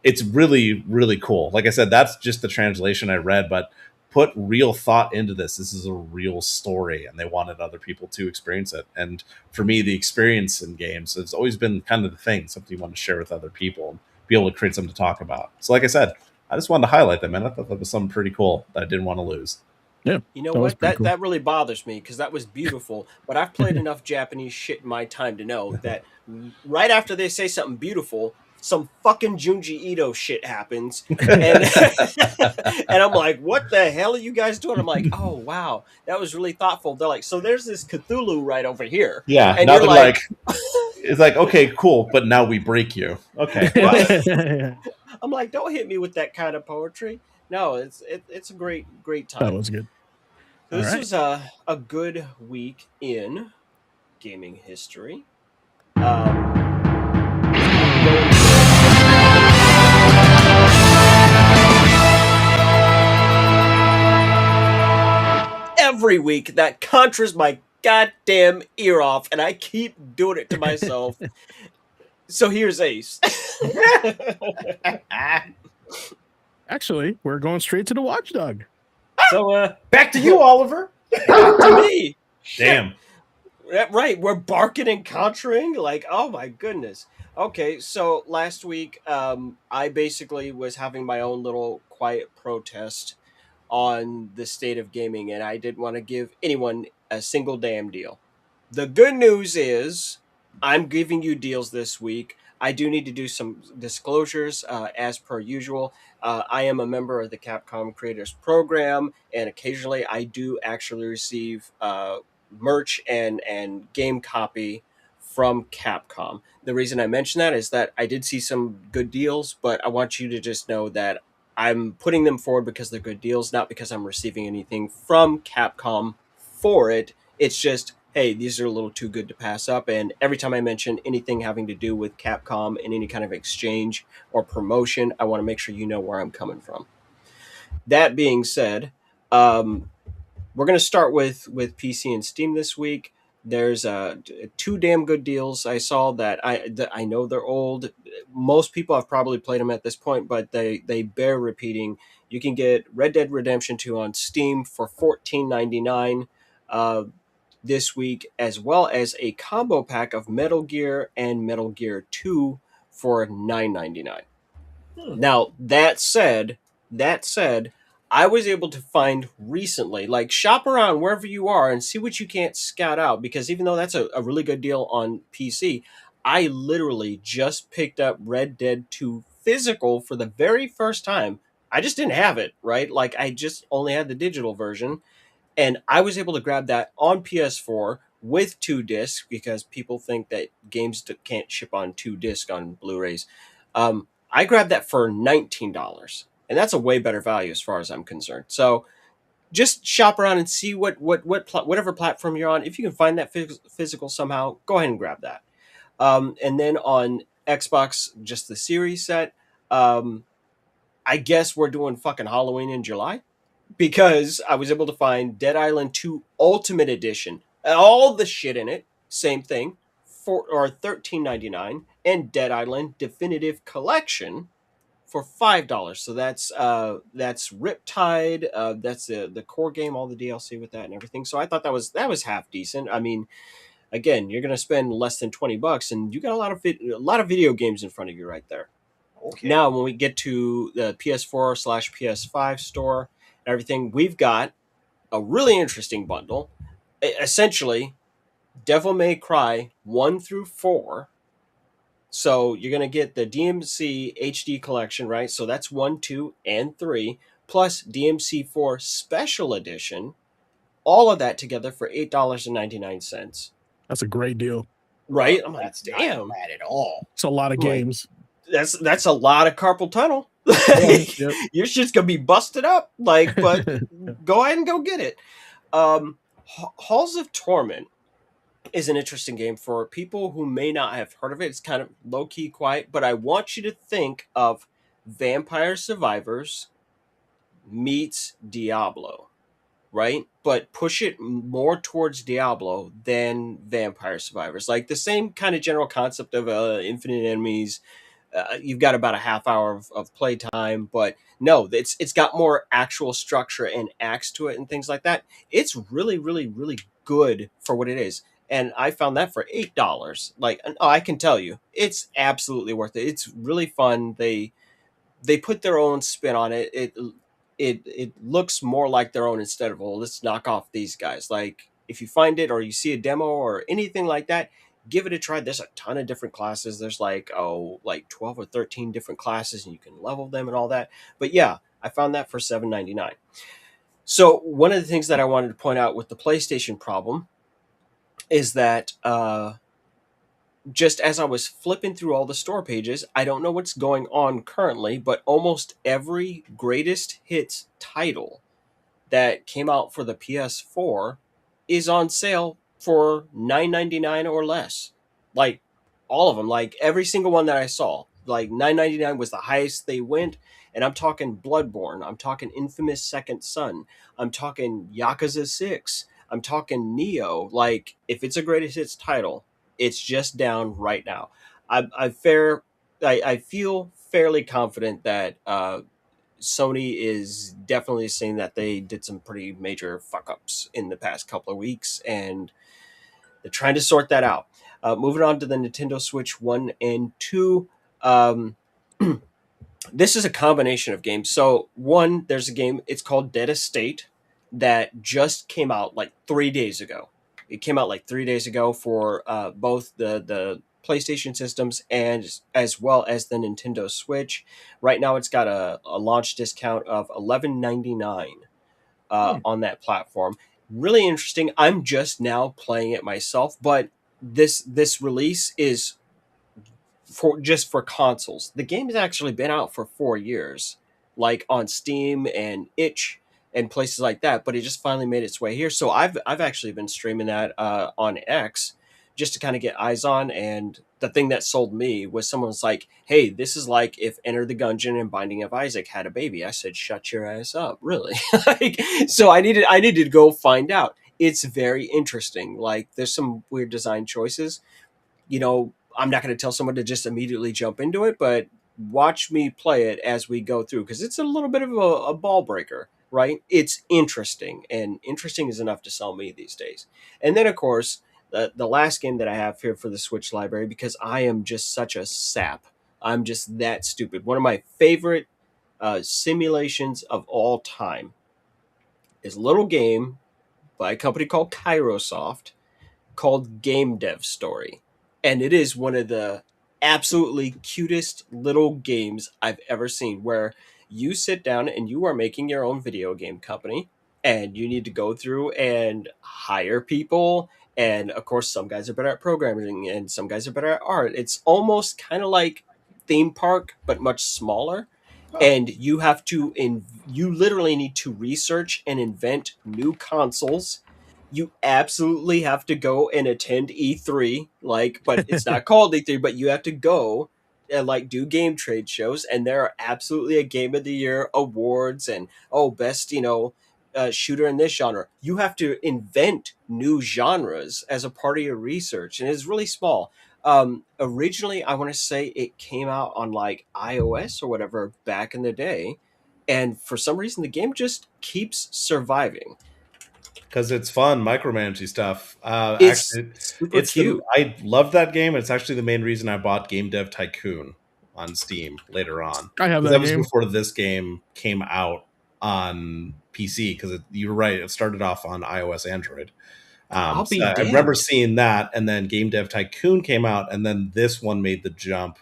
It's really, really cool. Like I said, that's just the translation I read, but put real thought into this. This is a real story, and they wanted other people to experience it. And for me, the experience in games has always been kind of the thing, something you want to share with other people and be able to create something to talk about. So, like I said, I just wanted to highlight that, man. I thought that was something pretty cool that I didn't want to lose. Yeah, You know that was what? pretty That cool. that really bothers me because that was beautiful. But I've played enough Japanese shit in my time to know that right after they say something beautiful, some fucking Junji Ito shit happens, and and I'm like, what the hell are you guys doing? I'm like, oh wow, that was really thoughtful. They're like, so there's this Cthulhu right over here, Yeah, and now you're they're like, like, it's like, okay, cool, but now we break you. Okay, well, That I'm like, don't hit me with that kind of poetry. No, it's a great time. was good. So All this right. was a good week in gaming history. Let's go ahead and go into every week. That contras my goddamn ear off, and I keep doing it to myself. So here's Ace. Actually, we're going straight to the Watchdog. So back to you, Oliver. To me. damn. Right, we're barking and contrang. Like, oh my goodness. Okay, so last week, I basically was having my own little quiet protest on the state of gaming, and I didn't want to give anyone a single damn deal. The good news is, I'm giving you deals this week. I do need to do some disclosures as per usual. I am a member of the Capcom Creators Program, and occasionally I do actually receive merch and game copy from Capcom. The reason I mention that is that I did see some good deals, but I want you to just know that I'm putting them forward because they're good deals, not because I'm receiving anything from Capcom for it. It's just, hey, these are a little too good to pass up. And every time I mention anything having to do with Capcom and any kind of exchange or promotion, I want to make sure you know where I'm coming from. That being said, we're going to start with PC and Steam this week. There's two damn good deals I saw that I know they're old. Most people have probably played them at this point, but they bear repeating. You can get Red Dead Redemption 2 on Steam for $14.99 this week, as well as a combo pack of Metal Gear and Metal Gear 2 for $9.99. Now, that said, I was able to find recently, like, shop around wherever you are and see what you can't scout out, because even though that's a really good deal on PC, I literally just picked up Red Dead 2 physical for the very first time. I just didn't have it, right? Like, I just only had the digital version, and I was able to grab that on PS4 with 2 discs, because people think that games can't ship on 2 disc on Blu-rays. I grabbed that for $19, and that's a way better value as far as I'm concerned. So just shop around and see whatever platform you're on. If you can find that physical somehow, go ahead and grab that. And then on Xbox, just the series set. I guess we're doing fucking Halloween in July, because I was able to find Dead Island 2 Ultimate Edition, all the shit in it, same thing, for or $13.99, and Dead Island Definitive Collection for $5. So that's Riptide, that's the core game, all the DLC with that and everything. So I thought that was half decent. I mean, again, you're gonna spend less than $20, and you got a lot of video games in front of you right there. Okay. Now, when we get to the PS4/PS5 store and everything, we've got a really interesting bundle. Essentially, Devil May Cry 1 through 4. So you're going to get the DMC HD collection, right? So that's 1, 2, and 3, plus DMC 4 Special Edition. All of that together for $8.99. That's a great deal. Right? Well, I'm like, that's damn. not bad at all. It's a lot of Like, games. That's a lot of carpal tunnel. Yep. Your shit's gonna be busted up. Like, but go ahead and go get it. Halls of Torment is an interesting game for people who may not have heard of it. It's kind of low key quiet, but I want you to think of Vampire Survivors meets Diablo, right? But push it more towards Diablo than Vampire Survivors. Like the same kind of general concept of infinite enemies. You've got about a half hour of playtime, but no, it's got more actual structure and acts to it and things like that. It's really, really, really good for what it is. And I found that for $8. Like, I can tell you, it's absolutely worth it. It's really fun. They put their own spin on it. It looks more like their own instead of, well, let's knock off these guys. Like, if you find it or you see a demo or anything like that, give it a try. There's a ton of different classes. There's like 12 or 13 different classes, and you can level them and all that. But yeah, I found that for $7.99. So one of the things that I wanted to point out with the PlayStation problem is that just as I was flipping through all the store pages, I don't know what's going on currently, but almost every greatest hits title that came out for the PS4 is on sale for $9.99 or less. Like, all of them, like every single one that I saw, like $9.99 was the highest they went. And I'm talking Bloodborne, I'm talking Infamous Second Son, I'm talking Yakuza 6, I'm talking Neo. Like, if it's a greatest hits title, it's just down right now. I feel fairly confident that Sony is definitely saying that they did some pretty major fuck ups in the past couple of weeks, and they're trying to sort that out. Moving on to the Nintendo Switch 1 and 2. This is a combination of games. So, one, there's a game, it's called Dead Estate, that just came out like 3 days ago. It came out like 3 days ago for both the PlayStation systems and as well as the Nintendo Switch. Right now, it's got a launch discount of $11.99 on that platform. Really interesting. I'm just now playing it myself, but this release is for just for consoles. The game has actually been out for 4 years, like on Steam and Itch and places like that. But it just finally made its way here. So I've actually been streaming that on X just to kind of get eyes on. And the thing that sold me was someone's like, "Hey, this is like if Enter the Gungeon and Binding of Isaac had a baby." I said, "Shut your ass up, really?" Like, so I needed to go find out. It's very interesting. Like, there's some weird design choices. I'm not going to tell someone to just immediately jump into it, but watch me play it as we go through because it's a little bit of a ball breaker, right? It's interesting, and interesting is enough to sell me these days. And then, of course, the last game that I have here for the Switch library, because I am just such a sap. I'm just that stupid. One of my favorite simulations of all time is a little game by a company called Kairosoft called Game Dev Story. And it is one of the absolutely cutest little games I've ever seen where you sit down and you are making your own video game company and you need to go through and hire people. And of course, some guys are better at programming and some guys are better at art. It's almost kind of like theme park, but much smaller. And you literally need to research and invent new consoles. You absolutely have to go and attend E3, but it's not called E3, but you have to go and do game trade shows, and there are absolutely a Game of the Year awards and best shooter in this genre. You have to invent new genres as a part of your research, and it's really small. Originally, I want to say it came out on iOS or whatever back in the day, and for some reason the game just keeps surviving. Because it's fun, micromanaging stuff. It's Actually, super cute. I love that game. It's actually the main reason I bought Game Dev Tycoon on Steam later on. I have 'Cause that was game. before this game came out on PC. Because you're right, it started off on iOS, Android. I'll be I damned. remember seeing that, and then Game Dev Tycoon came out, and then this one made the jump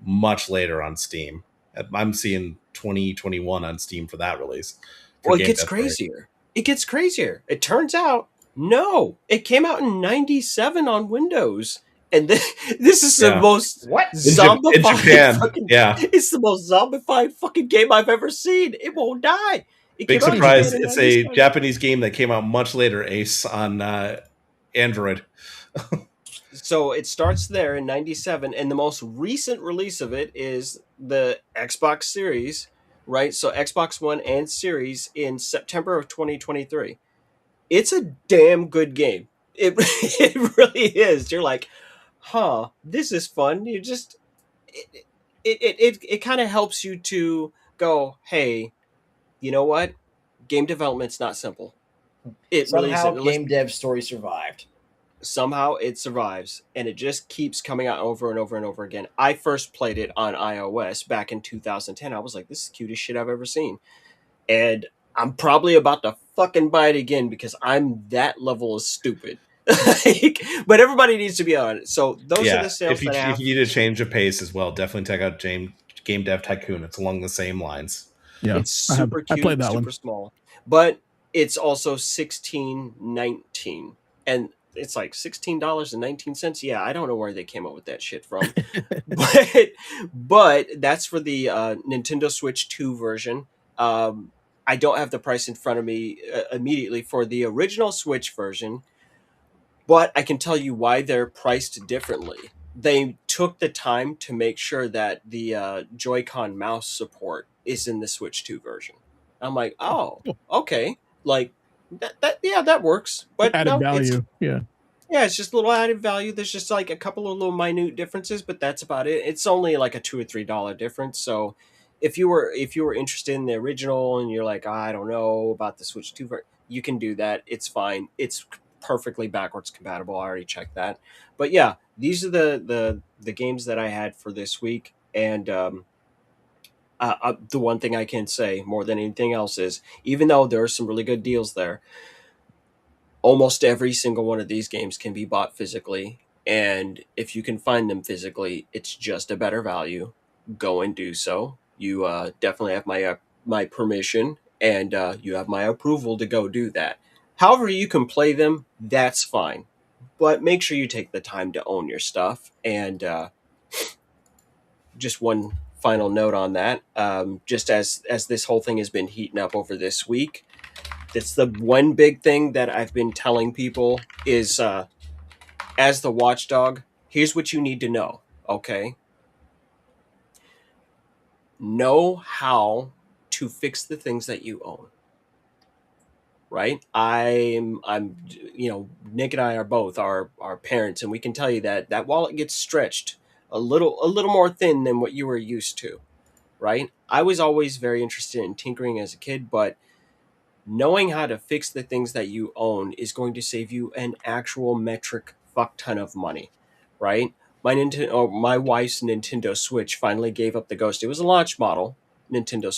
much later on Steam. I'm seeing 2021 on Steam for that release. For Well, it Game gets Dev Story. crazier. It gets crazier. It turns out, no, it came out in '97 on Windows, and this is the Yeah. most What? In zombified. Japan, fucking, yeah. it's the most zombified fucking game I've ever seen. It won't die. It Big came out in surprise. Japan in It's a 97. Japanese game that came out much later, Ace, on Android. So it starts there in '97, and the most recent release of it is the Xbox Series, right? So Xbox One and Series in September of 2023. It's a damn good game. It it really is. You're like, huh, this is fun. It kind of helps you to go, hey, you know what? Game development's not simple. It really Somehow, isn't. Game Dev Story survived. Somehow it survives, and it just keeps coming out over and over and over again. I first played it on iOS back in 2010. I was like, this is the cutest shit I've ever seen. And I'm probably about to fucking buy it again because I'm that level of stupid. But everybody needs to be on it. So those are the sales if you, that I have. if you need a change of pace as well, definitely check out Game Dev Tycoon. It's along the same lines. Yeah, It's super I cute, played that super one. small, but it's also $16.19, and it's like $16.19. Yeah, I don't know where they came up with that shit from, but that's for the Nintendo Switch 2 version. I don't have the price in front of me immediately for the original Switch version, but I can tell you why they're priced differently. They took the time to make sure that the Joy-Con mouse support is in the Switch 2 version. I'm like, oh, okay, like that works. But Added no, value. it's just a little added value. There's just like a couple of little minute differences, but that's about it. It's only like a $2 or $3 difference. So if you were interested in the original and you're like, I don't know about the Switch 2, you can do that. It's fine. It's perfectly backwards compatible. I already checked that. But yeah, these are the games that I had for this week. And the one thing I can say more than anything else is, even though there are some really good deals there, almost every single one of these games can be bought physically, And if you can find them physically, it's just a better value. Go and do so. You definitely have my permission, and you have my approval to go do that. However, you can play them. That's fine, but make sure you take the time to own your stuff. And just one final note on that. Just as this whole thing has been heating up over this week, that's the one big thing that I've been telling people is as the watchdog, here's what you need to know. Okay, know how to fix the things that you own. Right? I'm Nick and I are both our parents, and we can tell you that that wallet gets stretched a little more thin than what you were used to. Right? I was always very interested in tinkering as a kid, but knowing how to fix the things that you own is going to save you an actual metric fuck ton of money, right? My wife's Nintendo Switch finally gave up the ghost. It was a launch model Nintendo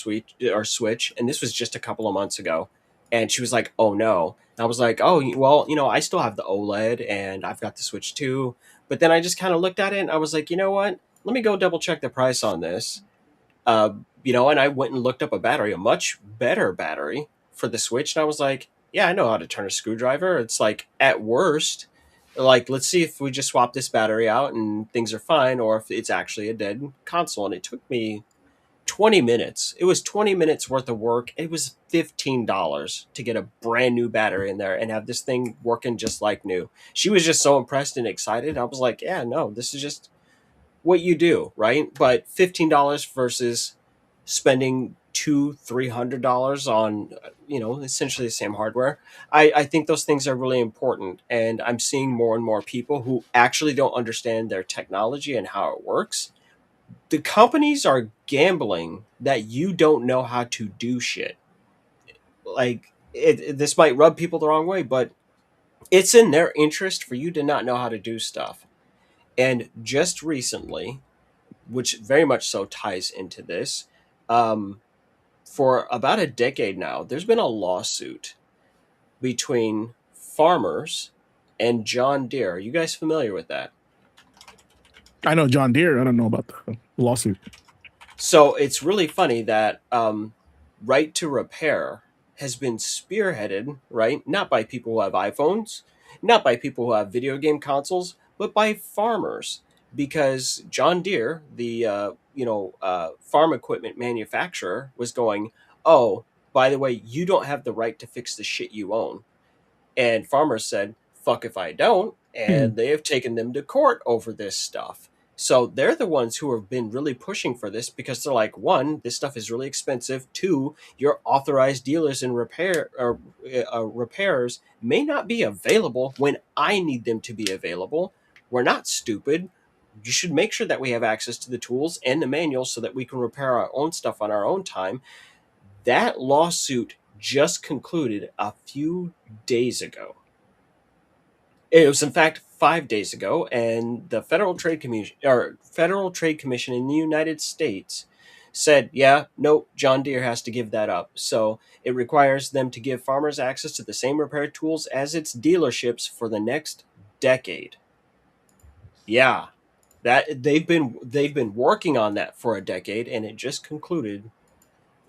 Switch, and this was just a couple of months ago. And she was like, "Oh no!" And I was like, "Oh well, I still have the OLED, and I've got the Switch too." But then I just kind of looked at it, and I was like, "You know what? Let me go double check the price on this." And I went and looked up a much better battery for the Switch, and I was like, yeah, I know how to turn a screwdriver. It's like, at worst, like, let's see if we just swap this battery out and things are fine, or if it's actually a dead console. And it took me 20 minutes. It was 20 minutes worth of work. It was $15 to get a brand new battery in there and have this thing working just like new. She was just so impressed and excited. I was like, yeah, no, this is just what you do, right? But $15 versus spending $200-300 on essentially the same hardware. I think those things are really important, and I'm seeing more and more people who actually don't understand their technology and how it works. The companies are gambling that you don't know how to do shit. Like this might rub people the wrong way, but it's in their interest for you to not know how to do stuff. And just recently, which very much so ties into this, um, for about a decade now, there's been a lawsuit between farmers and John Deere. Are you guys familiar with that? I know John Deere. I don't know about the lawsuit. So it's really funny that right to repair has been spearheaded, right? Not by people who have iPhones, not by people who have video game consoles, but by farmers. Because John Deere, the farm equipment manufacturer, was going, oh, by the way, you don't have the right to fix the shit you own. And farmers said, fuck if I don't. And they have taken them to court over this stuff. So they're the ones who have been really pushing for this because they're like, one, this stuff is really expensive. Two, your authorized dealers and repairers may not be available when I need them to be available. We're not stupid. You should make sure that we have access to the tools and the manuals so that we can repair our own stuff on our own time. That lawsuit just concluded a few days ago. It was, in fact, 5 days ago, and the Federal Trade Commission in the United States said, "Yeah, no, John Deere has to give that up." So it requires them to give farmers access to the same repair tools as its dealerships for the next decade. Yeah, that they've been working on that for a decade, and it just concluded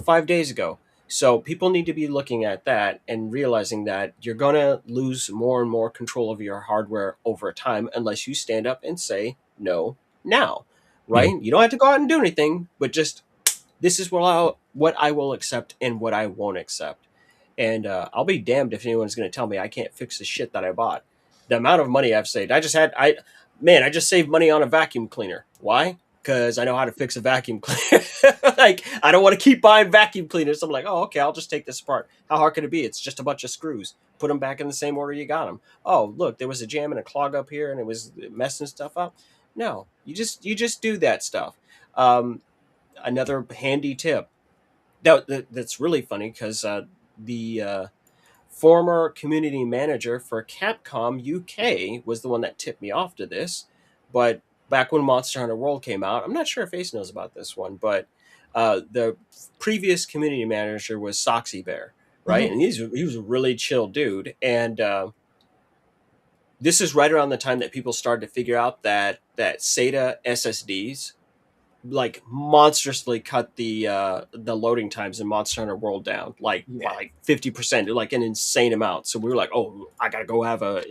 5 days ago. So people need to be looking at that and realizing that you're going to lose more and more control of your hardware over time unless you stand up and say no now, right? Yeah. You don't have to go out and do anything, but just this is what I will accept and what I won't accept. And I'll be damned if anyone's going to tell me I can't fix the shit that I bought. The amount of money I've saved, I just saved money on a vacuum cleaner. Why? Because I know how to fix a vacuum cleaner. Like, I don't want to keep buying vacuum cleaners. I'm like, oh, okay, I'll just take this apart. How hard can it be? It's just a bunch of screws. Put them back in the same order you got them. Oh, look, there was a jam and a clog up here, and it was messing stuff up. No, you just do that stuff. Another handy tip. That's really funny because the former community manager for Capcom UK was the one that tipped me off to this. But back when Monster Hunter World came out, I'm not sure if Ace knows about this one, but the previous community manager was Soxy Bear, right? And he was a really chill dude. And this is right around the time that people started to figure out that SATA SSDs like monstrously cut the loading times in Monster Hunter World down like 50%, like an insane amount. So we were like, oh, I gotta go have a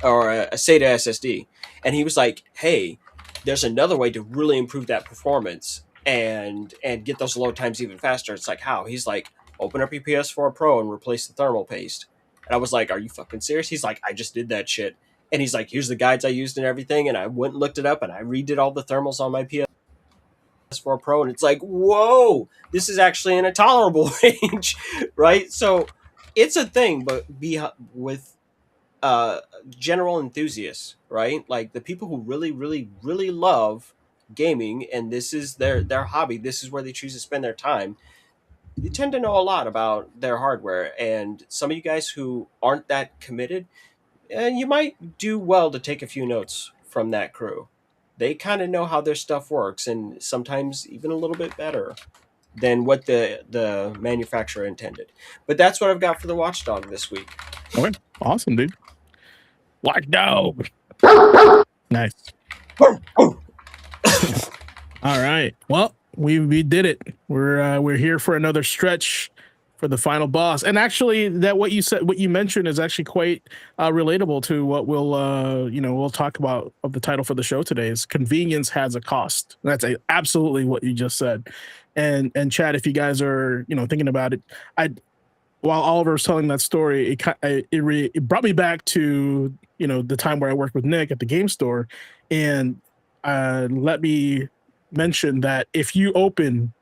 SATA SSD. And he was like, hey, there's another way to really improve that performance and get those load times even faster. It's like, how? He's like, open up your PS4 Pro and replace the thermal paste. And I was like, are you fucking serious? He's like, I just did that shit. And he's like, here's the guides I used and everything. And I went and looked it up and I redid all the thermals on my PS4 Pro. And it's like, whoa, this is actually in a tolerable range, right? So it's a thing, but with general enthusiasts, right? Like the people who really, really, really love gaming and this is their hobby, this is where they choose to spend their time. You tend to know a lot about their hardware, and some of you guys who aren't that committed, you might do well to take a few notes from that crew. They kind of know how their stuff works, and sometimes even a little bit better than what the manufacturer intended. But that's what I've got for the Watchdog this week. Okay, awesome, dude. Watchdog. Nice. All right. Well, we did it. We're here for another stretch for the final boss. And actually, that what you mentioned is actually quite relatable to what we'll talk about of the title for the show today. Is convenience has a cost. That's absolutely what you just said. And Chad, if you guys are thinking about it, while Oliver was telling that story, it brought me back to the time where I worked with Nick at the game store, and let me mention that if you open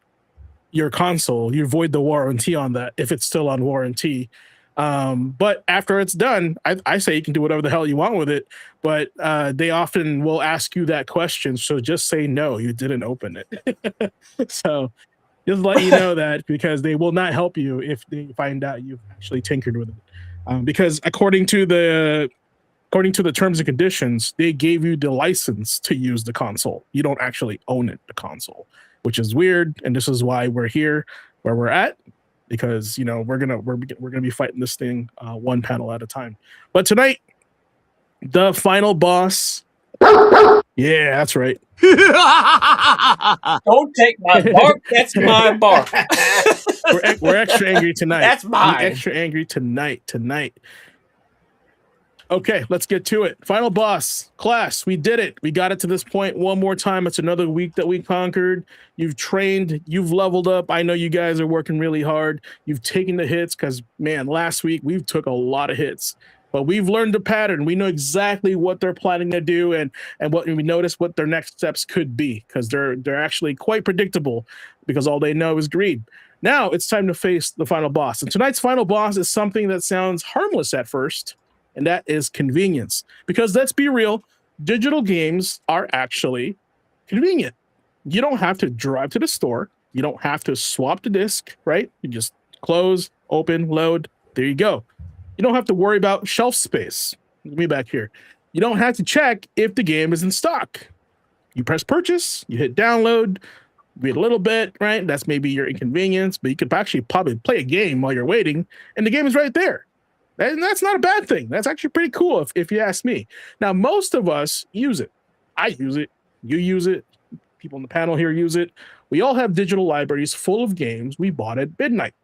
your console, you void the warranty on that if it's still on warranty. But after it's done, I say you can do whatever the hell you want with it. But they often will ask you that question, so just say no, you didn't open it. So just let you know that, because they will not help you if they find out you've actually tinkered with it. Because according to the terms and conditions, they gave you the license to use the console. You don't actually own it, the console, which is weird. And this is why we're here where we're at, because we're gonna be fighting this thing one panel at a time. But tonight, the final boss. Yeah, that's right. Don't take my bark. That's my bark. We're extra angry tonight. That's mine. We're extra angry tonight. Okay, let's get to it. Final boss, class. We did it. We got it to this point one more time. It's another week that we conquered. You've trained. You've leveled up. I know you guys are working really hard. You've taken the hits because, man, last week we took a lot of hits. But we've learned the pattern. We know exactly what they're planning to do, and what we notice what their next steps could be, because they're actually quite predictable, because all they know is greed. Now it's time to face the final boss. And tonight's final boss is something that sounds harmless at first, and that is convenience. Because let's be real, digital games are actually convenient. You don't have to drive to the store. You don't have to swap the disc, right? You just close, open, load. There you go. You don't have to worry about shelf space. Let me back here. You don't have to check if the game is in stock. You press purchase, you hit download, wait a little bit, right? That's maybe your inconvenience, but you could actually probably play a game while you're waiting, and the game is right there. And that's not a bad thing. That's actually pretty cool if you ask me. Now, most of us use it. I use it. You use it. People on the panel here use it. We all have digital libraries full of games we bought at midnight,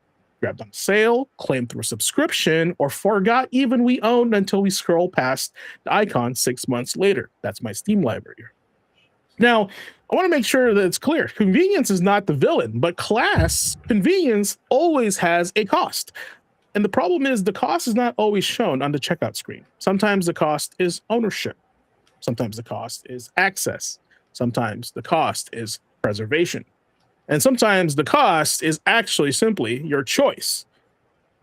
grabbed on sale, claimed through a subscription, or forgot even we owned until we scroll past the icon 6 months later. That's my Steam library. Now, I want to make sure that it's clear. Convenience is not the villain, but class convenience always has a cost. And the problem is the cost is not always shown on the checkout screen. Sometimes the cost is ownership. Sometimes the cost is access. Sometimes the cost is preservation. And sometimes the cost is actually simply your choice.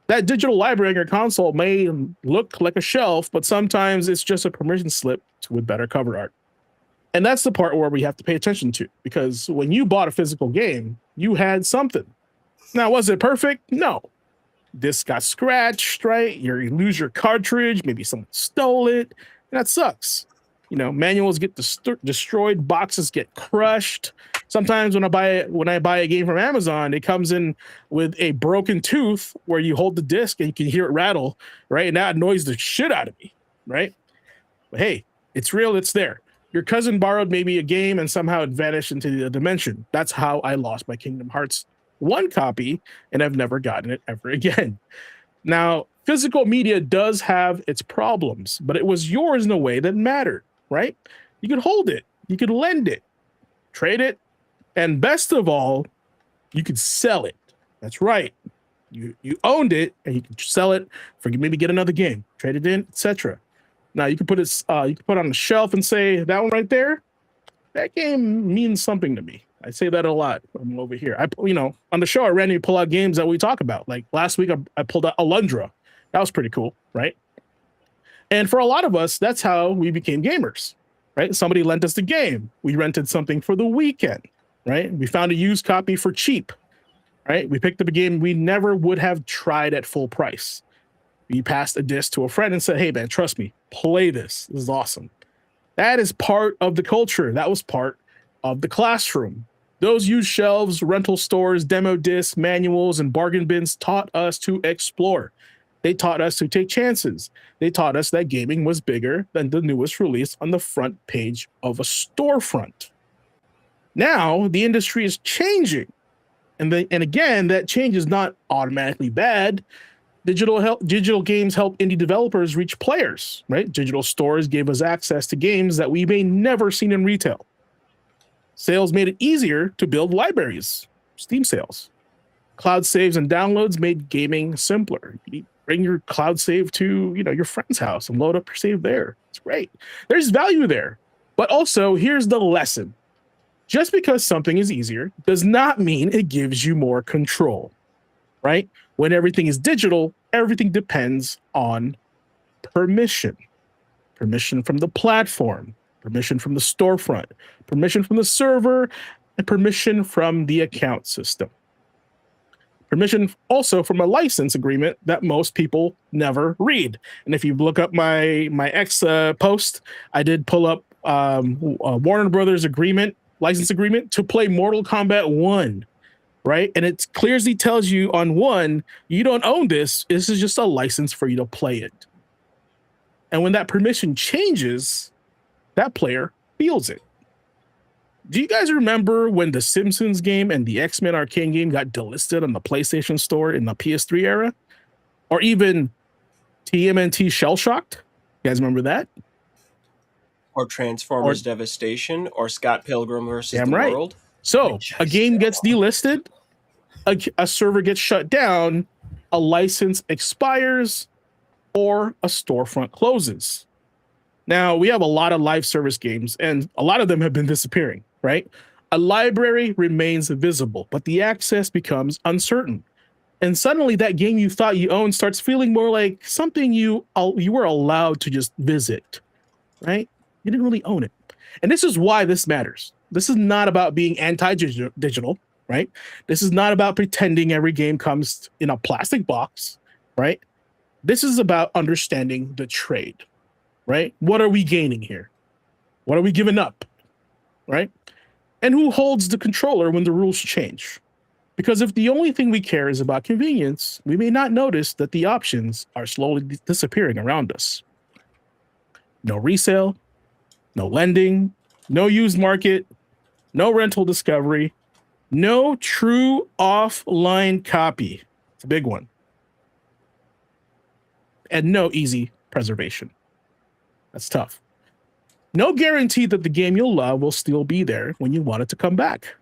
That digital library on your console may look like a shelf, but sometimes it's just a permission slip with better cover art. And that's the part where we have to pay attention to, because when you bought a physical game, you had something. Now, was it perfect? No. This got scratched, right? You lose your cartridge. Maybe someone stole it. And that sucks. Manuals get destroyed. Boxes get crushed. Sometimes when I buy a game from Amazon, it comes in with a broken tooth where you hold the disc and you can hear it rattle, right? And that annoys the shit out of me, right? But hey, it's real. It's there. Your cousin borrowed maybe a game and somehow it vanished into the dimension. That's how I lost my Kingdom Hearts 1 copy, and I've never gotten it ever again. Now, physical media does have its problems, but it was yours in a way that mattered, right? You could hold it, you could lend it, trade it, and best of all, you could sell it. That's right. You owned it, and you could sell it for maybe get another game, trade it in, etc. Now you can put it on the shelf and say that one right there, that game means something to me. I say that a lot. I'm over here. On the show, I randomly pull out games that we talk about. Like last week, I pulled out Alundra. That was pretty cool, right? And for a lot of us, that's how we became gamers, right? Somebody lent us the game. We rented something for the weekend, right? We found a used copy for cheap, right? We picked up a game we never would have tried at full price. We passed a disc to a friend and said, hey, man, trust me, play this. This is awesome. That is part of the culture. That was part of the classroom. Those used shelves, rental stores, demo discs, manuals, and bargain bins taught us to explore. They taught us to take chances. They taught us that gaming was bigger than the newest release on the front page of a storefront. Now, the industry is changing. And again, that change is not automatically bad. Digital games help indie developers reach players, right? Digital stores gave us access to games that we may never seen in retail. Sales made it easier to build libraries, Steam sales. Cloud saves and downloads made gaming simpler. You bring your cloud save to, your friend's house and load up your save there. It's great. There's value there. But also, here's the lesson. Just because something is easier does not mean it gives you more control, right? When everything is digital, everything depends on permission. Permission from the platform, permission from the storefront, permission from the server, and permission from the account system. Permission also from a license agreement that most people never read. And if you look up my X post, I did pull up Warner Brothers license agreement to play Mortal Kombat 1. Right? And it clearly tells you on 1, you don't own this. This is just a license for you to play it. And when that permission changes, that player feels it. Do you guys remember when the Simpsons game and the X-Men arcade game got delisted on the PlayStation Store in the PS3 era? Or even TMNT Shell Shocked? You guys remember that? Or Transformers Devastation, or Scott Pilgrim versus the World. So a game gets delisted, a server gets shut down, a license expires, or a storefront closes. Now, we have a lot of live service games, and a lot of them have been disappearing, right? A library remains visible, but the access becomes uncertain. And suddenly that game you thought you owned starts feeling more like something you were allowed to just visit, right? You didn't really own it. And this is why this matters. This is not about being anti-digital, right? This is not about pretending every game comes in a plastic box, right? This is about understanding the trade, right? What are we gaining here? What are we giving up, right? And who holds the controller when the rules change? Because if the only thing we care is about convenience, we may not notice that the options are slowly disappearing around us. No resale, no lending, no used market, no rental discovery, no true offline copy. It's a big one. And no easy preservation. That's tough. No guarantee that the game you'll love will still be there when you want it to come back.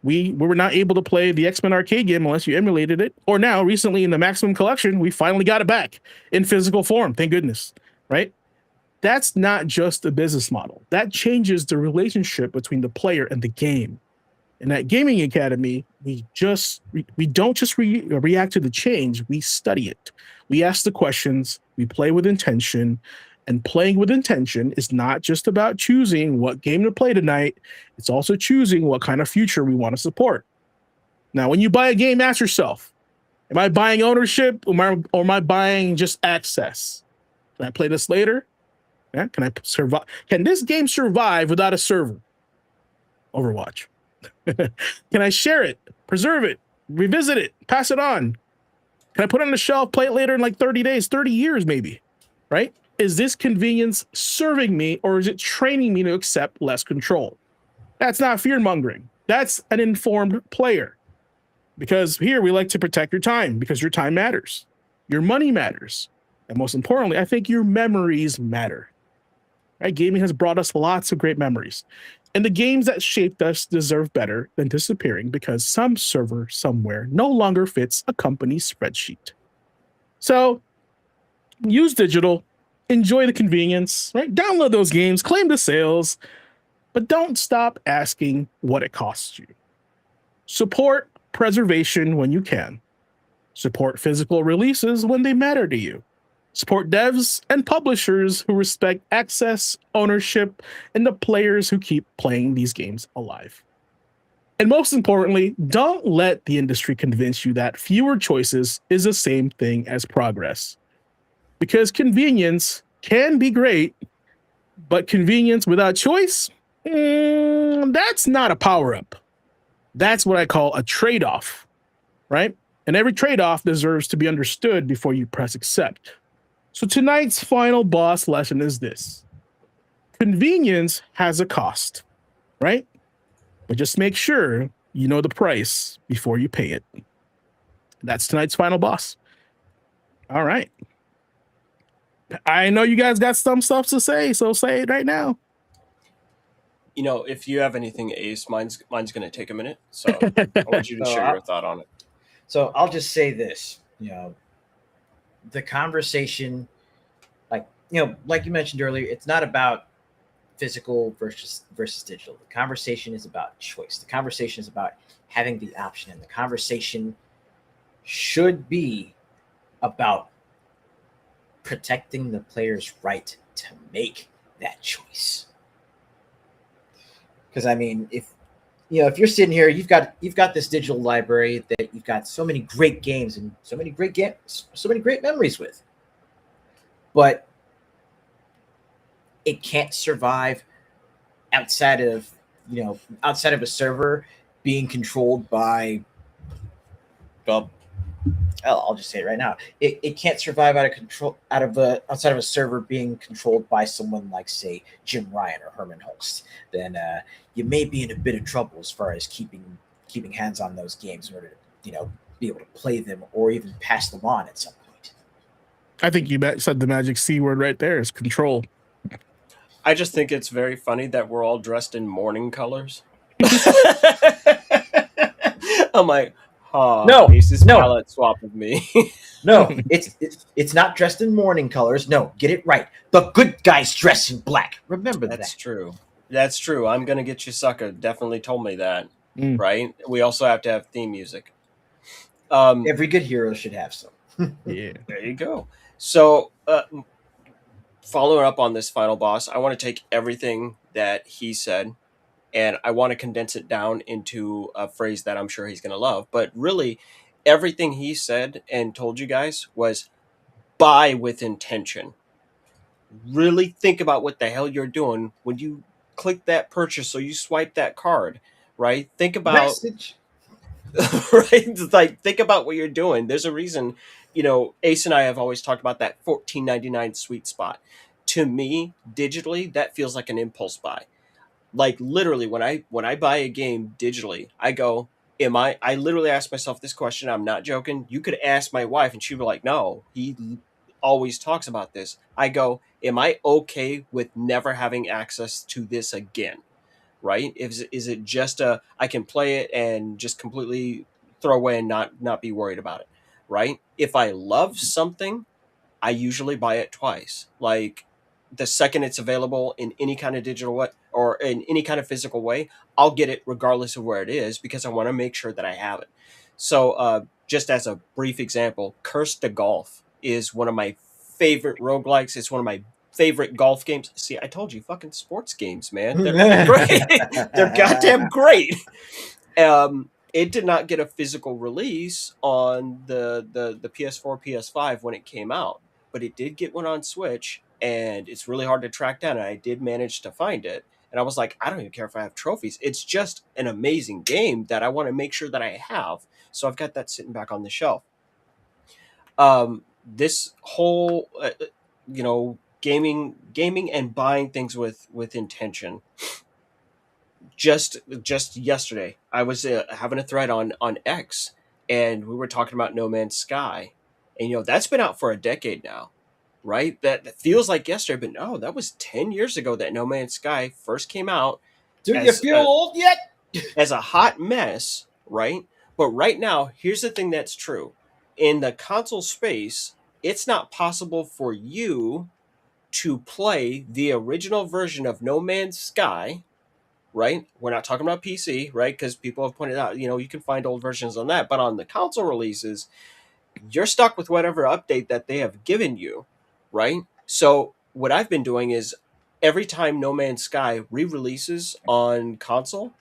We were not able to play the X-Men arcade game unless you emulated it. Or now, recently in the Maximum Collection, we finally got it back in physical form. Thank goodness, right? That's not just a business model. That changes the relationship between the player and the game. In that Gaming Academy, we don't just react to the change, we study it. We ask the questions, we play with intention, and playing with intention is not just about choosing what game to play tonight, it's also choosing what kind of future we want to support. Now, when you buy a game, ask yourself, am I buying ownership or am I buying just access? Can I play this later? Yeah, can I survive? Can this game survive without a server? Overwatch. Can I share it, preserve it, revisit it, pass it on? Can I put it on the shelf, play it later in like 30 days, 30 years maybe, right? is this convenience serving me or is it training me to accept less control? That's not fear mongering. That's an informed player. Because here we like to protect your time because your time matters, your money matters, and most importantly, I think your memories matter. Right? Gaming has brought us lots of great memories, and the games that shaped us deserve better than disappearing because some server somewhere no longer fits a company's spreadsheet. So use digital, enjoy the convenience, right? Download those games, claim the sales, but don't stop asking what it costs you. Support preservation when you can. Support physical releases when they matter to you. Support devs and publishers who respect access, ownership, and the players who keep playing these games alive. And most importantly, don't let the industry convince you that fewer choices is the same thing as progress. Because convenience can be great, but convenience without choice, that's not a power up. That's what I call a trade off, right? And every trade off deserves to be understood before you press accept. So tonight's final boss lesson is this: convenience has a cost, right? But just make sure you know the price before you pay it. That's tonight's final boss. All right. I know you guys got some stuff to say, so say it right now. You know, if you have anything, Ace, mine's going to take a minute. So I want you to share your thought on it. So I'll just say this, the conversation, like you mentioned earlier, it's not about physical versus digital. The conversation is about choice. The conversation is about having the option, and the conversation should be about protecting the player's right to make that choice. Because I mean, if you're sitting here, you've got this digital library that you've got so many great games and so many great memories with, but it can't survive outside of a server being controlled by, well, I'll just say it right now. It can't survive outside of a server being controlled by someone like, say, Jim Ryan or Herman Holst. Then you may be in a bit of trouble as far as keeping hands on those games in order to be able to play them or even pass them on at some point. I think you said the magic C word right there is control. I just think it's very funny that we're all dressed in mourning colors. I'm like, no, Ace's palette swap with me. No, it's not dressed in mourning colors. No, get it right. The good guys dress in black. Remember that. That's true. That's true. I'm gonna get you, sucker. Definitely told me that. Right. We also have to have theme music. Every good hero should have some. Yeah. There you go. So, following up on this final boss, I want to take everything that he said, and I want to condense it down into a phrase that I'm sure he's going to love. But really, everything he said and told you guys was buy with intention. Really think about what the hell you're doing when you click that purchase or you swipe that card, right? Think about... Message. Right? It's like, think about what you're doing. There's a reason, Ace and I have always talked about that $14.99 sweet spot. To me, digitally, that feels like an impulse buy. Like, literally, when I buy a game digitally, I go, I literally ask myself this question. I'm not joking. You could ask my wife and she'd be like, no, he always talks about this. I go, am I okay with never having access to this again? Right? Is it just I can play it and just completely throw away and not be worried about it? Right? If I love something, I usually buy it twice. Like, the second it's available in any kind of digital way or in any kind of physical way, I'll get it regardless of where it is because I want to make sure that I have it. So just as a brief example, Cursed to Golf is one of my favorite roguelikes. It's one of my favorite golf games. See, I told you, fucking sports games, man. They're great. They're goddamn great. It did not get a physical release on the PS4, PS5 when it came out, but it did get one on Switch, and it's really hard to track down, and I did manage to find it. And I was like, I don't even care if I have trophies. It's just an amazing game that I want to make sure that I have. So I've got that sitting back on the shelf. This whole, gaming and buying things with intention. Just yesterday, I was having a thread on X, and we were talking about No Man's Sky, and that's been out for a decade now, right? That feels like yesterday, but no, that was 10 years ago that No Man's Sky first came out Do you as feel old yet? as a hot mess, right? But right now, here's the thing that's true: in the console space, it's not possible for you to play the original version of No Man's Sky, right? We're not talking about PC, right? Because people have pointed out, you can find old versions on that. But on the console releases, you're stuck with whatever update that they have given you, right? So what I've been doing is every time No Man's Sky re-releases on console,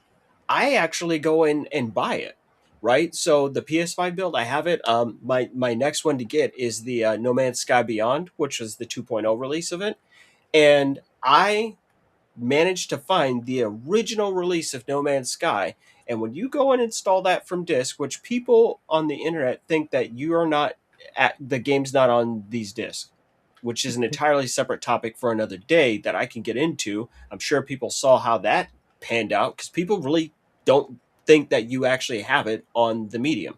I actually go in and buy it, right? So the PS5 build, I have it. My next one to get is the No Man's Sky Beyond, which was the 2.0 release of it, and I managed to find the original release of No Man's Sky. And when you go and install that from disk, which people on the internet think that you are not the game's not on these disks, which is an entirely separate topic for another day that I can get into. I'm sure people saw how that panned out because people really don't think that you actually have it on the medium.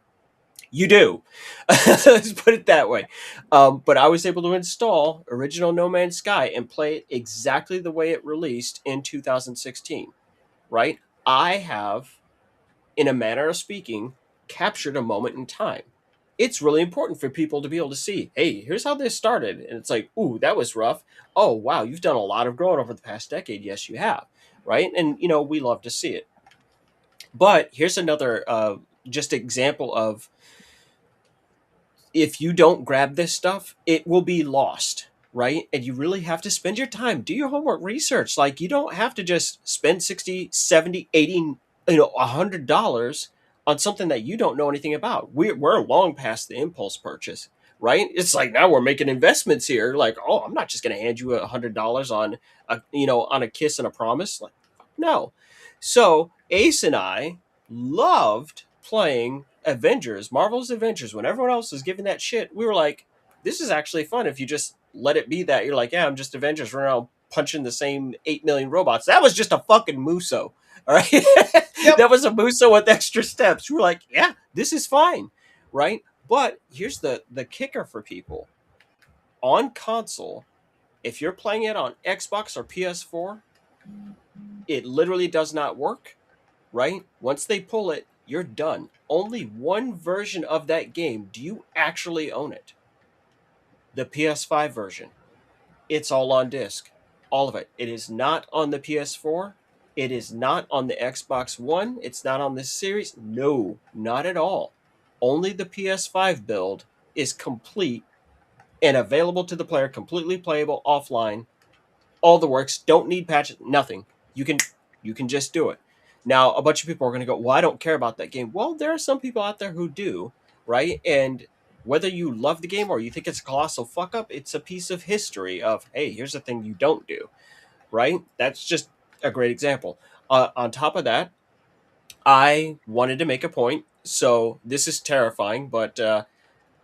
You do. Let's put it that way. But I was able to install original No Man's Sky and play it exactly the way it released in 2016, right? I have, in a manner of speaking, captured a moment in time. It's really important for people to be able to see, hey, here's how this started. And it's like, ooh, that was rough. Oh, wow, you've done a lot of growing over the past decade. Yes, you have, right? And, we love to see it. But here's another just example of, if you don't grab this stuff, it will be lost, right? And you really have to spend your time, do your homework, research. Like, you don't have to just spend 60, 70, 80, $100 on something that you don't know anything about. We're long past the impulse purchase, right? It's like, now we're making investments here. Like, oh, I'm not just going to hand you $100 on on a kiss and a promise. Like, no. So Ace and I loved playing Marvel's Avengers, when everyone else was giving that shit. We were like, this is actually fun if you just let it be that. You're like, yeah, I'm just Avengers running around punching the same 8 million robots. That was just a fucking Muso. All right. Yep. That was a Muso with extra steps. We were like, yeah, this is fine. Right. But here's the kicker for people. On console, if you're playing it on Xbox or PS4, it literally does not work. Right? Once they pull it, you're done. Only one version of that game do you actually own it. The PS5 version. It's all on disc. All of it. It is not on the PS4. It is not on the Xbox One. It's not on this series. No, not at all. Only the PS5 build is complete and available to the player, completely playable offline. All the works. Don't need patches. Nothing. You can just do it. Now, a bunch of people are going to go, well, I don't care about that game. Well, there are some people out there who do, right? And whether you love the game or you think it's a colossal fuck up, it's a piece of history of, hey, here's the thing you don't do, right? That's just a great example. On top of that, I wanted to make a point. So this is terrifying, but I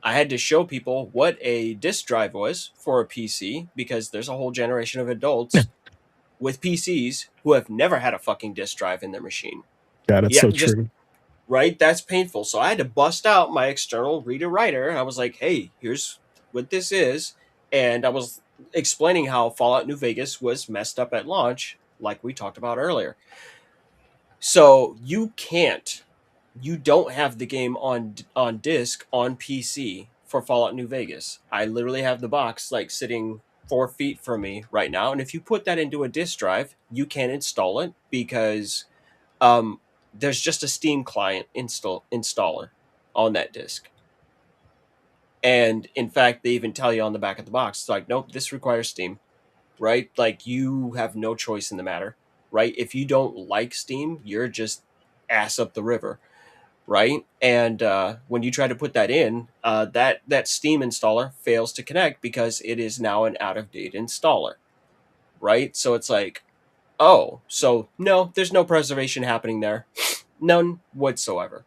had to show people what a disk drive was for a PC, because there's a whole generation of adults with PCs who have never had a fucking disk drive in their machine. God, it's so true. Right? That's painful. So I had to bust out my external reader writer. And I was like, hey, here's what this is. And I was explaining how Fallout New Vegas was messed up at launch, like we talked about earlier. So you don't have the game on disc on PC for Fallout New Vegas. I literally have the box like sitting 4 feet from me right now. And if you put that into a disk drive, you can install it, because there's just a Steam client installer on that disk. And in fact, they even tell you on the back of the box, it's like, nope, this requires Steam, right? Like, you have no choice in the matter, right? If you don't like Steam, you're just ass up the river, right? And when you try to put that in, that Steam installer fails to connect because it is now an out-of-date installer, right? So it's like, oh, so no, there's no preservation happening there. None whatsoever.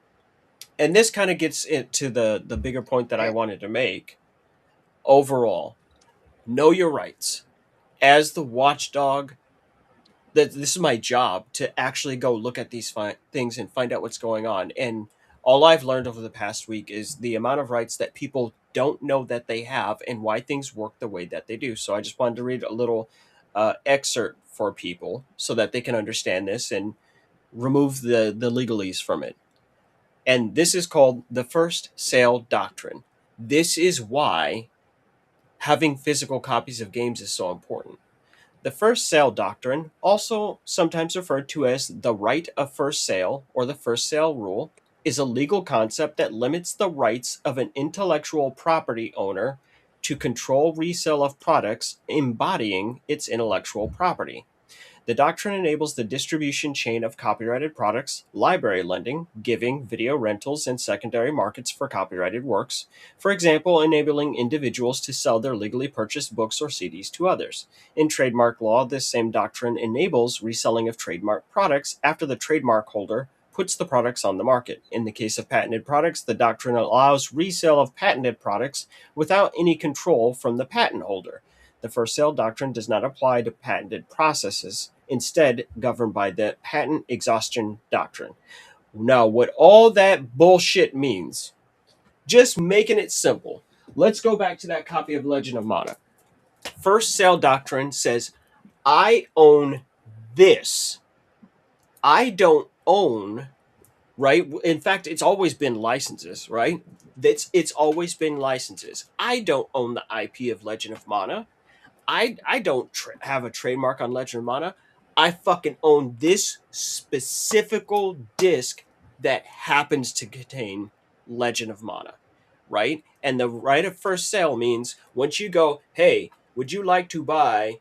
And this kind of gets into the bigger point that I wanted to make. Overall, know your rights. as the watchdog, that this is my job to actually go look at these things and find out what's going on. And all I've learned over the past week is the amount of rights that people don't know that they have and why things work the way that they do. So I just wanted to read a little excerpt for people so that they can understand this and remove the legalese from it. And this is called the first sale doctrine. This is why having physical copies of games is so important. The first sale doctrine, also sometimes referred to as the right of first sale or the first sale rule, is a legal concept that limits the rights of an intellectual property owner to control resale of products embodying its intellectual property. The doctrine enables the distribution chain of copyrighted products, library lending, giving, video rentals, and secondary markets for copyrighted works. For example, enabling individuals to sell their legally purchased books or CDs to others. In trademark law, this same doctrine enables reselling of trademark products after the trademark holder puts the products on the market. In the case of patented products, the doctrine allows resale of patented products without any control from the patent holder. The first sale doctrine does not apply to patented processes, instead governed by the patent exhaustion doctrine. Now, what all that bullshit means, just making it simple. Let's go back to that copy of Legend of Mana. First sale doctrine says, I own this. I don't own, right? In fact, it's always been licenses, right? It's always been licenses. I don't own the IP of Legend of Mana. I don't have a trademark on Legend of Mana. I fucking own this specific disc that happens to contain Legend of Mana, right? And the right of first sale means once you go, hey, would you like to buy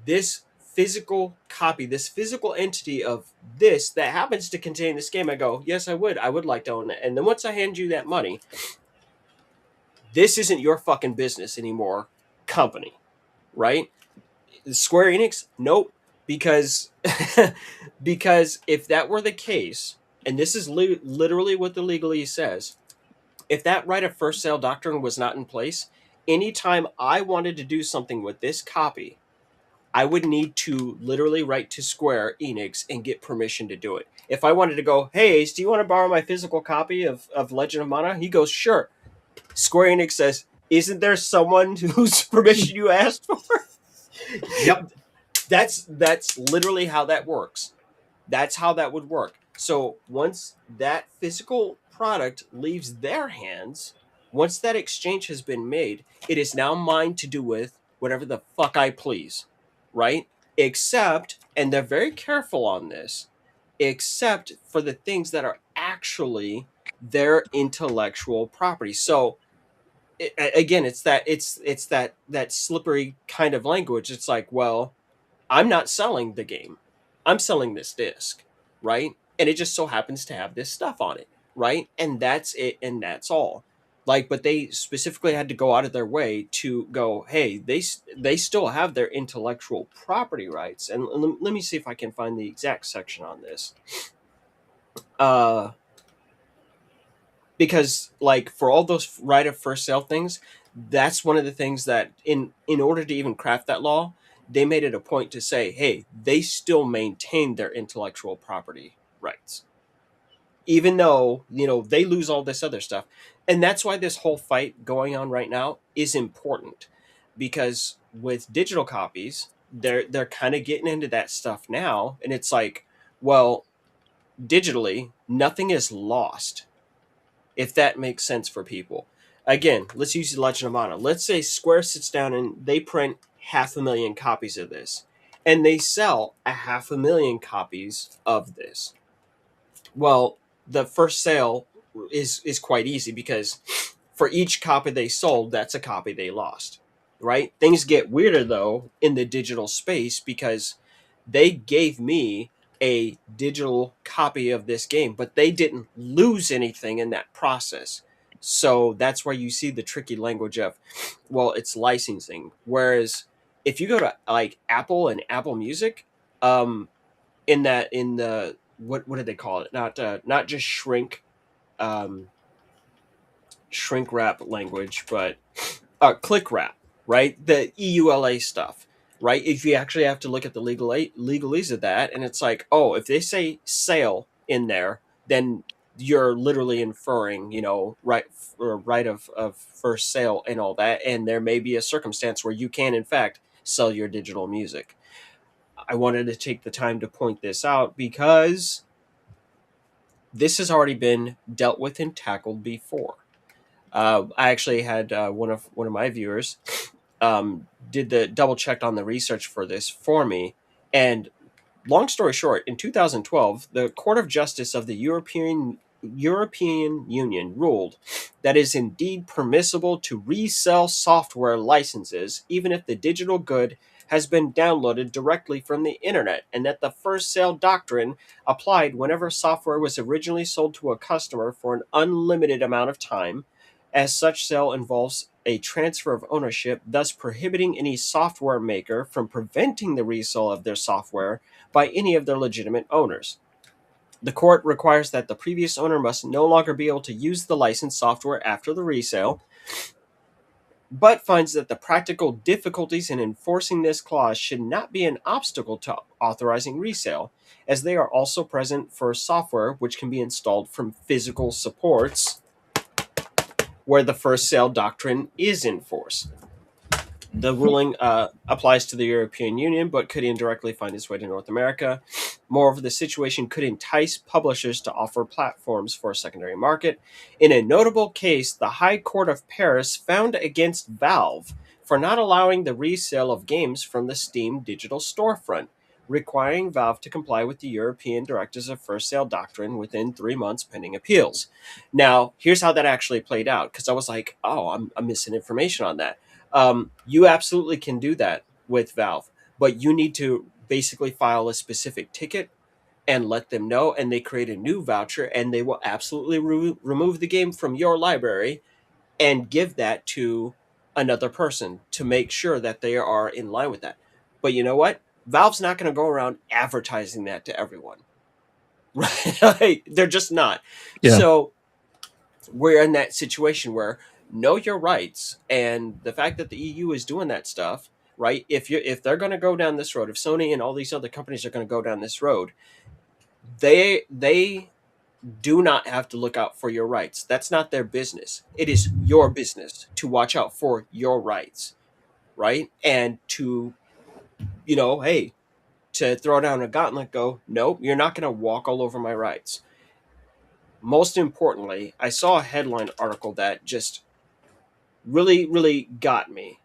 this physical copy, this physical entity of this that happens to contain this game? I go, yes, I would. I would like to own it. And then once I hand you that money, this isn't your fucking business anymore, company. Right? Square Enix? Nope. Because because if that were the case, and this is literally what the legalese says, if that right of first sale doctrine was not in place, anytime I wanted to do something with this copy, I would need to literally write to Square Enix and get permission to do it. If I wanted to go, hey Ace, do you want to borrow my physical copy of Legend of Mana? He goes, sure. Square Enix says, isn't there someone whose permission you asked for? Yep. That's literally how that works. That's how that would work. So once that physical product leaves their hands, once that exchange has been made, it is now mine to do with whatever the fuck I please. Right? Except, and they're very careful on this, except for the things that are actually their intellectual property. So again, it's that slippery kind of language. It's like, well, I'm not selling the game. I'm selling this disc, right? And it just so happens to have this stuff on it, right? And that's it, and that's all. Like, but they specifically had to go out of their way to go, hey, they still have their intellectual property rights. And let me see if I can find the exact section on this. Because like for all those right of first sale things, that's one of the things that in order to even craft that law, they made it a point to say, hey, they still maintain their intellectual property rights, even though they lose all this other stuff. And that's why this whole fight going on right now is important, because with digital copies, they're kind of getting into that stuff now, and it's like, well, digitally nothing is lost, if that makes sense for people. Again, let's use the Legend of Mana. Let's say Square sits down and they print 500,000 copies of this, and they sell 500,000 copies of this. Well, the first sale is quite easy, because for each copy they sold, that's a copy they lost, right? Things get weirder, though, in the digital space, because they gave me a digital copy of this game, but they didn't lose anything in that process. So that's where you see the tricky language of, well, it's licensing. Whereas if you go to like Apple and Apple Music, in the what do they call it? Not just shrink wrap language, but click wrap, right? The EULA stuff. right? If you actually have to look at the legalese of that, and it's like, oh, if they say sale in there, then you're literally inferring, right of first sale and all that, and there may be a circumstance where you can in fact sell your digital music. I wanted to take the time to point this out because this has already been dealt with and tackled before. I actually had one of my viewers did the double checked on the research for this for me, and long story short, in 2012, the Court of Justice of the European Union ruled that it is indeed permissible to resell software licenses even if the digital good has been downloaded directly from the internet, and that the first sale doctrine applied whenever software was originally sold to a customer for an unlimited amount of time, as such sale involves a transfer of ownership, thus prohibiting any software maker from preventing the resale of their software by any of their legitimate owners. The court requires that the previous owner must no longer be able to use the licensed software after the resale, but finds that the practical difficulties in enforcing this clause should not be an obstacle to authorizing resale, as they are also present for software which can be installed from physical supports where the first sale doctrine is in force. The ruling applies to the European Union, but could indirectly find its way to North America. Moreover, the situation could entice publishers to offer platforms for a secondary market. In a notable case, the High Court of Paris found against Valve for not allowing the resale of games from the Steam digital storefront, requiring Valve to comply with the European Directives of First Sale doctrine within 3 months pending appeals. Now, here's how that actually played out, because I was like, oh, I'm missing information on that. You absolutely can do that with Valve, but you need to basically file a specific ticket and let them know, and they create a new voucher, and they will absolutely remove the game from your library and give that to another person to make sure that they are in line with that. But you know what? Valve's not going to go around advertising that to everyone. Right? Like, they're just not. Yeah. So we're in that situation where know your rights, and the fact that the EU is doing that stuff, right? If they're going to go down this road, if Sony and all these other companies are going to go down this road, they do not have to look out for your rights. That's not their business. It is your business to watch out for your rights, right? And to, hey, to throw down a gauntlet, go, nope, you're not going to walk all over my rights. Most importantly, I saw a headline article that just really, really got me.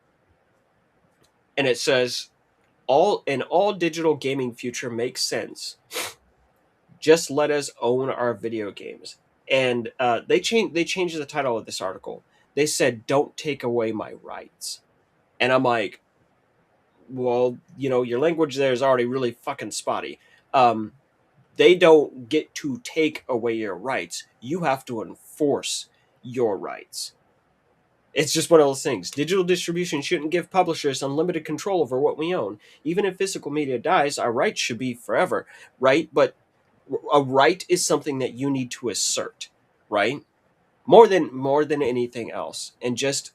And it says, all digital gaming future makes sense. Just let us own our video games. And they changed the title of this article. They said, "Don't take away my rights." And I'm like, well, your language there is already really fucking spotty. They don't get to take away your rights. You have to enforce your rights. It's just one of those things. Digital distribution shouldn't give publishers unlimited control over what we own. Even if physical media dies, our rights should be forever, right? But a right is something that you need to assert, right? More than anything else. And just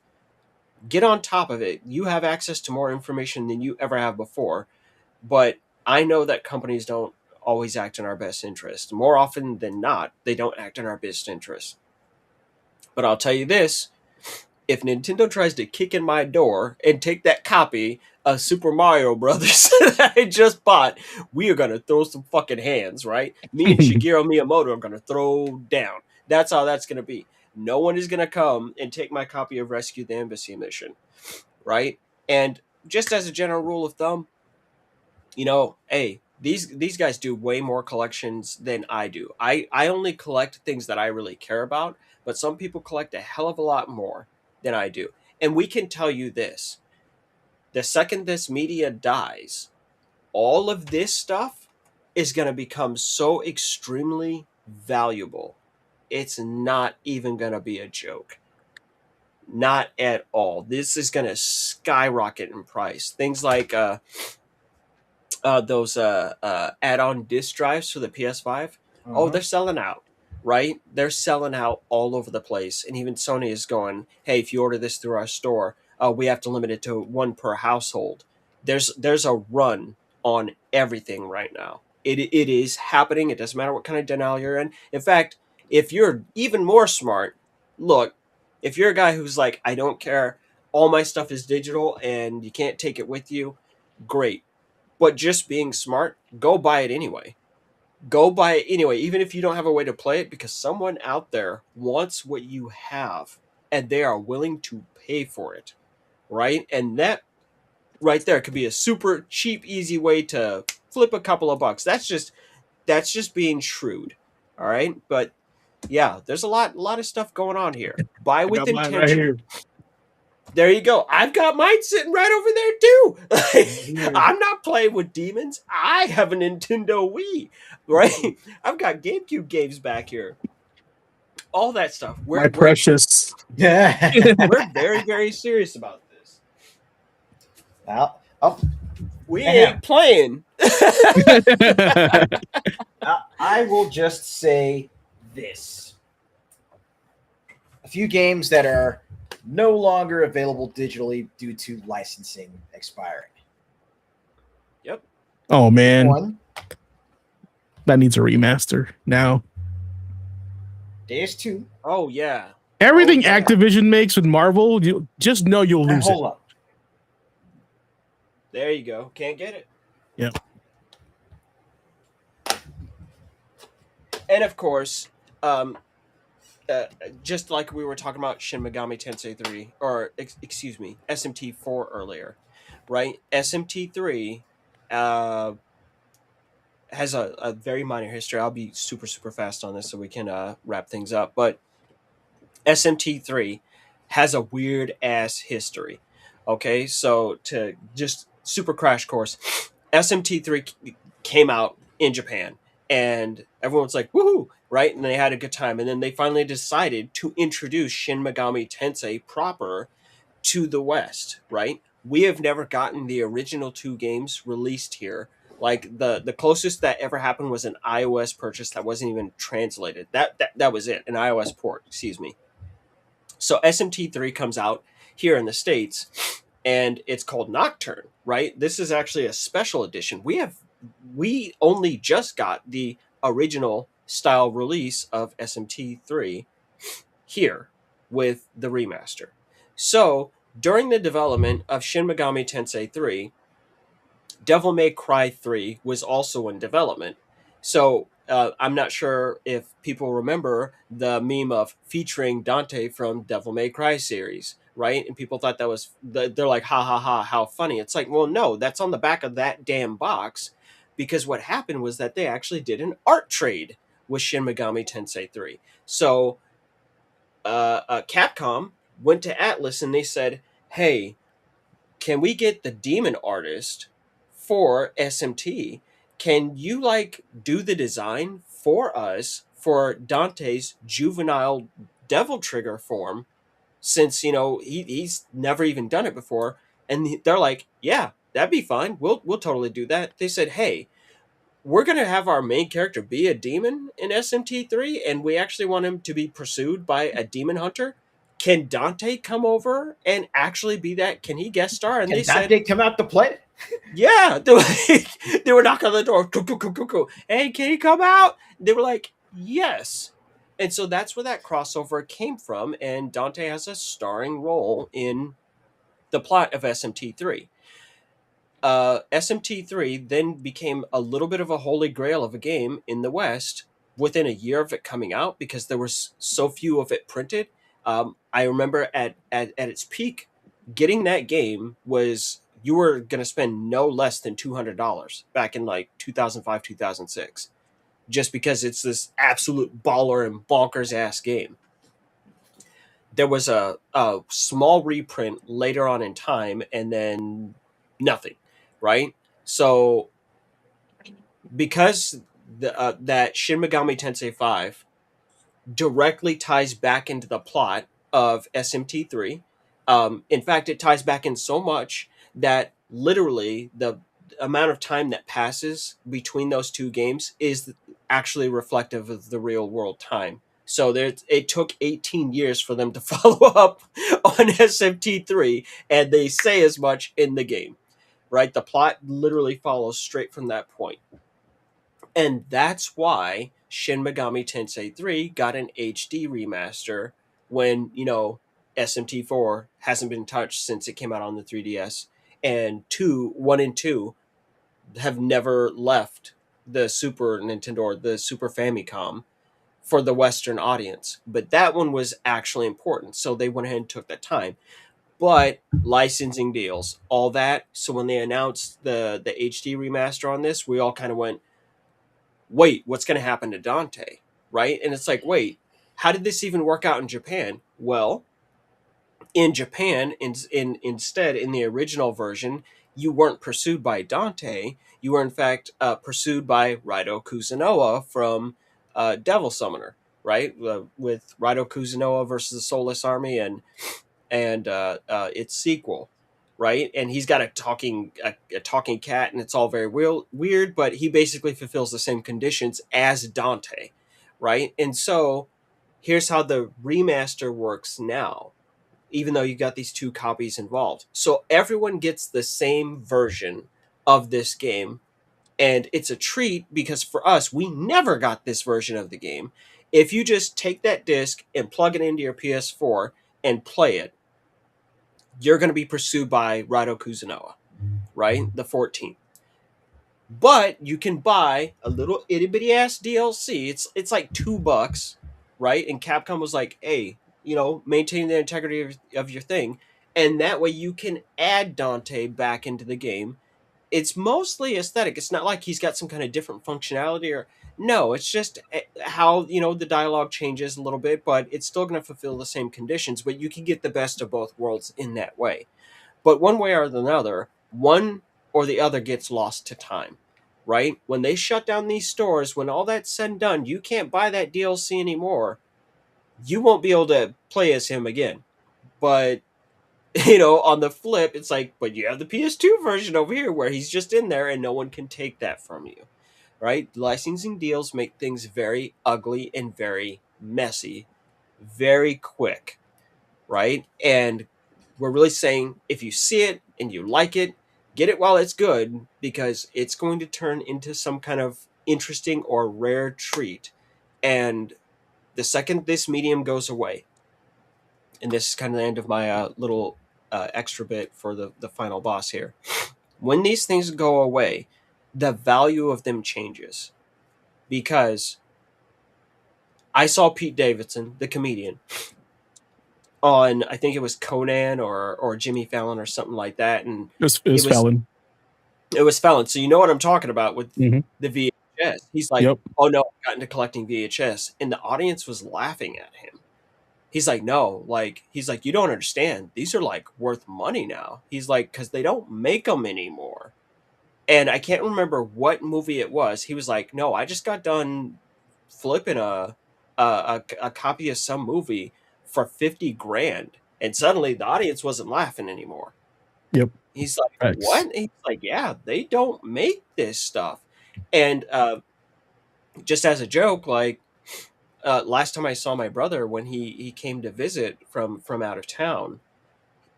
get on top of it. You have access to more information than you ever have before. But I know that companies don't always act in our best interest. More often than not, they don't act in our best interest. But I'll tell you this, if Nintendo tries to kick in my door and take that copy of Super Mario Brothers that I just bought, we are going to throw some fucking hands, right? Me and Shigeru Miyamoto are going to throw down. That's how that's going to be. No one is going to come and take my copy of Rescue the Embassy Mission, right? And just as a general rule of thumb, hey, these guys do way more collections than I do. I only collect things that I really care about, but some people collect a hell of a lot more than I do. And we can tell you this. The second this media dies, all of this stuff is going to become so extremely valuable. It's not even going to be a joke. Not at all. This is going to skyrocket in price. Things like those add-on disc drives for the PS5. Oh, they're selling out, right? They're selling out all over the place. And even Sony is going, hey, if you order this through our store, we have to limit it to one per household. there's a run on everything right now. It is happening. It doesn't matter what kind of denial you're in. In fact, if you're even more smart, look, if you're a guy who's like, I don't care, all my stuff is digital and you can't take it with you, great. But just being smart, go buy it anyway. Go buy it anyway, even if you don't have a way to play it, because someone out there wants what you have and they are willing to pay for it. Right? And that right there could be a super cheap, easy way to flip a couple of bucks. That's just being shrewd. All right. But yeah, there's a lot of stuff going on here. Buy I with got mine intention. right here. There you go. I've got mine sitting right over there too. I'm not playing with demons. I have a Nintendo Wii, right? I've got GameCube games back here. All that stuff. My precious. Yeah. We're very, very serious about this. Well, oh, We Damn. ain't playing. I will just say this. A few games that are no longer available digitally due to licensing expiring. Yep. Oh man, One, that needs a remaster now. Days 2. Oh yeah. Everything Oh, yeah. Activision makes with Marvel, you just know you'll And lose it. hold up. There you go. Can't get it. Yep. And of course, just like we were talking about Shin Megami Tensei 3, or excuse me, SMT 4 earlier, right? SMT 3 has a very minor history. I'll be super, super fast on this so we can wrap things up. But SMT 3 has a weird ass history. Okay, so to just super crash course, SMT 3 came out in Japan and everyone's like, woohoo, right? And they had a good time. And then they finally decided to introduce Shin Megami Tensei proper to the West, right? We have never gotten the original 2 games released here. Like the closest that ever happened was an iOS purchase that wasn't even translated. That was it, an iOS port, excuse me. So SMT3 comes out here in the States and it's called Nocturne, right? This is actually a special edition. We only just got the original style release of SMT3 here with the remaster. So during the development of Shin Megami Tensei 3, Devil May Cry 3 was also in development. So I'm not sure if people remember the meme of featuring Dante from Devil May Cry series, right? And people thought that was, they're like, ha ha ha, how funny. It's like, well, no, that's on the back of that damn box, because what happened was that they actually did an art trade with Shin Megami Tensei 3. So Capcom went to Atlas and they said, hey, can we get the demon artist for SMT? Can you do the design for us for Dante's juvenile Devil Trigger form, since he's never even done it before? And they're like, yeah, that'd be fine. We'll totally do that. They said, hey, we're gonna have our main character be a demon in SMT3, and we actually want him to be pursued by a demon hunter. Can Dante come over and actually be that? Can he guest star? And Can they Dante said, come out to play? yeah. They were knocking on the door. Hey, can he come out? They were like, yes. And so that's where that crossover came from. And Dante has a starring role in the plot of SMT3. SMT3 then became a little bit of a holy grail of a game in the West within a year of it coming out, because there was so few of it printed. I remember at its peak, getting that game was, you were going to spend no less than $200 back in 2005, 2006, just because it's this absolute baller and bonkers ass game. There was a small reprint later on in time, and then nothing, right? So because that Shin Megami Tensei 5 directly ties back into the plot of SMT3. In fact, it ties back in so much that literally the amount of time that passes between those 2 games is actually reflective of the real world time. So it took 18 years for them to follow up on SMT3, and they say as much in the game. right? The plot literally follows straight from that point. And that's why Shin Megami Tensei 3 got an HD remaster when, SMT4 hasn't been touched since it came out on the 3DS. And 1 and 2 have never left the Super Nintendo or the Super Famicom for the Western audience. But that one was actually important. So they went ahead and took that time. But licensing deals, all that. So when they announced the HD remaster on this, we all kind of went, wait, what's going to happen to Dante? Right? And it's like, wait, how did this even work out in Japan? Well, in Japan, instead, in the original version, you weren't pursued by Dante. You were, in fact, pursued by Raito Kuzunoa from Devil Summoner, right? With Raito Kuzunoa versus the Soulless Army and its sequel, right? And he's got a talking cat, and it's all very weird, but he basically fulfills the same conditions as Dante, right? And so here's how the remaster works now, even though you got these two copies involved. So everyone gets the same version of this game, and it's a treat because for us, we never got this version of the game. If you just take that disc and plug it into your PS4 and play it, you're going to be pursued by Raito Kuzunoa, right? The 14th. But you can buy a little itty bitty ass DLC. It's like $2, right? And Capcom was like, hey, maintain the integrity of your thing. And that way you can add Dante back into the game. It's mostly aesthetic. It's not like he's got some kind of different functionality or no, it's just how, the dialogue changes a little bit, but it's still going to fulfill the same conditions, but you can get the best of both worlds in that way. But one way or another, one or the other gets lost to time, right? When they shut down these stores, when all that's said and done, you can't buy that DLC anymore. You won't be able to play as him again. But on the flip, it's like, but you have the PS2 version over here where he's just in there and no one can take that from you, right? Licensing deals make things very ugly and very messy, very quick, right? And we're really saying if you see it and you like it, get it while it's good because it's going to turn into some kind of interesting or rare treat. And the second this medium goes away, and this is kind of the end of my little extra bit for the final boss here. When these things go away, the value of them changes because I saw Pete Davidson, the comedian, on I think it was Conan or Jimmy Fallon or something like that, and It was Fallon. It was Fallon. So you know what I'm talking about with Mhm. the VHS. He's like, Yep. oh no, I got into collecting VHS, and the audience was laughing at him. He's like, no, he's like, you don't understand. These are like worth money now. He's like, because they don't make them anymore. And I can't remember what movie it was. He was like, no, I just got done flipping a copy of some movie for 50 grand. And suddenly the audience wasn't laughing anymore. Yep. He's like, Facts. what? He's like, yeah, they don't make this stuff. And just as a joke, last time I saw my brother when he came to visit from out of town,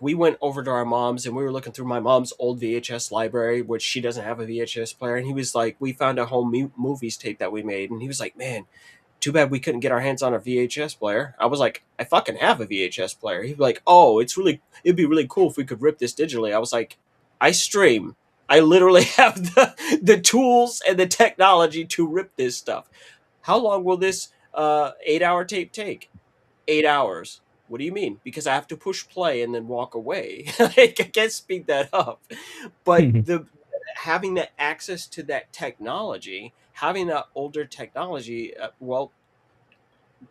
we went over to our mom's and we were looking through my mom's old VHS library, which she doesn't have a VHS player. And he was like, we found a home movies tape that we made. And he was like, man, too bad we couldn't get our hands on a VHS player. I was like, I fucking have a VHS player. He'd be like, oh, it'd be really cool if we could rip this digitally. I was like, I stream. I literally have the tools and the technology to rip this stuff. How long will this 8-hour tape take? 8 hours. What do you mean? Because I have to push play and then walk away. I can't speed that up. But having that access to that technology, having that older technology,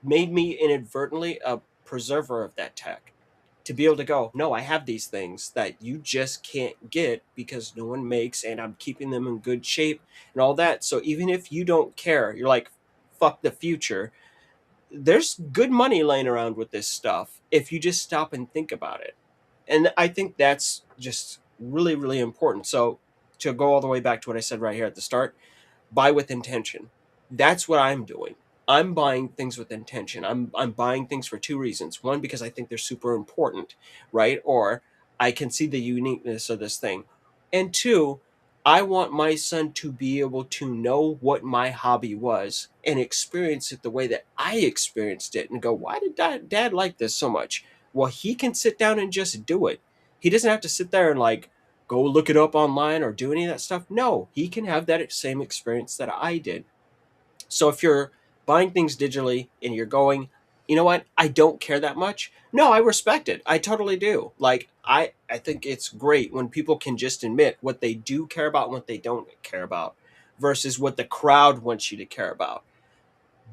made me inadvertently a preserver of that tech. To be able to go, no, I have these things that you just can't get because no one makes, and I'm keeping them in good shape and all that. So even if you don't care, you're like, fuck the future. There's good money laying around with this stuff if you just stop and think about it. And I think that's just really, really important. So to go all the way back to what I said right here at the start, buy with intention. That's what I'm doing. I'm buying things with intention. I'm buying things for two reasons. One, because I think they're super important, right? Or I can see the uniqueness of this thing. And two, I want my son to be able to know what my hobby was and experience it the way that I experienced it and go, why did dad like this so much? Well, he can sit down and just do it. He doesn't have to sit there and like go look it up online or do any of that stuff. No, he can have that same experience that I did. So if you're buying things digitally and you're going, you know what, I don't care that much. No, I respect it. I totally do. Like I think it's great when people can just admit what they do care about and what they don't care about versus what the crowd wants you to care about.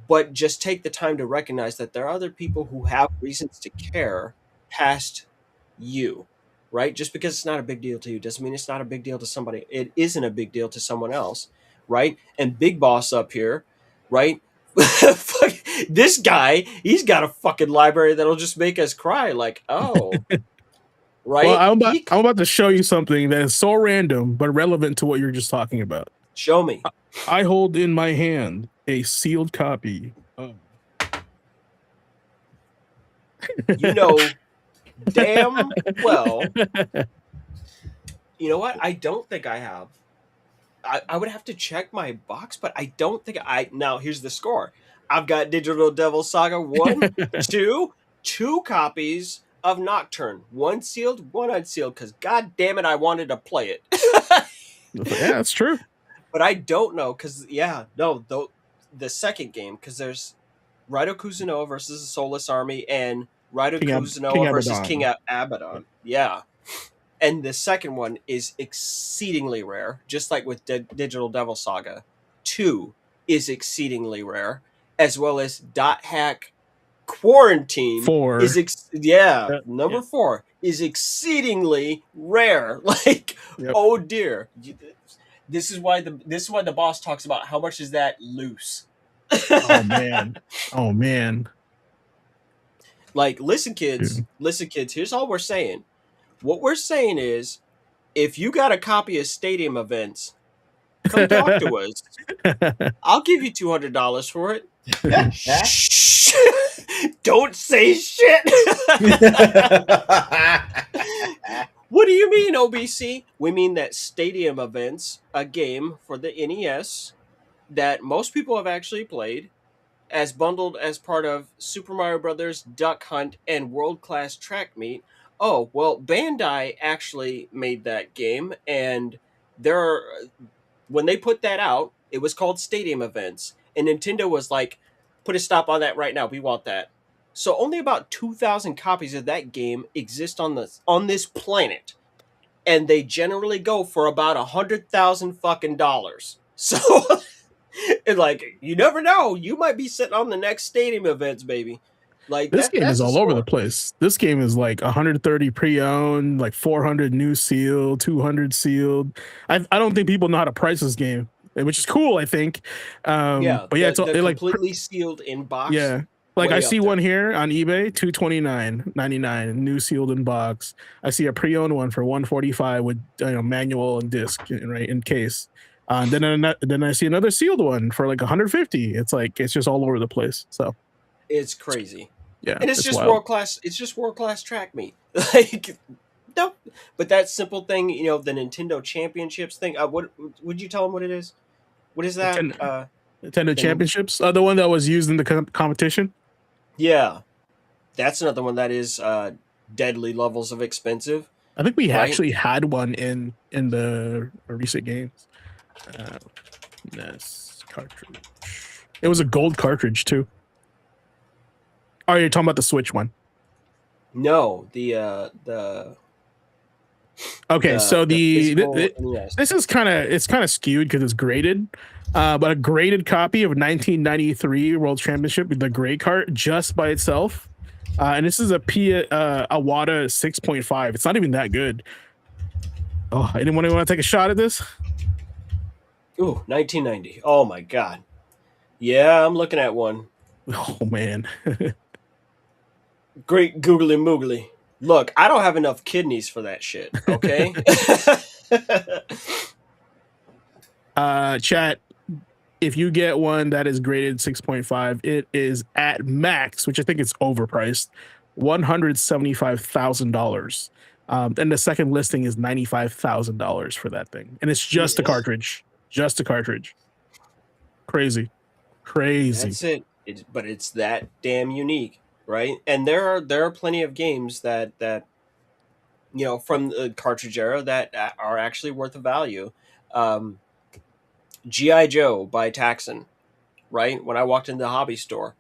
But just take the time to recognize that there are other people who have reasons to care past you, right? Just because it's not a big deal to you doesn't mean it's not a big deal to somebody. It isn't a big deal to someone else, right? And Big Boss up here, right? This guy, he's got a fucking library that'll just make us cry. Like, oh, right? Well, I'm about to show you something that is so random but relevant to what you're just talking about. Show me. I hold in my hand a sealed copy of You know damn well. You know what? I don't think I have. I would have to check my box, but I don't think I. Now, here's the score. I've got Digital Devil Saga 1, 2 copies of Nocturne. 1 sealed, 1 unsealed, because god damn it, I wanted to play it. Yeah, that's true. But I don't know, because, the second game, because there's Raito Kuzunoa versus the Soulless Army and Raito Kuzunoa versus King Abaddon. Yeah. And the second one is exceedingly rare, just like with Digital Devil Saga. 2 is exceedingly rare, as well as Dot Hack Quarantine 4 is number 4 is exceedingly rare. Like, oh dear. This is why the boss talks about how much is that loose. Oh man. Like, listen kids, here's all we're saying. What we're saying is, if you got a copy of Stadium Events, come talk to us. I'll give you $200 for it. Shh. Don't say shit. What do you mean, OBC? We mean that Stadium Events, a game for the NES that most people have actually played, as bundled as part of Super Mario Brothers, Duck Hunt, and World Class Track Meet. Oh, well, Bandai actually made that game, and when they put that out, it was called Stadium Events, and Nintendo was like, put a stop on that right now, we want that. So only about 2,000 copies of that game exist on this planet, and they generally go for about $100,000 fucking dollars. So, it's like, you never know, you might be sitting on the next Stadium Events, baby. Like, this game is all over the place. This game is like 130 pre-owned, like 400 new sealed, 200 sealed. I don't think people know how to price this game, which is cool, I think. But yeah, it's completely sealed in box. Yeah, like I see one here on eBay, $229.99, new sealed in box. I see a pre-owned one for $145 with manual and disc, right, in case. Then I see another sealed one for like $150. It's just all over the place. So it's crazy. Yeah, and it's just world class. It's just world class track meet. Like, no, but that simple thing, the Nintendo Championships thing. What would you tell them what it is? What is that? Nintendo Championships, the one that was used in the competition. Yeah, that's another one that is deadly levels of expensive. I think we actually had one in the recent games. NES cartridge. It was a gold cartridge too. Oh, you're talking about the Switch one? No, the okay, so this is kind of skewed because it's graded, but a graded copy of 1993 World Championship with the gray cart just by itself, and this is a Awada 6.5. It's not even that good. Oh, anyone want to take a shot at this? Ooh, 1990. Oh my god. Yeah, I'm looking at one. Oh man. Great googly moogly. Look, I don't have enough kidneys for that shit, okay? Chat, if you get one that is graded 6.5, it is at max, which I think it's overpriced, $175,000. And the second listing is $95,000 for that thing, and it's just a Jesus. cartridge, just a cartridge. Crazy. That's it. But it's that damn unique, right? And there are plenty of games that from the cartridge era that are actually worth a value. Um, GI Joe by Taxon, right? When I walked into the hobby store,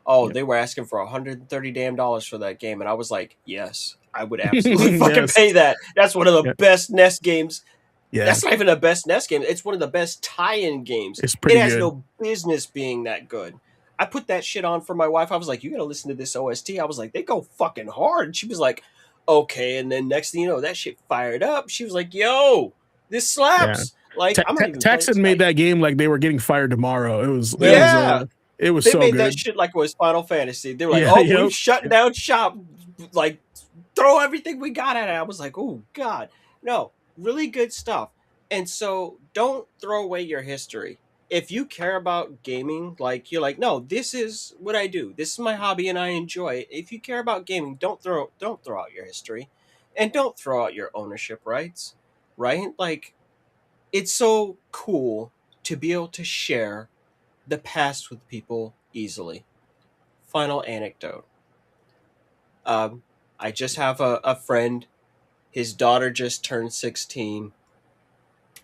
Yep. they were asking for $130 damn for that game, and I was like, yes, I would absolutely fucking Yes. pay that. That's one of the Yep. best NES games. Yeah, That's not even the best NES game. It's one of the best tie-in games. it's pretty It has good. no business being that good. I put that shit on for my wife. I was like, you gotta listen to this OST. I was like, they go fucking hard. And she was like, okay. And then next thing you know, that shit fired up. She was like, yo, this slaps. Like, I'm not even Texan made that game like they were getting fired tomorrow. It was Yeah. it was They so made good. that shit like it was Final Fantasy. They were like, Yeah, oh, yep. we've shut down shop. Like, throw everything we got at it. I was like, oh, God. No, really good stuff. And so don't throw away your history. If you care about gaming, like, you're like, no, this is what I do. This is my hobby and I enjoy it. If you care about gaming, don't throw out your history. And don't throw out your ownership rights, right? Like, it's so cool to be able to share the past with people easily. Final anecdote. I just have a friend. His daughter just turned 16.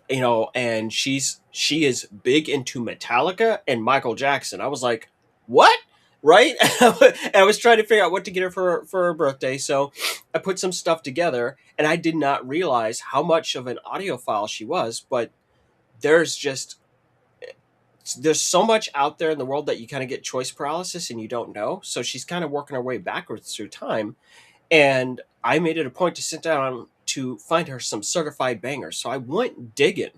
And she is big into Metallica and Michael Jackson. I was like, what? Right? And I was trying to figure out what to get her for her birthday. So I put some stuff together, and I did not realize how much of an audiophile she was. But there's so much out there in the world that you kind of get choice paralysis and you don't know. So she's kind of working her way backwards through time. And I made it a point to sit down to find her some certified bangers. So I went digging,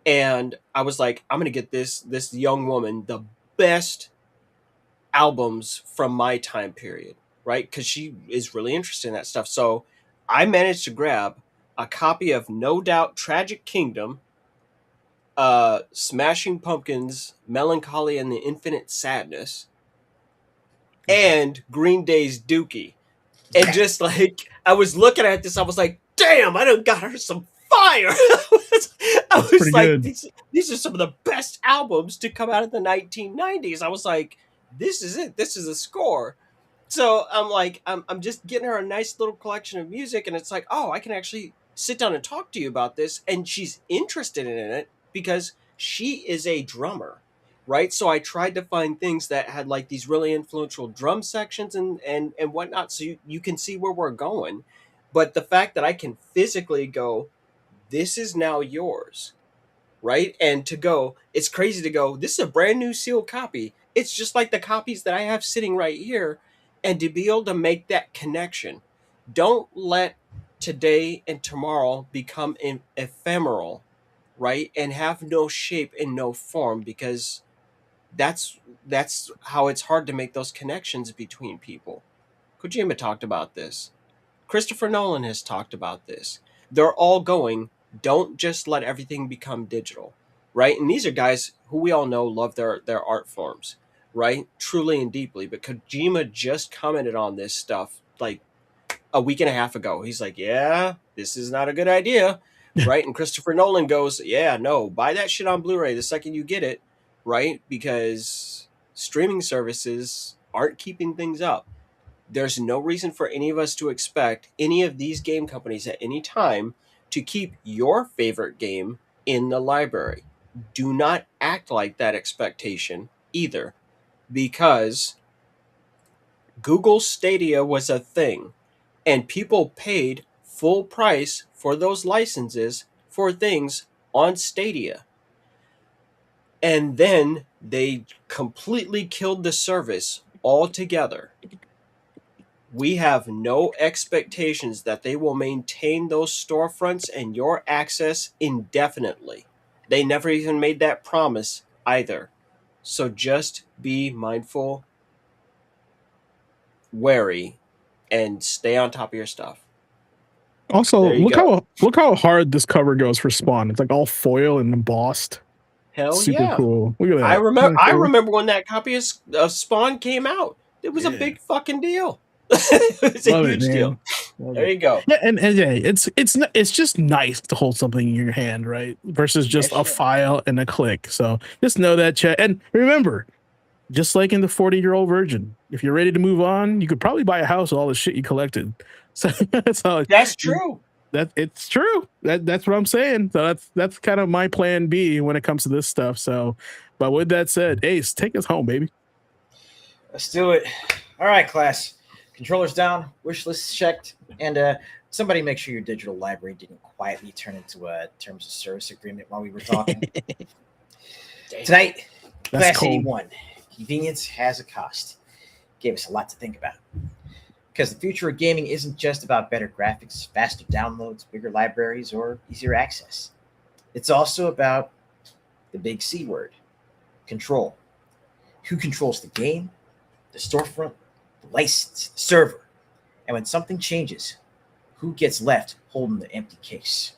and I was like, I'm going to get this young woman the best albums from my time period, right? Because she is really interested in that stuff. So I managed to grab a copy of No Doubt Tragic Kingdom, Smashing Pumpkins, Melancholy and the Infinite Sadness, and Green Day's Dookie. And just like, I was looking at this, I was like, damn, I done got her some fire. I was like, these are some of the best albums to come out of the 1990s. I was like, this is it. This is a score. So I'm like, I'm just getting her a nice little collection of music. And it's like, oh, I can actually sit down and talk to you about this. And she's interested in it because she is a drummer, right? So I tried to find things that had like these really influential drum sections and whatnot, so you can see where we're going. But the fact that I can physically go, this is now yours, right? And to go, it's crazy to go, this is a brand new sealed copy. It's just like the copies that I have sitting right here. And to be able to make that connection, don't let today and tomorrow become ephemeral, right? And have no shape and no form, because that's how it's hard to make those connections between people. Kojima talked about this. Christopher Nolan has talked about this. They're all going, don't just let everything become digital, right? And these are guys who we all know love their art forms, right? Truly and deeply. But Kojima just commented on this stuff like a week and a half ago. He's like, yeah, this is not a good idea, right? And Christopher Nolan goes, yeah, no, buy that shit on Blu-ray the second you get it, right? Because streaming services aren't keeping things up. There's no reason for any of us to expect any of these game companies at any time to keep your favorite game in the library. Do not act like that expectation either, because Google Stadia was a thing, and people paid full price for those licenses for things on Stadia. And then they completely killed the service altogether. We have no expectations that they will maintain those storefronts and your access indefinitely. They never even made that promise either. So just be mindful, wary, and stay on top of your stuff. Also, There you go. look how hard this cover goes for Spawn. It's like all foil and embossed. Hell Super yeah. cool. Look at that. I remember when that copy of Spawn came out. It was a big fucking deal. It's a Love it, huge man. deal. Love There it. you go. Yeah, and yeah, it's just nice to hold something in your hand, right? Versus just Yeah, a sure. file and a click. So just know that, chat. And remember, just like in the 40-year-old virgin, if you're ready to move on, you could probably buy a house with all the shit you collected. So That's true. that it's true. That's what I'm saying. So that's kind of my plan B when it comes to this stuff. So, but with that said, Ace, take us home, baby. Let's do it. All right, class. Controllers down, wish list checked, and somebody make sure your digital library didn't quietly turn into a terms of service agreement while we were talking. Tonight, That's Class cold. 81. Convenience has a cost. Gave us a lot to think about. Because the future of gaming isn't just about better graphics, faster downloads, bigger libraries, or easier access. It's also about the big C word, control. Who controls the game, the storefront, the license, the server, and when something changes, who gets left holding the empty case?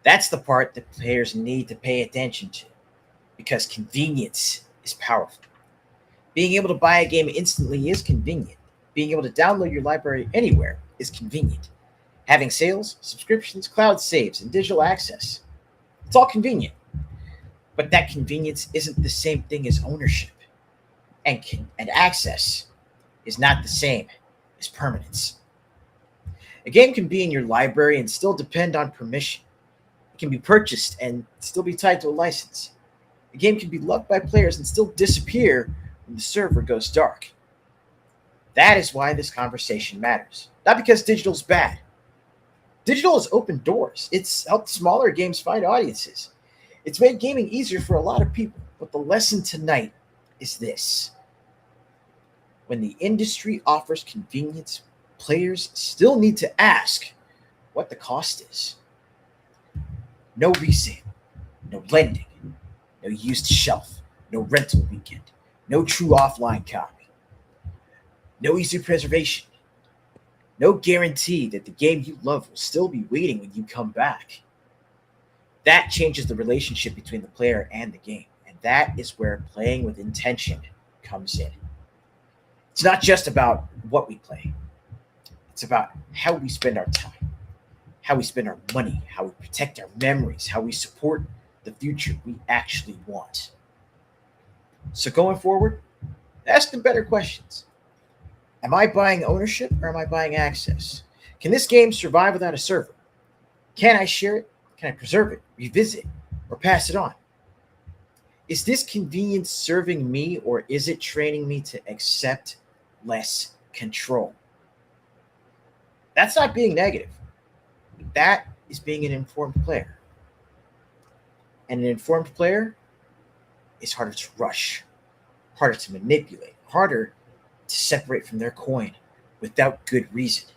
That's the part that players need to pay attention to, because convenience is powerful. Being able to buy a game instantly is convenient. Being able to download your library anywhere is convenient. Having sales, subscriptions, cloud saves, and digital access, it's all convenient. But that convenience isn't the same thing as ownership. And access is not the same as permanence. A game can be in your library and still depend on permission. It can be purchased and still be tied to a license. A game can be loved by players and still disappear when the server goes dark. That is why this conversation matters. Not because digital's bad. Digital has opened doors. It's helped smaller games find audiences. It's made gaming easier for a lot of people. But the lesson tonight is this. When the industry offers convenience, players still need to ask what the cost is. No resale, no lending, no used shelf, no rental weekend, no true offline copy, no easy preservation, no guarantee that the game you love will still be waiting when you come back. That changes the relationship between the player and the game, and that is where playing with intention comes in. It's not just about what we play. It's about how we spend our time, how we spend our money, how we protect our memories, how we support the future we actually want. So going forward, ask them better questions. Am I buying ownership or am I buying access? Can this game survive without a server? Can I share it? Can I preserve it, revisit it, or pass it on? Is this convenience serving me, or is it training me to accept less control? That's not being negative. That is being an informed player. And an informed player is harder to rush, harder to manipulate, harder to separate from their coin without good reason.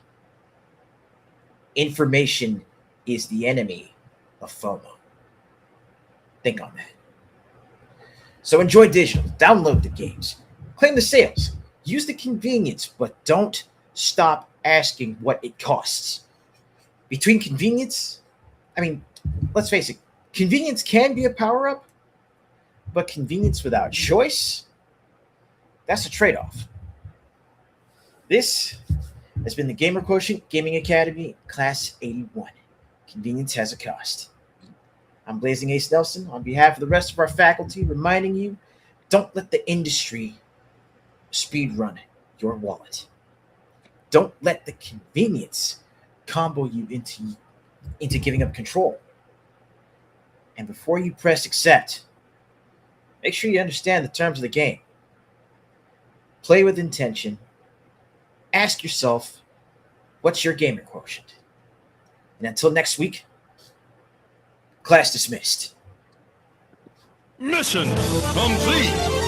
Information is the enemy of FOMO. Think on that. So enjoy digital, download the games, claim the sales, use the convenience, but don't stop asking what it costs. Between convenience, let's face it, convenience can be a power-up, but convenience without choice, that's a trade-off. This has been the Gamer Quotient Gaming Academy, Class 81. Convenience has a cost. I'm Blazing Ace Nelson on behalf of the rest of our faculty, reminding you, don't let the industry speed run your wallet. Don't let the convenience combo you into giving up control. And before you press accept, make sure you understand the terms of the game. Play with intention. Ask yourself, what's your gamer quotient? And until next week, class dismissed. Mission complete.